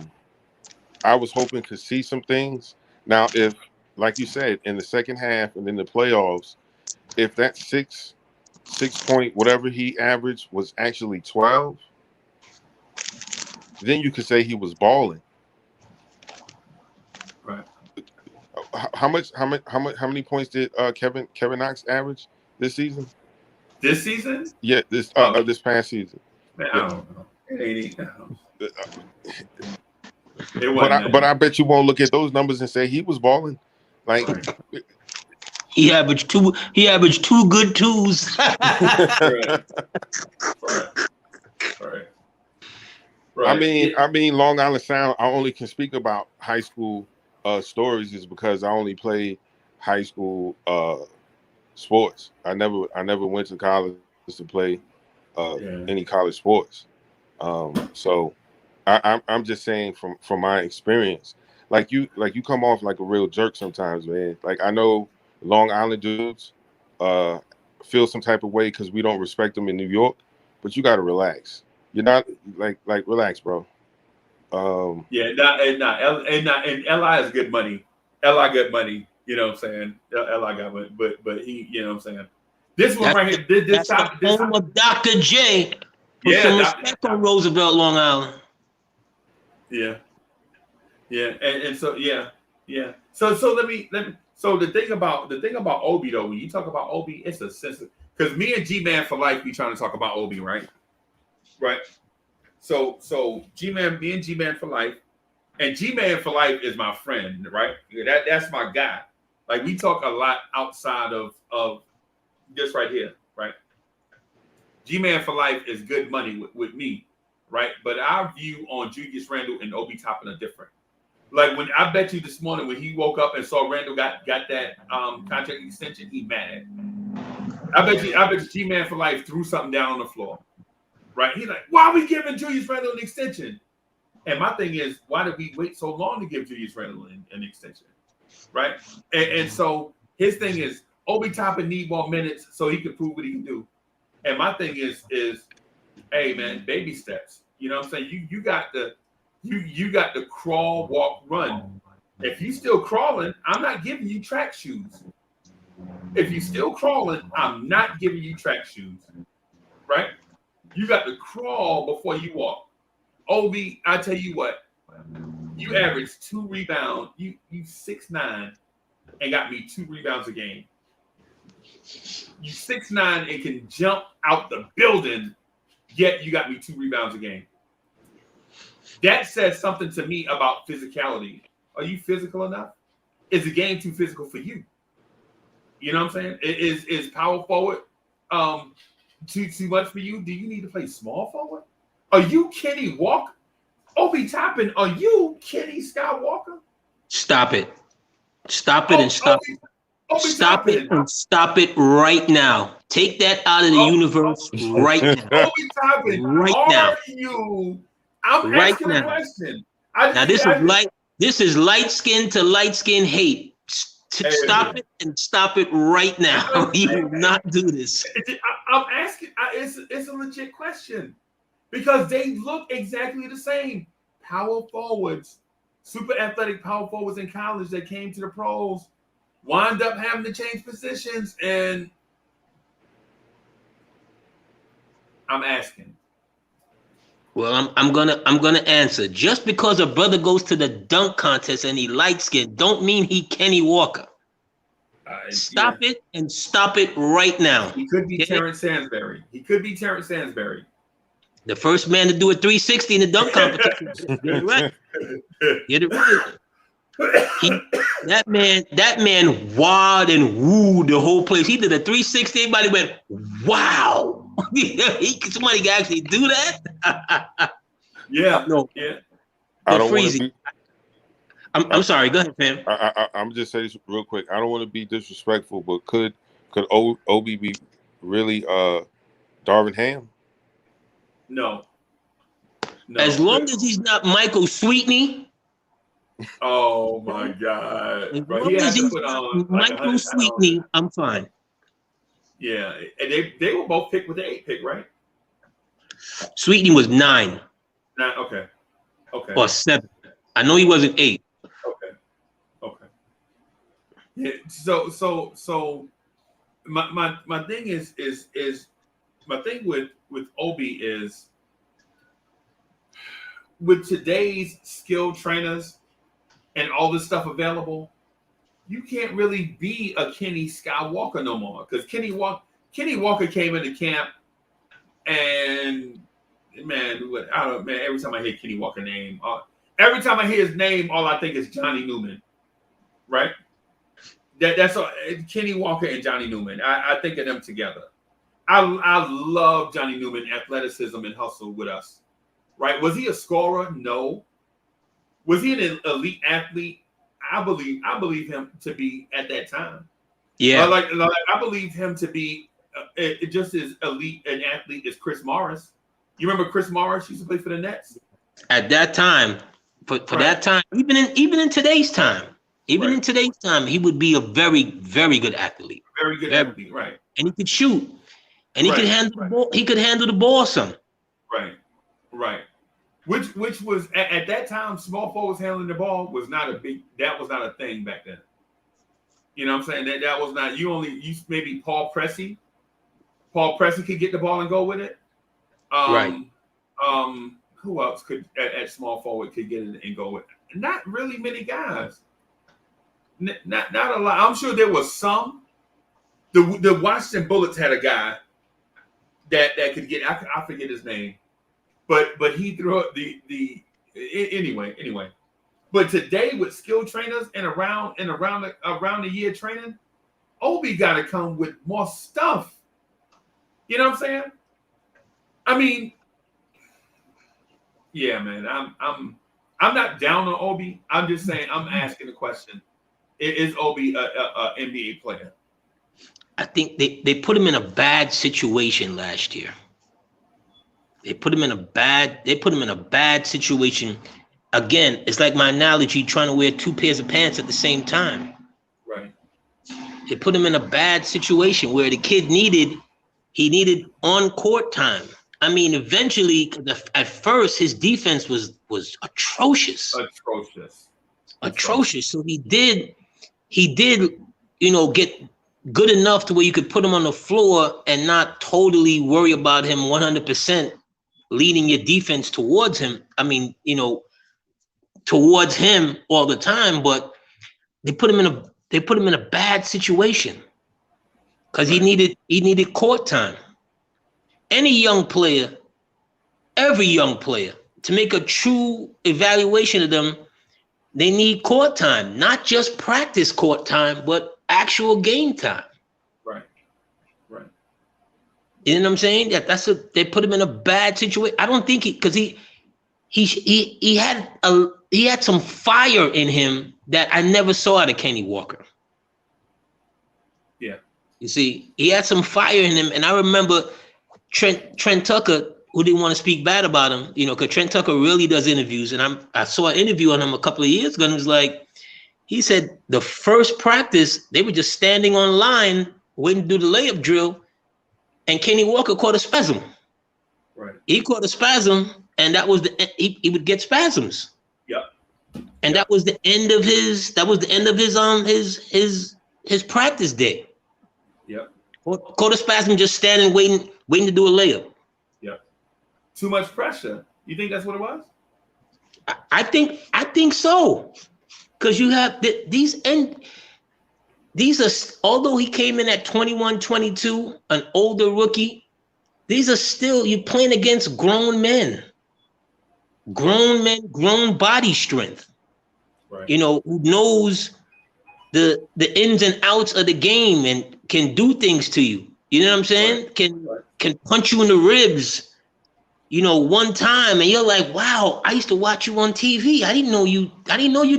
was hoping to see some things. Now, if, like you said, in the second half and in the playoffs, if that 6 point whatever he averaged was actually 12, then you could say he was balling. Right. How many points did Kevin Knox average this season? This season? Yeah, this past season. Man, I don't know. It ain't. But I bet you won't look at those numbers and say he was balling. Like he averaged two good twos. Right. I mean, Long Island Sound. I only can speak about high school stories is because I only played high school sports. I never went to college to play any college sports. So I'm just saying from my experience, like you come off like a real jerk sometimes, man. Like I know Long Island dudes feel some type of way because we don't respect them in New York, but you got to relax. You're not like relax, bro. And LI is good money. LI good money. You know what I'm saying? LI got money, but he, you know what I'm saying? This one right here, this time, of Dr. J. Put some respect on Roosevelt, Long Island. Yeah. And so So let me. So the thing about Obi though, when you talk about Obi, it's a sense of, because me and G-Man for life, we trying to talk about Obi, right? Right. So G-Man, me and G-Man for life, and G-Man for life is my friend, right? That's my guy. Like we talk a lot outside of this right here, right? G-Man for life is good money with me, right? But our view on Julius Randle and Obi Toppin are different. Like when I bet you this morning when he woke up and saw Randle got that contract extension, he mad. I bet you G-Man for life threw something down on the floor. Right? He's like, why are we giving Julius Randle an extension? And my thing is, why did we wait so long to give Julius Randle an extension? Right? And so his thing is Obi Toppin need more minutes so he can prove what he can do. And my thing is, hey man, baby steps. You know what I'm saying? You got the crawl, walk, run. If you still crawling, I'm not giving you track shoes. If you still crawling, I'm not giving you track shoes. Right? You got to crawl before you walk. Obi, I tell you what, you averaged 2 rebounds. You 6'9" and got me 2 rebounds a game. You 6'9" and can jump out the building, yet you got me 2 rebounds a game. That says something to me about physicality. Are you physical enough? Is the game too physical for you? You know what I'm saying? Is power forward too much for you? Do you need to play small forward? Are you Kenny Walker? Obi Toppin, are you Kenny Skywalker? Stop it. Stop it and stop it. Stop it and stop it right now. Take that out of the universe right now. Obi Toppin, right now. Are you? I'm right asking now. a question. This is light skin to light skin hate. Stop it and stop it right now. You will not do this. I'm asking. It's a legit question because they look exactly the same. Power forwards, super athletic power forwards in college that came to the pros, wind up having to change positions, and I'm asking. Well, I'm gonna answer. Just because a brother goes to the dunk contest and he light skinned, don't mean he Kenny Walker. Stop it and stop it right now. He could be Terrence Sansbury. The first man to do a 360 in the dunk competition. Get it right. Get it right. That man wowed and wooed the whole place. He did a 360. Everybody went, wow. Somebody can actually do that? Yeah. No. Yeah. I don't want to be. I'm sorry. Go ahead, Pam. I'm just saying this real quick. I don't want to be disrespectful, but could Obi be really Darvin Ham? No. As long as he's not Michael Sweetney. Oh my God. As long as he's not Michael Sweetney, I'm fine. Yeah. And they were both picked with the 8 pick, right? Sweetney was 9. Okay. Or 7. I know he wasn't 8. Okay. Yeah. So my thing is my thing with Obi is with today's skilled trainers and all this stuff available, you can't really be a Kenny Skywalker no more because Kenny Walker came into camp and man, every time I hear Kenny Walker name, every time I hear his name, all I think is Johnny Newman, right? That's all, Kenny Walker and Johnny Newman. I think of them together. I love Johnny Newman, athleticism and hustle with us, right? Was he a scorer? No. Was he an elite athlete? I believe him to be at that time. Yeah. Like I believe him to be just as elite an athlete as Chris Morris. You remember Chris Morris used to play for the Nets? At that time, for that time, even in today's time, in today's time, he would be a very, very good athlete. Very good athlete, right? And he could shoot, and he could handle the ball. He could handle the ball some. Right. Which was at that time, small forwards handling the ball was not a thing back then. You know what I'm saying? That was not. You maybe Paul Pressey. Paul Pressey could get the ball and go with it. Right. Who else could at small forward could get it and go with it? Not really many guys. Not a lot. I'm sure there was some. The Washington Bullets had a guy that could get. I forget his name, but he threw up the anyway. But today with skilled trainers and around the year training, Obi got to come with more stuff. You know what I'm saying? I mean, Yeah, man. I'm not down on Obi. I'm just saying I'm asking the question: Is Obi a NBA player? I think they put him in a bad situation last year. They put him in a bad situation. Again, it's like my analogy trying to wear two pairs of pants at the same time. Right. They put him in a bad situation where the kid needed on court time. I mean, eventually, at first, his defense was atrocious. Atrocious. So he did, get good enough to where you could put him on the floor and not totally worry about him 100% leading your defense towards him. I mean, towards him all the time, but they put him in a bad situation because he needed court time. Every young player, to make a true evaluation of them, they need court time, not just practice court time, but actual game time. Right. You know what I'm saying? They put him in a bad situation. I don't think because he had some fire in him that I never saw out of Kenny Walker. Yeah. You see, he had some fire in him, and I remember Trent Tucker, who didn't want to speak bad about him, because Trent Tucker really does interviews, and I saw an interview on him a couple of years ago, and it was like, he said the first practice, they were just standing on line waiting to do the layup drill, and Kenny Walker caught a spasm. Right. He caught a spasm, and that was he would get spasms. Yep. And that was the end of his practice day. Yep. Caught a spasm just standing waiting to do a layup. Yep. Too much pressure. You think that's what it was? I think so. Because you have these are, although he came in at 21, 22, an older rookie, these are still, you're playing against grown men, grown body strength, right. Who knows the ins and outs of the game and can do things to you. You know what I'm saying? Right. Can punch you in the ribs, one time, and you're like, wow, I used to watch you on TV. I didn't know you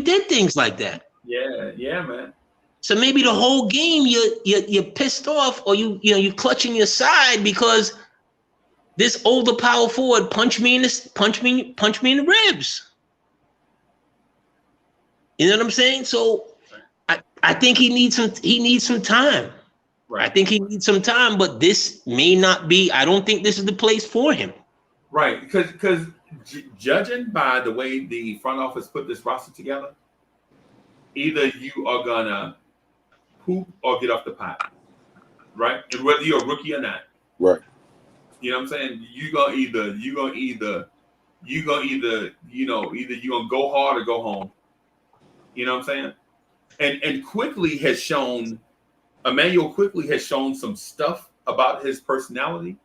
did things like that. Yeah, man. So maybe the whole game you're pissed off, or you're clutching your side because this older power forward punched me in the ribs. You know what I'm saying? So I think he needs some time. Right. I think he needs some time, but this may not be. I don't think this is the place for him. Right, because judging by the way the front office put this roster together, either you are gonna poop or get off the pot, right? And whether you're a rookie or not, right? You know what I'm saying? You're gonna either go hard or go home. You know what I'm saying? And Emmanuel Quickly has shown some stuff about his personality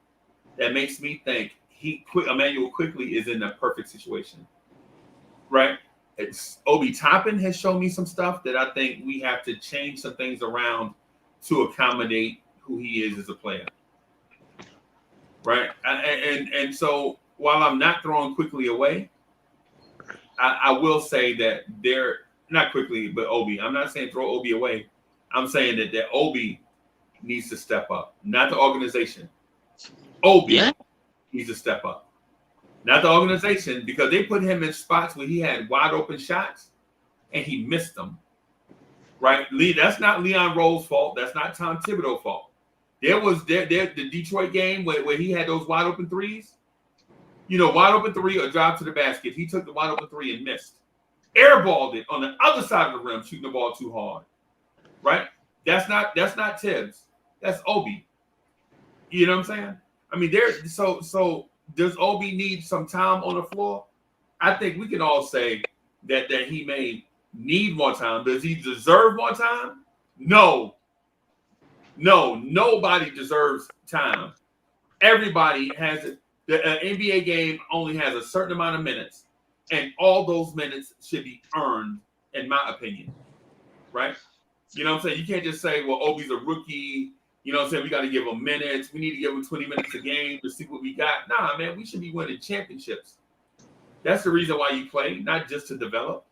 that makes me think Emmanuel Quickly is in a perfect situation, right? Obi Toppin has shown me some stuff that I think we have to change some things around to accommodate who he is as a player, right? And so while I'm not throwing Quickly away, I will say that they're not Quickly, but Obi. I'm not saying throw Obi away. I'm saying that Obi needs to step up, not the organization. Obi needs to step up, not the organization, because they put him in spots where he had wide open shots and he missed them. Right, Lee? That's not Leon Rose's fault. That's not Tom Thibodeau's fault. There was the Detroit game where he had those wide open threes. Wide open three or drive to the basket. He took the wide open three and missed. Airballed it on the other side of the rim, shooting the ball too hard. Right? That's not Tibbs. That's Obi. You know what I'm saying? I mean, so does Obi need some time on the floor? I think we can all say that he may need more time. Does he deserve more time? No, nobody deserves time. Everybody has it. The NBA game only has a certain amount of minutes, and all those minutes should be earned, in my opinion. Right? You know what I'm saying? You can't just say, well, Obi's a rookie. You know what I'm saying? We got to give him minutes. We need to give him 20 minutes a game to see what we got. Nah, man, we should be winning championships. That's the reason why you play, not just to develop.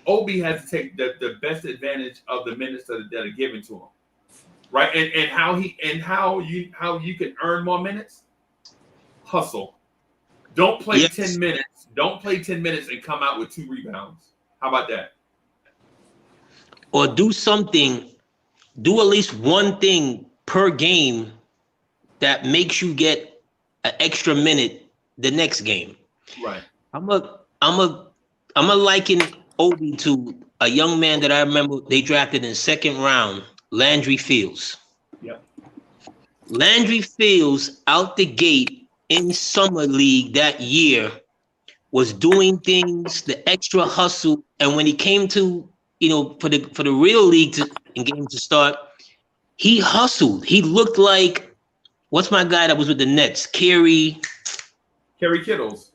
Obi has to take the best advantage of the minutes that are given to him, right? And how you can earn more minutes. Hustle. Don't play 10 minutes. Don't play 10 minutes and come out with 2 rebounds. How about that? Or do something. Do at least one thing per game that makes you get an extra minute the next game. Right. I'm a liken Obi to a young man that I remember they drafted in 2nd round, Landry Fields. Yep. Landry Fields out the gate in summer league that year was doing things, the extra hustle, and when he came to, for the real league and game to start, he hustled. He looked like, what's my guy that was with the Nets? Kerry Kittles.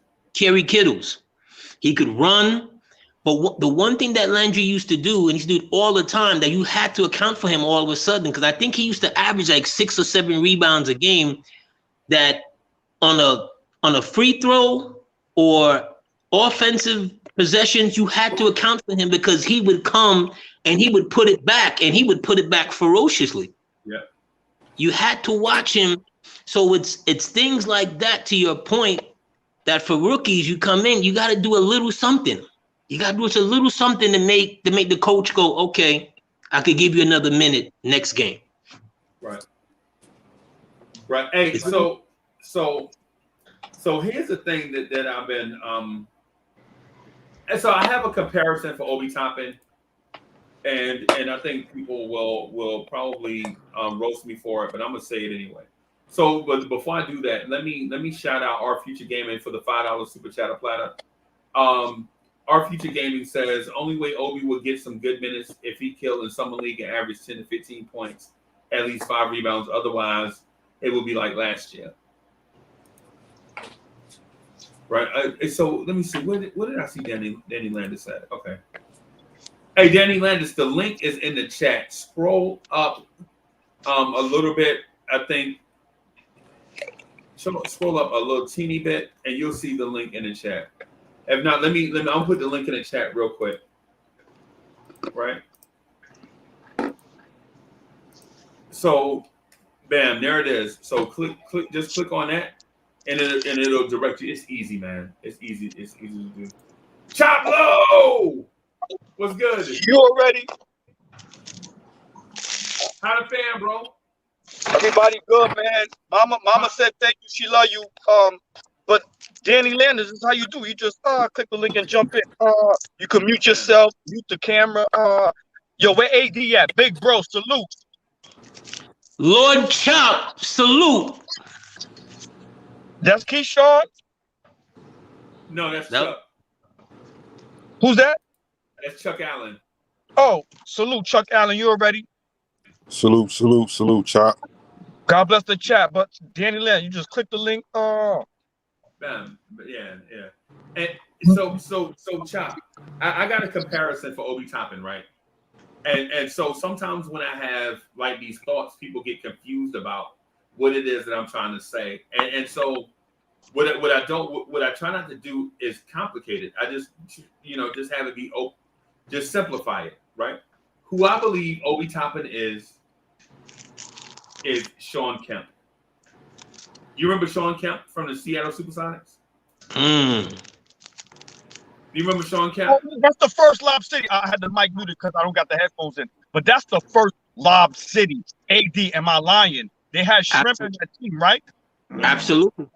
He could run, but the one thing that Landry used to do, and he used to do it all the time, that you had to account for him all of a sudden, because I think he used to average like 6 or 7 rebounds a game, that on a free throw or offensive possessions, you had to account for him because he would come and he would put it back, and he would put it back ferociously. Yeah. You had to watch him. So it's things like that, to your point, that for rookies, you come in, you got to do a little something. You got to do a little something to make the coach go, okay, I could give you another minute next game. Right. Right. Hey, so here's the thing that I've been and so I have a comparison for Obi Toppin, and I think people will probably roast me for it, but I'm gonna say it anyway. So, but before I do that, let me shout out Our Future Gaming for the $5 super chatter platter. Our Future Gaming says only way Obi will get some good minutes if he killed in summer league and averaged 10 to 15 points, at least 5 rebounds. Otherwise, it will be like last year. Right. So let me see. What did I see Danny Landis at? Okay. Hey, Danny Landis, the link is in the chat. Scroll up a little bit. I think. Scroll up a little teeny bit, and you'll see the link in the chat. If not, let me. I'll put the link in the chat real quick. Right. So, bam, there it is. So just click on that. And it'll direct you. It's easy, man. It's easy to do. Chop low! What's good? You already? How the fam, bro? Everybody good, man. Mama said thank you. She love you. But Danny Landis, this is how you do. You just click the link and jump in. You can mute yourself, mute the camera. Yo, where AD at? Big bro, salute. Lord Chop, salute. That's Keyshawn? No, that's Chuck. Who's that? That's Chuck Allen. Oh, salute, Chuck Allen. You already? Salute, Chop. God bless the chat. But Danny Land, you just click the link. Bam. Yeah. And so Chop, I got a comparison for Obi Toppin, right? And so sometimes when I have like these thoughts, people get confused about what it is that I'm trying to say. And so what I try not to do is complicate it. I just have it be open, just simplify it, right? Who I believe Obi Toppin is Sean Kemp. You remember Sean Kemp from the Seattle Supersonics? You remember Sean Kemp? Oh, that's the first Lob City. I had the mic muted because I don't got the headphones in. But that's the first Lob City. AD, am I lying? They had Shrimp in that team, right? Absolutely.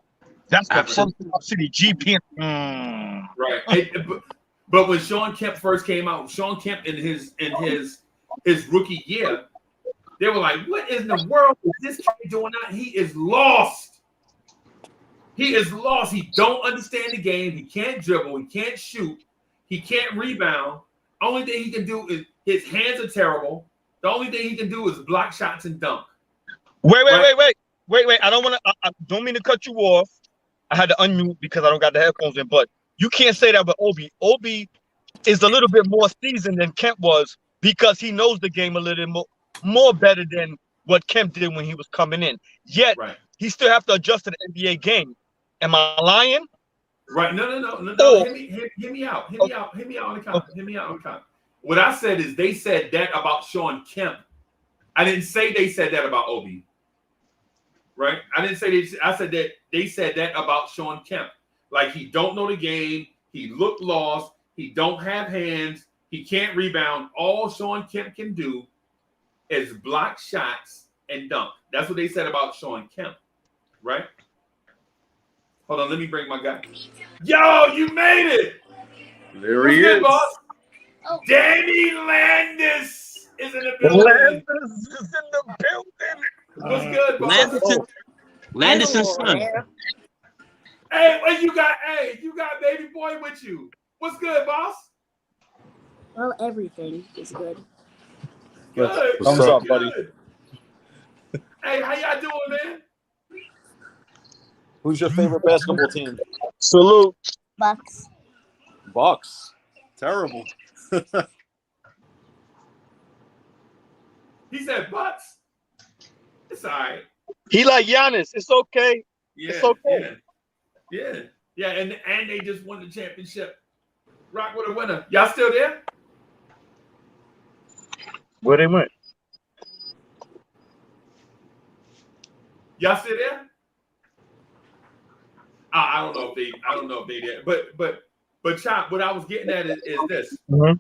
That's the first Lob City. GP. Right. But when Sean Kemp first came out, Sean Kemp in his rookie year, they were like, what in the world is this kid doing out? He is lost. He is lost. He don't understand the game. He can't dribble. He can't shoot. He can't rebound. Only thing he can do is his hands are terrible. The only thing he can do is block shots and dunk. Wait. I don't mean to cut you off. I had to unmute because I don't got the headphones in, but you can't say that with Obi. Obi is a little bit more seasoned than Kemp was because he knows the game a little more better than what Kemp did when he was coming in. Yet he still have to adjust to the NBA game. Am I lying? Right? No. Oh. Hear me out. Hear me out on the comment. What I said is they said that about Sean Kemp. I didn't say they said that about Obi. Right? I didn't say I said that they said that about Sean Kemp. Like he don't know the game. He looked lost. He don't have hands. He can't rebound. All Sean Kemp can do is block shots and dunk. That's what they said about Sean Kemp. Right? Hold on, let me bring my guy. Yo, you made it. There he is. Boss? Oh. Danny Landis is in the building. What's good, boss? Landison's son. Hey, what you got? Hey, you got baby boy with you. What's good, boss? Well, everything is good. Good. What's up, buddy? Hey, how y'all doing, man? Who's your favorite basketball team? Salute. Bucks. Bucks. Terrible. He said Bucks. It's all right. He like Giannis. It's okay. Yeah, It's okay. yeah. And they just won the championship. Rock with a winner. Y'all still there? Where they went? Y'all still there? I don't know if they did. But Chop, what I was getting at is this. Mm-hmm.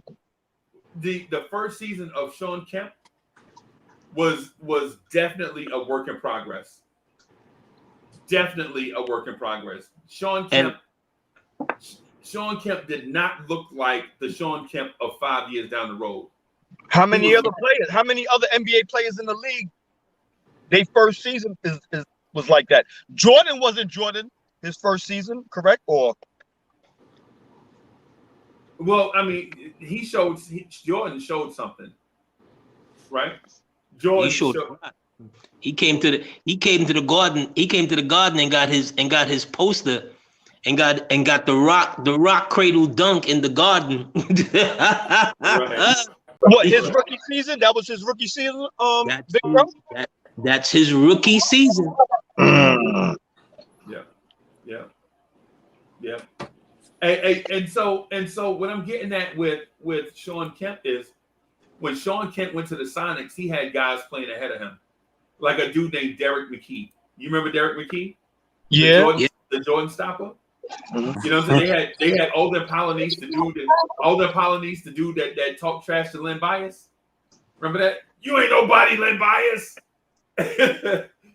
The first season of Sean Kemp was definitely a work in progress. Definitely a work in progress. Sean Kemp did not look like the Sean Kemp of 5 years down the road. How many other NBA players in the league? Their first season was like that. Jordan wasn't Jordan his first season, correct? Or well, I mean, Jordan showed something, right? Jordan showed. He came to the garden. He came to the garden and got his poster, and got the rock cradle dunk in the garden. Right. What, his rookie season? That was his rookie season. Big bro. That's his rookie season. Yeah. And so what I'm getting at with Sean Kemp is when Sean Kemp went to the Sonics, he had guys playing ahead of him, like a dude named Derek McKee. You remember Derek McKee? Yeah. The Jordan stopper. You know what I'm saying? They had Olden Polynice, the dude that talked trash to Len Bias. Remember that? You ain't nobody, Len Bias.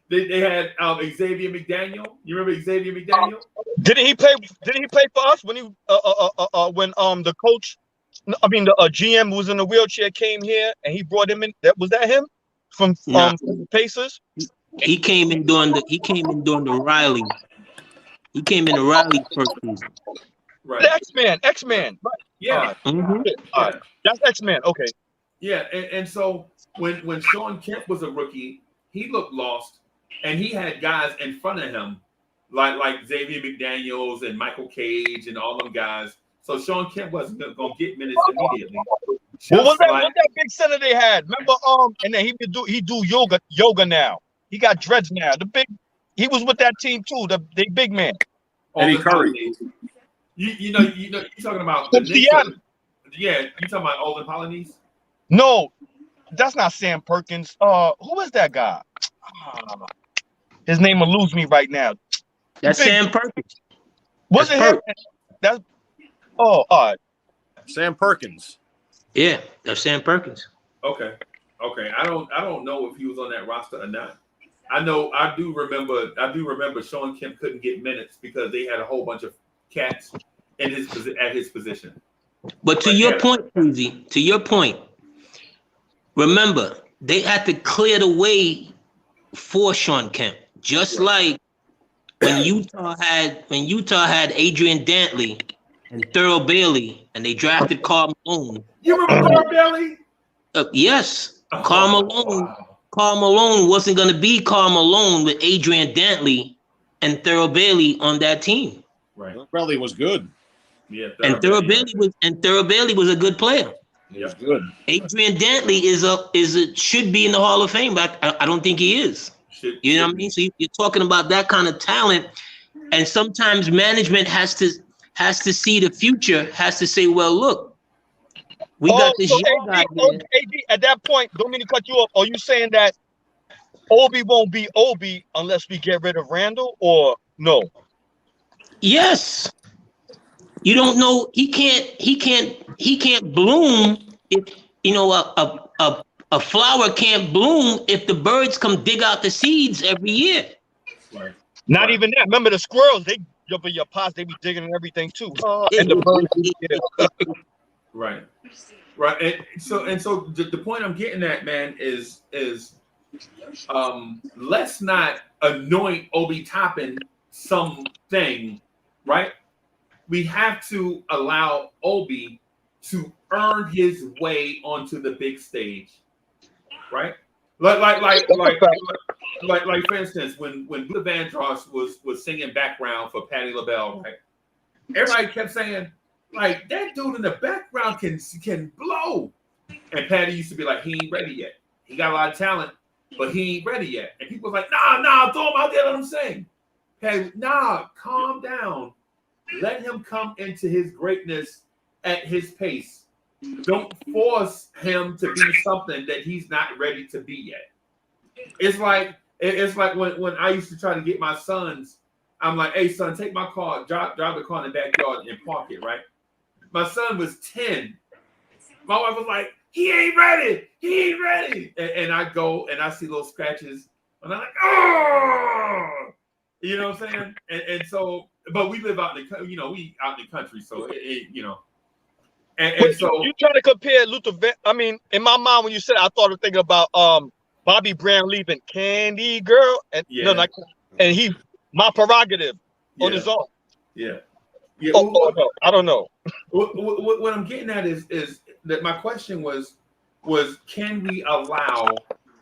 They had Xavier McDaniel. You remember Xavier McDaniel? Didn't he play for us when the coach, the GM was in the wheelchair, came here and he brought him in? Was that him from the Pacers? He came in during the Riley. He came in the Riley first season. Right. The X-Man. Right. Yeah. That's X-Man. Okay. Yeah, and so when Sean Kemp was a rookie, he looked lost, and he had guys in front of him, like Xavier McDaniels and Michael Cage and all them guys. So Sean Kemp wasn't going to get minutes immediately. What was that big center they had? Remember, and then he do yoga now. He got dreads now. He was with that team too. The big man. Eddie Curry. You know, you're talking about the Knicks. Yeah, you talking about Olden Polynice? No, that's not Sam Perkins. Who is that guy? His name will lose me right now. That's Sam Perkins. Was it him? That's all right. Sam Perkins. Yeah, that's Sam Perkins. Okay. I don't know if he was on that roster or not. I do remember Sean Kemp couldn't get minutes because they had a whole bunch of cats at his position. But to your point, Susie, to your point, remember they had to clear the way for Sean Kemp, just like when Utah had Adrian Dantley and Thurl Bailey, and they drafted Karl Malone. You remember Thurl Bailey? Yes, Karl Malone. Wow. Karl Malone wasn't going to be Karl Malone with Adrian Dantley and Thurl Bailey on that team. Right. Bailey was good. Yeah. Thurl Bailey was a good player. He was good. Adrian Dantley should be in the Hall of Fame, but I don't think he is. You know what I mean? So you're talking about that kind of talent, and sometimes management has to has to see the future, has to say, well, look, we got this so young guy here. AD, at that point, don't mean to cut you off. Are you saying that Obi won't be Obi unless we get rid of Randle, or no? Yes. You don't know. He can't bloom if, you know, a flower can't bloom if the birds come dig out the seeds every year. Right. Not even that. Remember the squirrels? They jump in your pots. They be digging and everything too. And the birds. Right. And so the point I'm getting at, man, is let's not anoint Obi Toppin something, right? We have to allow Obi to earn his way onto the big stage, right? Like for instance, when Luther Vandross was singing background for Patti LaBelle, right? Everybody kept saying, like, that dude in the background can blow. And Patty used to be like, he ain't ready yet. He got a lot of talent, but he ain't ready yet. And people was like, nah, throw him out there, let him sing. Patty, nah, calm down. Let him come into his greatness at his pace. Don't force him to be something that he's not ready to be yet. It's like when I used to try to get my sons, I'm like, hey, son, take my car, drive the car in the backyard and park it, right? My son was 10. My wife was like, he ain't ready. And I go and I see little scratches. And I'm like, oh! You know what I'm saying? And so, but we live out in the, we out in the country. So, And so you trying to compare Luther? I mean, in my mind, when you said it, I thought of thinking about Bobby Brown leaving Candy Girl, and and he my prerogative on his own. Yeah. No, I don't know. What I'm getting at is that my question was can we allow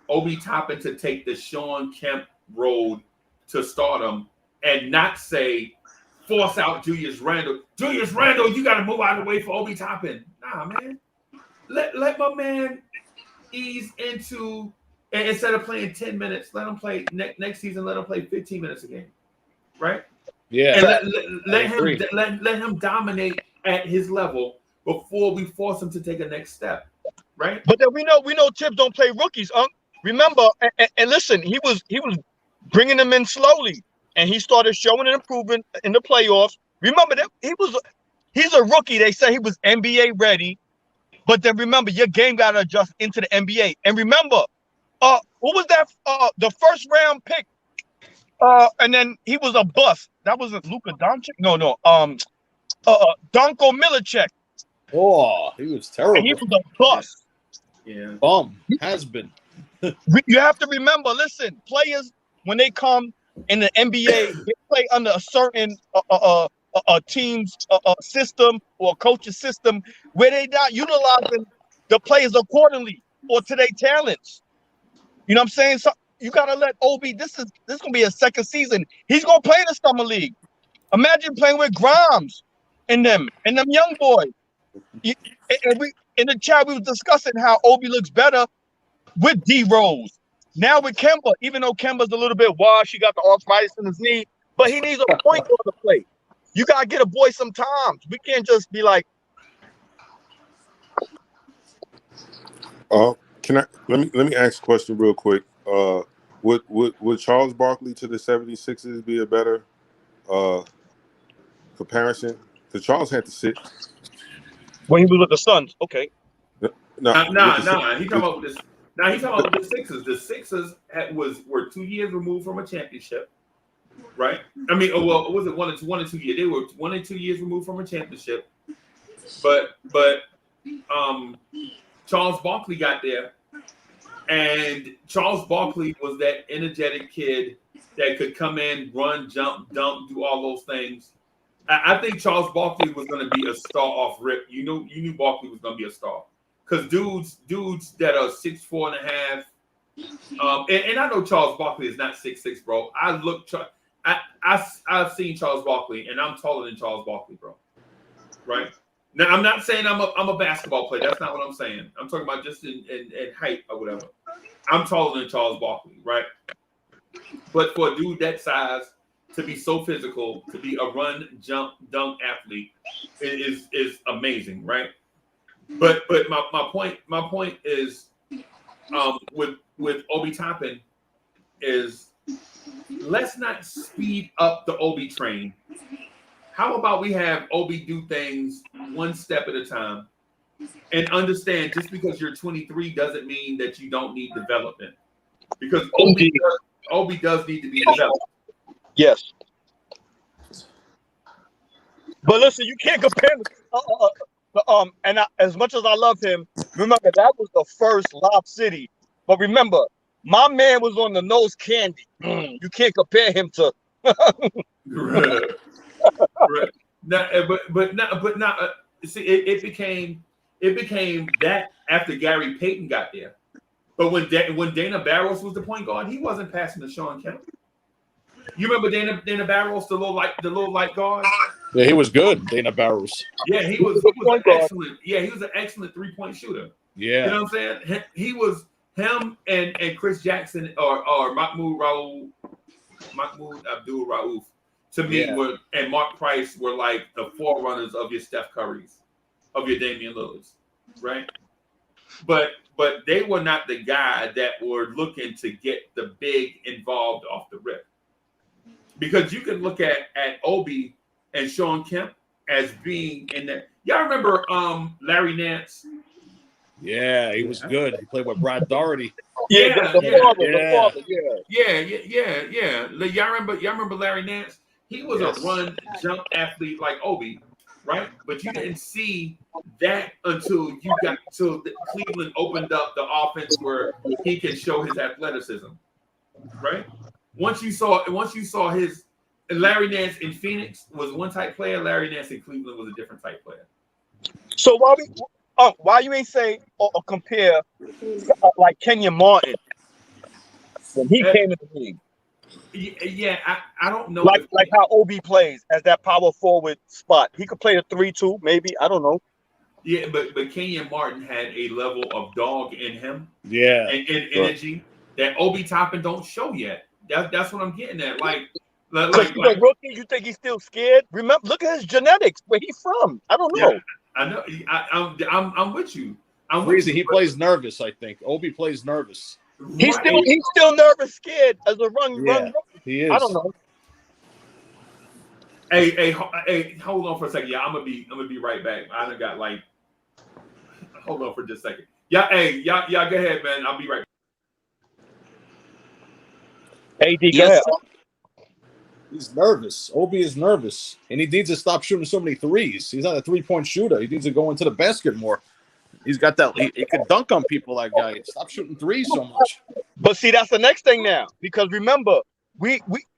Obi Toppin to take the Sean Kemp road to stardom and not say force out Julius Randle. Julius Randle, you got to move out of the way for Obi Toppin. Nah, man. Let my man ease into, and instead of playing 10 minutes, let him play next season. Let him play 15 minutes a game, right? Yeah. And let him dominate at his level before we force him to take a next step, right? But then we know Tibbs don't play rookies. Remember, and listen, he was bringing them in slowly. And he started showing an improvement in the playoffs. Remember that he's a rookie. They say he was NBA ready, but then remember your game got to adjust into the NBA. And remember, what was that? The first round pick, and then he was a bust. That wasn't Luka Doncic. No. Donko Milicic. Oh, he was terrible. And he was a bust. Yeah, has been. You have to remember. Listen, players when they come in the NBA, they play under a certain team's system or coach's system where they're not utilizing the players accordingly or to their talents. You know what I'm saying? So you gotta let Obi. This is gonna be a second season. He's gonna play in the summer league. Imagine playing with Grimes and them young boys. And we in the chat we was discussing how Obi looks better with D Rose. Now with Kemba, even though Kemba's a little bit washed, he got the arthritis in his knee, but he needs a point guard to play. You gotta get a boy sometimes. We can't just be like. Let me ask a question real quick. Would Charles Barkley to the 76ers be a better comparison? Because Charles had to sit when he was with the Suns. Okay. Nah. He talking about this. Now he's talking about the Sixers. The Sixers were 2 years removed from a championship, right? I mean, was it 1 or 2 years? They were 1 and 2 years removed from a championship. But Charles Barkley got there, and Charles Barkley was that energetic kid that could come in, run, jump, dunk, do all those things. I think Charles Barkley was going to be a star off rip. You knew Barkley was going to be a star. Because dudes that are 6'4" and a half, and I know Charles Barkley is not 6'6", bro. I've seen Charles Barkley, and I'm taller than Charles Barkley, bro. Right now, I'm not saying I'm a basketball player. That's not what I'm saying. I'm talking about just in height or whatever. I'm taller than Charles Barkley, right? But for a dude that size to be so physical, to be a run, jump, dunk athlete is amazing, right? But my point is with Obi Toppin is let's not speed up the Obi train. How about we have Obi do things one step at a time and understand just because you're 23 doesn't mean that you don't need development. Because Obi does need to be developed. Yes. But listen, you can't compare as much as I love him, remember that was the first Lob City. But remember, my man was on the nose candy. You can't compare him to Right. See, it became that after Gary Payton got there. But when Dana Barros was the point guard, he wasn't passing to Sean Kemp. You remember Dana Barros, the little light guard? Yeah, he was good, Dana Barros. Yeah, he was an excellent. Yeah, he was an excellent 3-point shooter. Yeah, you know what I'm saying? He was him and Chris Jackson or Mahmoud Abdul Rauf to me and Mark Price were like the forerunners of your Steph Currys, of your Damian Lillards, right? But they were not the guy that were looking to get the big involved off the rip. Because you can look at Obi and Sean Kemp as being in that. Y'all remember Larry Nance? Yeah, he was good. He played with Brad Doherty. the father. Y'all remember Larry Nance? He was a run jump athlete like Obi, right? But you didn't see that until Cleveland opened up the offense where he can show his athleticism, right? Once you saw his Larry Nance in Phoenix was one type player, Larry Nance in Cleveland was a different type player. So why you ain't say or compare like Kenyon Martin when he came in the league? Yeah, I don't know. Like how Obi plays as that power forward spot. He could play a 3-2, maybe. I don't know. Yeah, but Kenyon Martin had a level of dog in him. Yeah. And energy that Obi Toppin don't show yet. That's what I'm getting at. Like he's a rookie, you think he's still scared? Remember, look at his genetics. Where he's from? I don't know. Yeah, I know. I'm with you. He plays nervous. I think Obi plays nervous. He's still nervous, scared as a run. He is. I don't know. Hey, hold on for a second. Yeah, I'm gonna be right back. I done got like. Hold on for just a second. Yeah, y'all go ahead, man. I'll be right back. AD, go ahead. He's nervous. Obi is nervous, and he needs to stop shooting so many threes. He's not a 3-point shooter. He needs to go into the basket more. He's got that. He can dunk on people. That guy. Stop shooting threes so much. But see, that's the next thing now, because remember,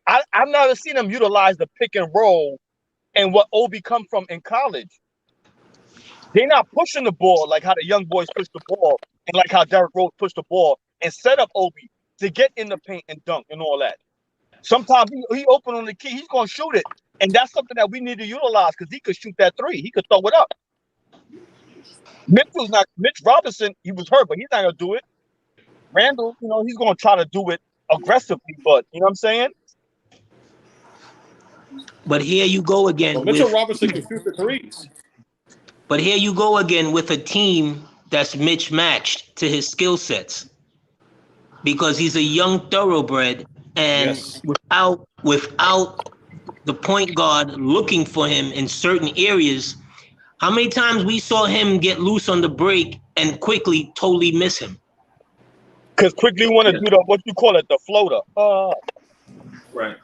I've never seen him utilize the pick and roll, and what Obi come from in college. They're not pushing the ball like how the young boys push the ball, and like how Derrick Rose pushed the ball and set up Obi to get in the paint and dunk and all that. Sometimes he open on the key, he's gonna shoot it, and that's something that we need to utilize because he could shoot that 3. He could throw it up. Mitch Robinson, he was hurt, but he's not gonna do it. Randle, he's gonna try to do it aggressively, but you know what I'm saying? But here you go again. Well, Mitchell Robinson can shoot the threes. But here you go again with a team that's mismatched to his skill sets. Because he's a young thoroughbred, and without the point guard looking for him in certain areas, how many times we saw him get loose on the break and quickly totally miss him? Because quickly want to do the floater. Right.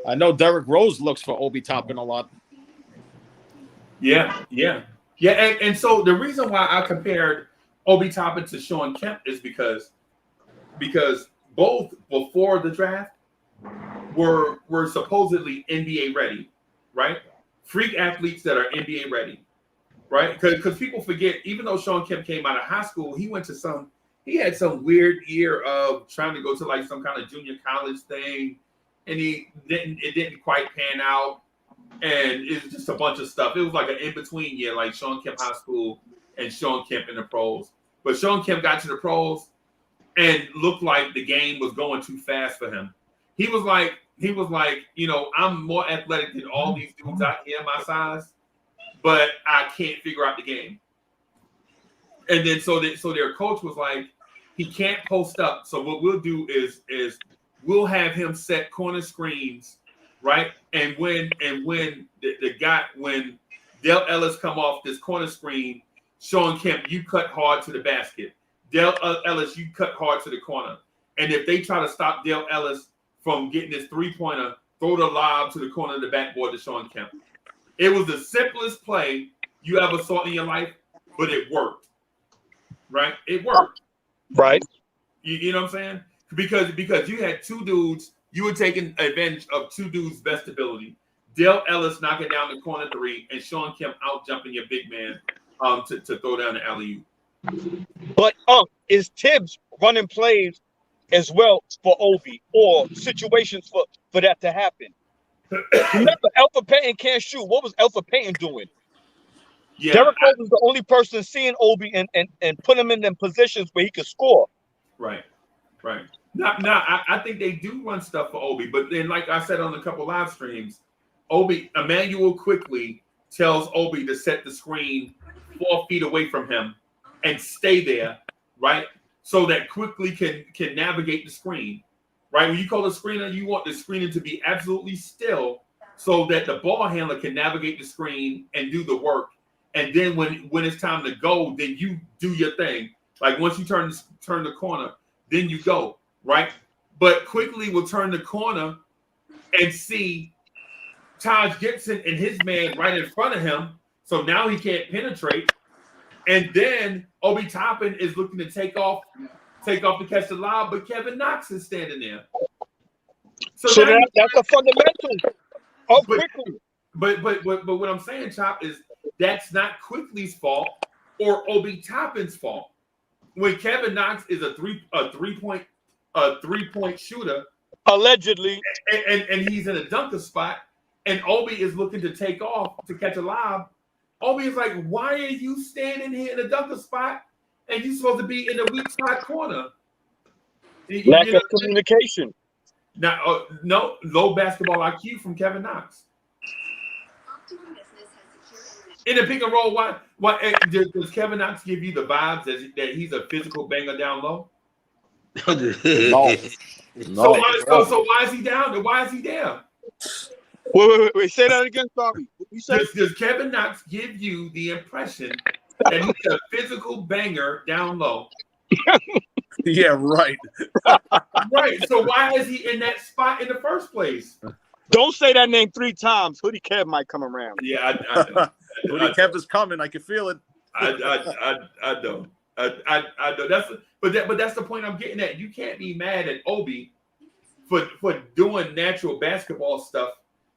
I know Derrick Rose looks for Obi Toppin a lot. Yeah. And so the reason why I compared Obi Toppin to Sean Kemp is because both before the draft were supposedly NBA ready, right? Freak athletes that are NBA ready, right? Because people forget, even though Sean Kemp came out of high school, he had some weird year of trying to go to like some kind of junior college thing, and it didn't quite pan out, and it was just a bunch of stuff. It was like an in-between year, like Sean Kemp high school and Sean Kemp in the pros. But Sean Kemp got to the pros and looked like the game was going too fast for him. He was like he was like, you know, I'm more athletic than all these dudes out here my size, but I can't figure out the game. And then so their coach was like, he can't post up. So what we'll do is we'll have him set corner screens, right? And when Dale Ellis come off this corner screen, Sean Kemp, you cut hard to the basket. Dale Ellis, you cut hard to the corner. And if they try to stop Dale Ellis from getting this three-pointer, throw the lob to the corner of the backboard to Sean Kemp. It was the simplest play you ever saw in your life, but it worked. Right? It worked. Right. You know what I'm saying? Because you had two dudes, you were taking advantage of two dudes' best ability. Dale Ellis knocking down the corner three, and Sean Kemp out jumping your big man to throw down the alley-oop. But is Tibbs running plays as well for Obi or situations for that to happen? Remember, Alpha Payton can't shoot. What was Alpha Payton doing? Yeah, Derek Rose was the only person seeing Obi and put him in them positions where he could score. Right. Now, I think they do run stuff for Obi, but then, like I said on a couple live streams, Emmanuel quickly tells Obi to set the screen 4 feet away from him and stay there, right? So that quickly can navigate the screen, right? When you call a screener, you want the screener to be absolutely still so that the ball handler can navigate the screen and do the work. And then when it's time to go, then you do your thing. Like once you turn the corner, then you go, right? But quickly we'll turn the corner and see Taj Gibson and his man right in front of him. So now he can't penetrate. And then Obi Toppin is looking to take off to catch the lob, but Kevin Knox is standing there. So that's a fundamental. Quickly. But what I'm saying, Chop, is that's not Quickly's fault or Obi Toppin's fault. When Kevin Knox is a three-point shooter, allegedly, and he's in a dunker spot, and Obi is looking to take off to catch a lob, Obi is like, why are you standing here in a dunker spot and you're supposed to be in the weak spot corner? Lack of communication. Now, no, low basketball IQ from Kevin Knox. In the pick and roll, why does Kevin Knox give you the vibes that he's a physical banger down low? No. So why is he down? Why is he there? Wait. Say that again. Sorry. Does Kevin Knox give you the impression that he's a physical banger down low? Yeah, right. Right. So why is he in that spot in the first place? Don't say that name 3 times. Hoodie Kev might come around. Yeah, I Hoodie Kev is coming. I can feel it. I don't. I don't. But that's the point I'm getting at. You can't be mad at Obi for doing natural basketball stuff,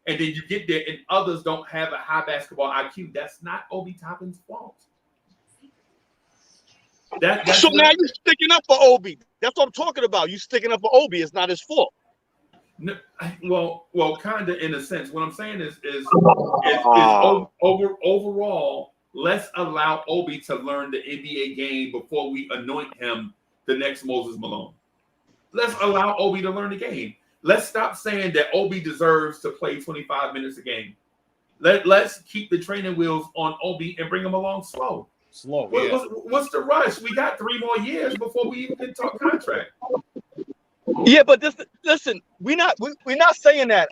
and then you get there and others don't have a high basketball IQ. That's not Obi Toppin's fault. So now you're sticking up for Obi. That's what I'm talking about. You sticking up for Obi. It's not his fault. No, well, kind of in a sense. What I'm saying is overall, let's allow Obi to learn the NBA game before we anoint him the next Moses Malone. Let's allow Obi to learn the game. Let's stop saying that Obi deserves to play 25 minutes a game. Let's keep the training wheels on Obi and bring him along slow. What's the rush? We got 3 more years before we even can talk contract. Yeah, but listen, we're not saying that.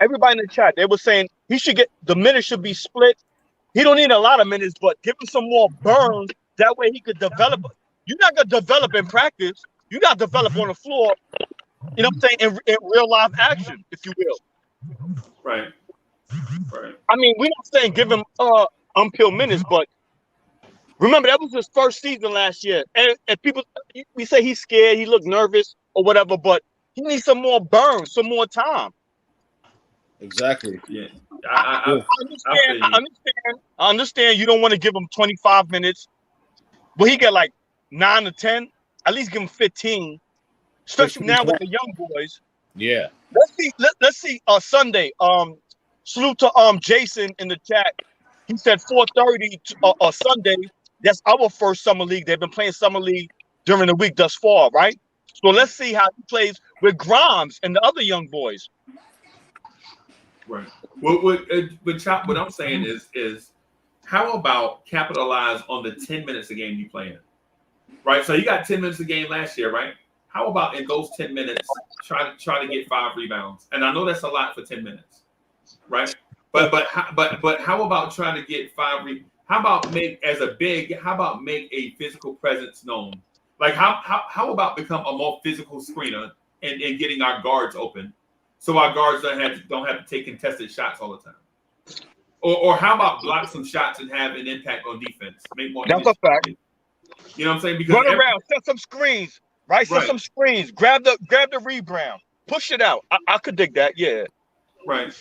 Everybody in the chat, they were saying he should get the minutes should be split. He don't need a lot of minutes, but give him some more burns. That way he could develop. You're not gonna develop in practice. You got to develop on the floor. You know what I'm saying? In real life action, if you will. Right. I mean, we're not saying give him unpeeled minutes, but remember that was his first season last year, and people we say he's scared, he looked nervous or whatever, but he needs some more burns, some more time. Exactly. Yeah. I understand you don't want to give him 25 minutes, but he got like 9 to 10. At least give him 15, especially now with the young boys. Yeah. Let's see. Sunday. Salute to Jason in the chat. He said 4:30 Sunday. That's our first summer league. They've been playing summer league during the week thus far, right? So let's see how he plays with Grimes and the other young boys. Right. But Chop, what I'm saying is how about capitalize on the 10 minutes a game you play in? Right. So you got 10 minutes a game last year, right? How about in those 10 minutes try to get 5 rebounds? And I know that's a lot for 10 minutes, right? But how about trying to get 5 how about make a physical presence known? Like how about become a more physical screener and getting our guards open, so our guards don't have to take contested shots all the time? Or how about block some shots and have an impact on defense? Make more. That's a fact. You know what I'm saying? Because run around, set some screens, right? Set some screens, grab the rebound, push it out. I could dig that, yeah. Right.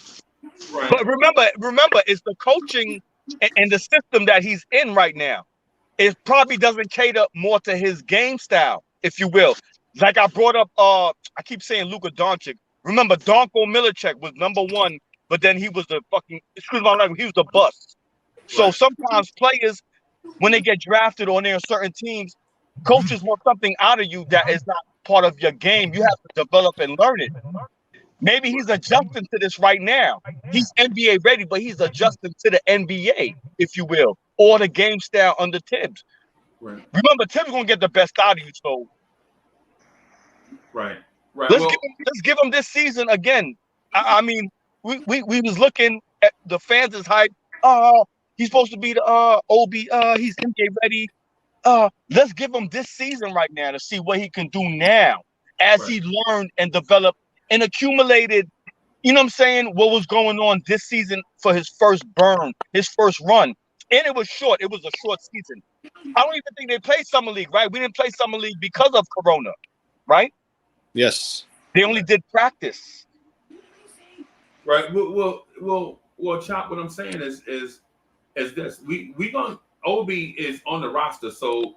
But remember, it's the coaching and the system that he's in right now. It probably doesn't cater more to his game style, if you will. Like I brought up, I keep saying Luka Doncic. Remember, Darko Milicic was #1, but then he was he was a bust. So sometimes players, when they get drafted or they're in certain teams, coaches want something out of you that is not part of your game. You have to develop and learn it. Maybe he's adjusting to this right now. He's NBA ready, but he's adjusting to the NBA, if you will, or the game style under Tibbs. Right. Remember, Tibbs gonna get the best out of you. So, right. Let's give him this season again. I mean, we was looking at the fans is hype. He's supposed to be the OB. He's NBA ready. Let's give him this season right now to see what he can do now as he learned and developed and accumulated, you know what I'm saying, what was going on this season for his first burn, his first run. And it was short. It was a short season. I don't even think they played Summer League, right? We didn't play Summer League because of Corona, right? Yes. They only did practice. Right. Well, Chop, what I'm saying is this. We going OB is on the roster, so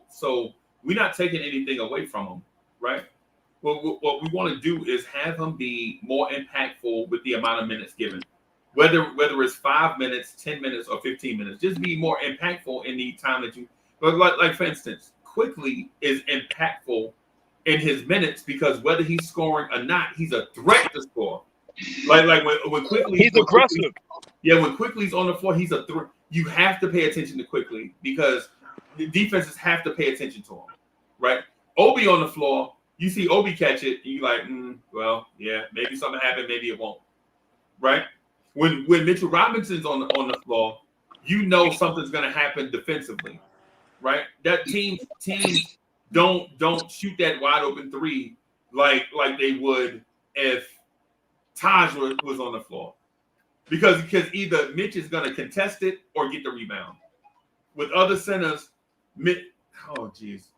we're not taking anything away from him, right? Well, what we want to do is have him be more impactful with the amount of minutes given. Whether it's 5 minutes, 10 minutes, or 15 minutes, just be more impactful in the time that you like for instance, Quickly is impactful in his minutes because whether he's scoring or not, he's a threat to score. Like when Quickly, he's aggressive. When Quickly's on the floor, he's a threat. You have to pay attention to Quickly because the defenses have to pay attention to him, right? Obi on the floor. You see Obi catch it, and you're like, well, yeah, maybe something happened, maybe it won't, right? When Mitchell Robinson's on the floor, you know something's going to happen defensively, right? That teams don't shoot that wide open three like they would if Taj was on the floor, because either Mitch is going to contest it or get the rebound. With other centers, oh geez.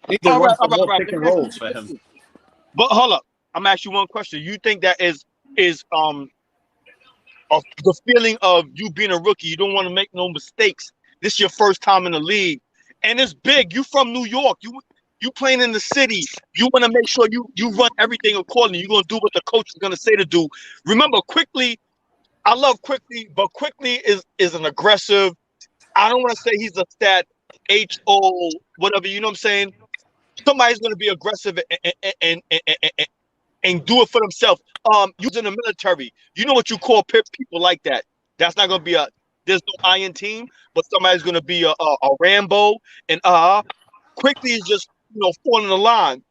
Pick and rolls for him. But hold up, I'm asking you one question. You think that is the feeling of you being a rookie? You don't want to make no mistakes. This is your first time in the league, and it's big. You from New York. You playing in the city. You want to make sure you run everything accordingly. You're gonna do what the coach is gonna say to do. Remember, Quickly. I love Quickly, but Quickly is an aggressive. I don't want to say he's a stat HO whatever. You know what I'm saying? Somebody's going to be aggressive and do it for themselves. Using the military, you know what you call people like that. That's not going to be there's no iron team, but somebody's going to be a Rambo. And Quickly is just falling the line.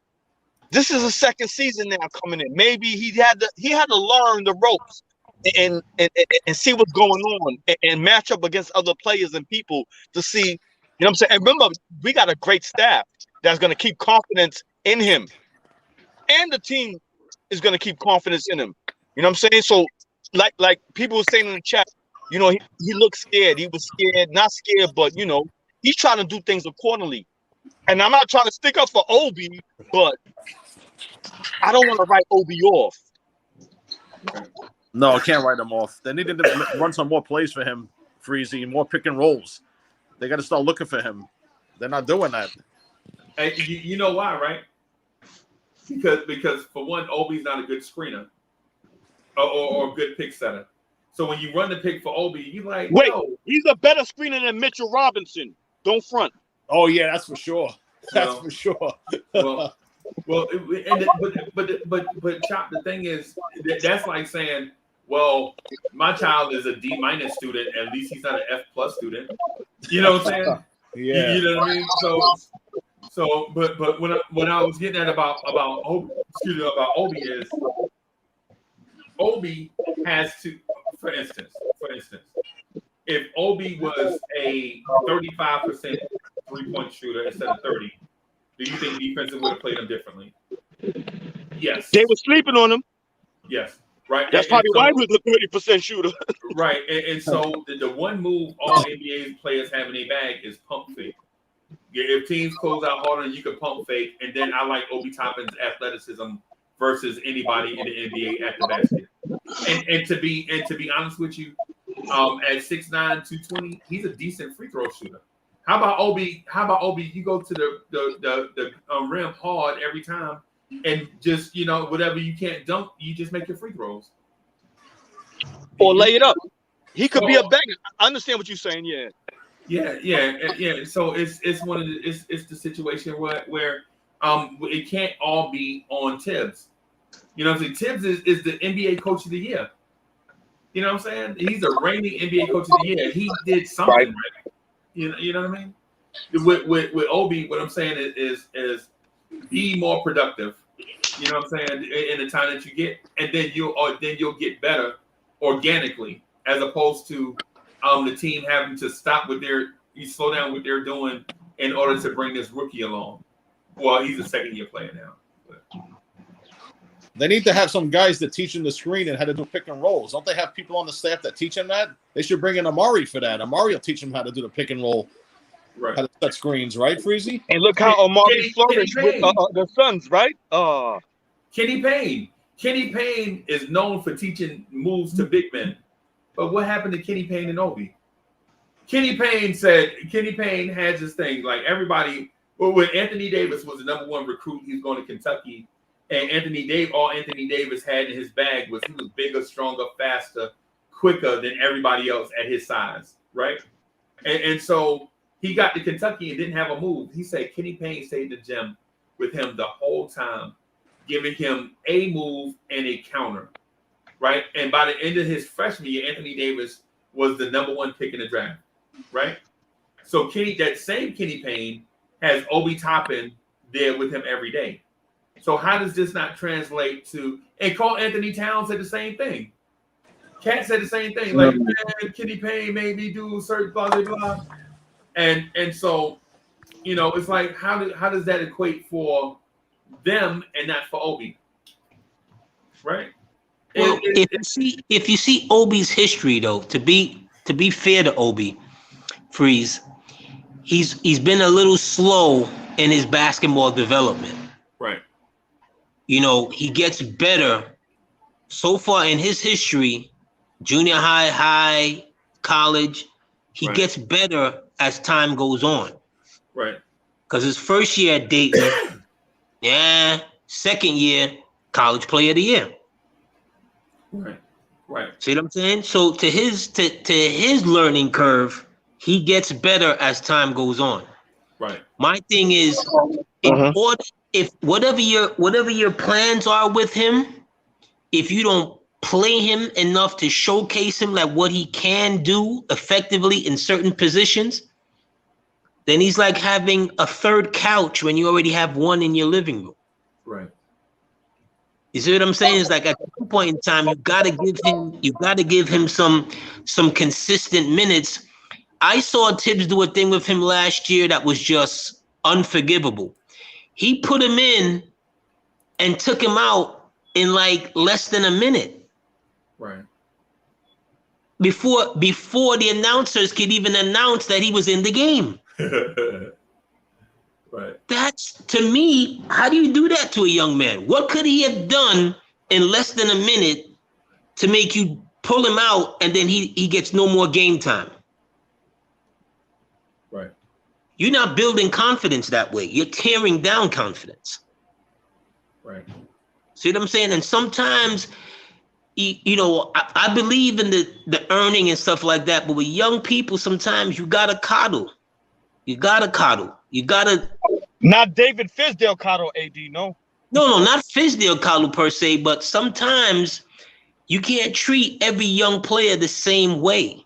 This is a second season now coming in. Maybe he had to learn the ropes and see what's going on and match up against other players and people to see. You know what I'm saying? And remember, we got a great staff that's going to keep confidence in him. And the team is going to keep confidence in him. You know what I'm saying? So, like people were saying in the chat, he looked scared. He was scared, not scared, but, he's trying to do things accordingly. And I'm not trying to stick up for Obi, but I don't want to write Obi off. No, I can't write him off. They need to run some more plays for him, Freezy, more pick and rolls. They got to start looking for him. They're not doing that. Hey, you know why, right? Because for one, Obi's not a good screener or a good pick setter. So when you run the pick for Obi, you like, wait, yo. He's a better screener than Mitchell Robinson. Don't front. Oh yeah, that's for sure. That's for sure. Well, Well, but Chop, the thing is, that's like saying, well, my child is a D- student. At least he's not an F+ student. You know what I'm saying? Yeah. You know what I mean? So, but when I was getting at about Obi is Obi has to, for instance, if Obi was a 35% 3-point shooter instead of 30, do you think defenses would have played him differently? Yes. They were sleeping on him. Yes. Right. That's probably why he was a 30% shooter. Right. And so the one move all NBA players have in their bag is pump fake. Yeah, if teams close out harder, you can pump fake. And then I like Obi Toppin's athleticism versus anybody in the NBA at the basket. And to be honest with you, at 6'9", 220, he's a decent free throw shooter. How about Obi? You go to the rim hard every time, and just whatever you can't dunk, you just make your free throws or lay it up. He could be a banger. I understand what you're saying. Yeah. Yeah. So it's one of the it's the situation where it can't all be on Tibbs. You know what I'm saying? Tibbs is the NBA Coach of the Year. You know what I'm saying? He's a reigning NBA Coach of the Year. He did something right. You know what I mean? With Obi, what I'm saying is be more productive. You know what I'm saying? In the time that you get, and then you'll get better organically, as opposed to the team having to slow down what they're doing in order to bring this rookie along. Well, he's a second-year player now. But. They need to have some guys that teach him the screen and how to do pick and rolls. Don't they have people on the staff that teach him that? They should bring in Amari for that. Amari will teach him how to do the pick and roll, right? How to set screens, right, Freezy? And look how Amari flourished with the Suns, right? Kenny Payne. Kenny Payne is known for teaching moves to big men. But what happened to Kenny Payne and Obi? Kenny Payne had this thing like everybody. Well, when Anthony Davis was the #1 recruit, he was going to Kentucky. And all Anthony Davis had in his bag was he was bigger, stronger, faster, quicker than everybody else at his size, right? And so he got to Kentucky and didn't have a move. He said Kenny Payne stayed in the gym with him the whole time, giving him a move and a counter, right? And by the end of his freshman year, Anthony Davis was the #1 pick in the draft, right? So that same Kenny Payne has Obi Toppin there with him every day. So how does this not translate to? And Carl Anthony Towns said the same thing. Cat said the same thing. Like, man, Kenny Payne made me do certain blah blah blah. And so, it's like how does that equate for them and not for Obi? Right? Well, if you see Obi's history though, to be fair to Obi, Freeze, he's been a little slow in his basketball development. Right. He gets better so far in his history, junior high, college. He gets better as time goes on. Right. Because his first year at Dayton, second year, college player of the year. Right. See what I'm saying? So to his learning curve, he gets better as time goes on. Right. My thing is, if whatever your plans are with him, if you don't play him enough to showcase him like what he can do effectively in certain positions, then he's like having a third couch when you already have one in your living room. Right. You see what I'm saying? It's like at some point in time, you gotta give him some consistent minutes. I saw Tibbs do a thing with him last year that was just unforgivable. He put him in and took him out in like less than a minute. Right. Before the announcers could even announce that he was in the game. Right. That's, to me, how do you do that to a young man? What could he have done in less than a minute to make you pull him out and then he gets no more game time? Right. You're not building confidence that way. You're tearing down confidence. Right. See what I'm saying? And sometimes, I believe in the earning and stuff like that, but with young people, sometimes you gotta coddle. You gotta Not David Fisdale Cotto, AD, no. No, not Fisdale Kalu per se, but sometimes you can't treat every young player the same way.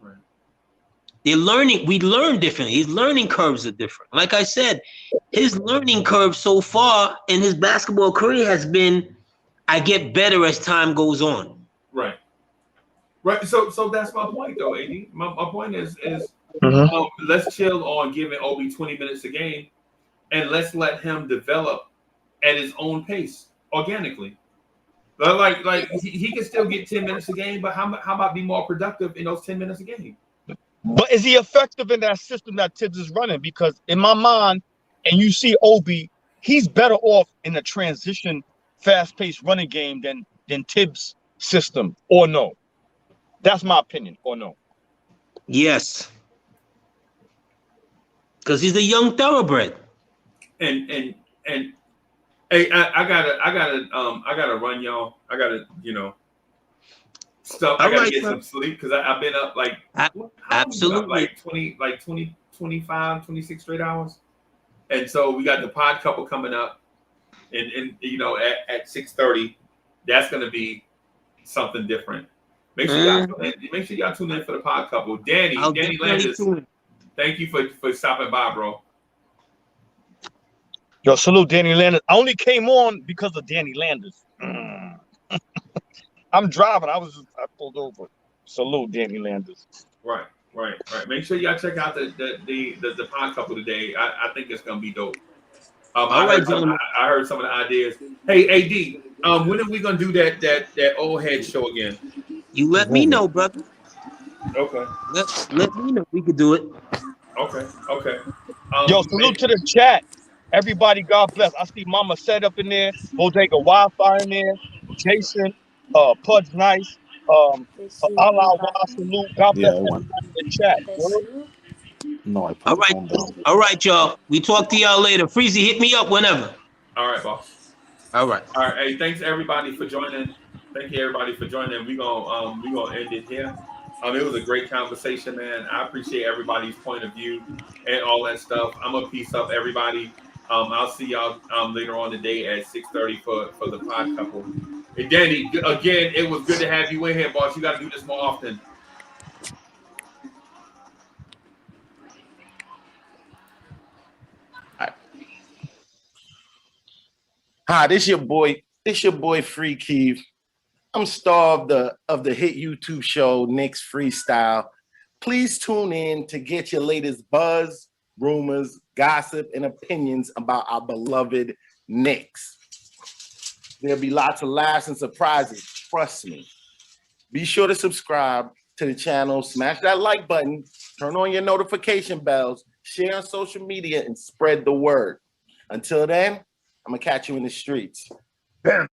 Right. They're learning. We learn differently. His learning curves are different. Like I said, his learning curve so far in his basketball career has been, I get better as time goes on. Right. Right. So that's my point, though, AD. My point is let's chill on giving Obi 20 minutes a game, and let's let him develop at his own pace organically. But like he can still get 10 minutes a game, but how about be more productive in those 10 minutes a game? But is he effective in that system that Tibbs is running? Because in my mind, and you see Obi, he's better off in a transition, fast-paced running game than Tibbs' system, or no? That's my opinion, or no? Yes. Because he's a young thoroughbred. And hey, I gotta run, y'all. I gotta, stuff. I gotta get some sleep because I've been up like absolutely up, 25, 26 straight hours. And so we got the pod couple coming up, and at 6:30, that's gonna be something different. Make sure y'all tune in for the pod couple. Danny Landis, thank you for stopping by, bro. Yo, salute Danny Landis. I only came on because of Danny Landis. I'm driving. I pulled over. Salute Danny Landis. Right. Make sure y'all check out the pod couple today. I think it's gonna be dope. I heard some of the ideas. Hey, AD, when are we gonna do that old head show again? You let me know, brother. Okay. Let me know. We could do it. Okay. Yo, salute to the chat. Everybody, God bless. I see Mama Set up in there, Bodega Wildfire in there, Jason, Pudge Nice, Allah salute. God bless everybody in the chat. No, I put all right, all right, y'all. We talk to y'all later. Freezy, hit me up whenever. All right, boss. All right. Hey, thanks everybody for joining. Thank you everybody for joining. We gonna end it here. It was a great conversation, man. I appreciate everybody's point of view and all that stuff. I'm gonna peace up everybody. I'll see y'all later on today at 6:30 for the pod couple. Hey, Danny, again, it was good to have you in here, boss. You got to do this more often. Hi, this your boy Free Keith. I'm star of the hit YouTube show Knicks Freestyle. Please tune in to get your latest buzz, rumors, gossip, and opinions about our beloved Knicks. There'll be lots of laughs and surprises, trust me. Be sure to subscribe to the channel, smash that like button, turn on your notification bells, share on social media, and spread the word. Until then, I'm gonna catch you in the streets. Bam.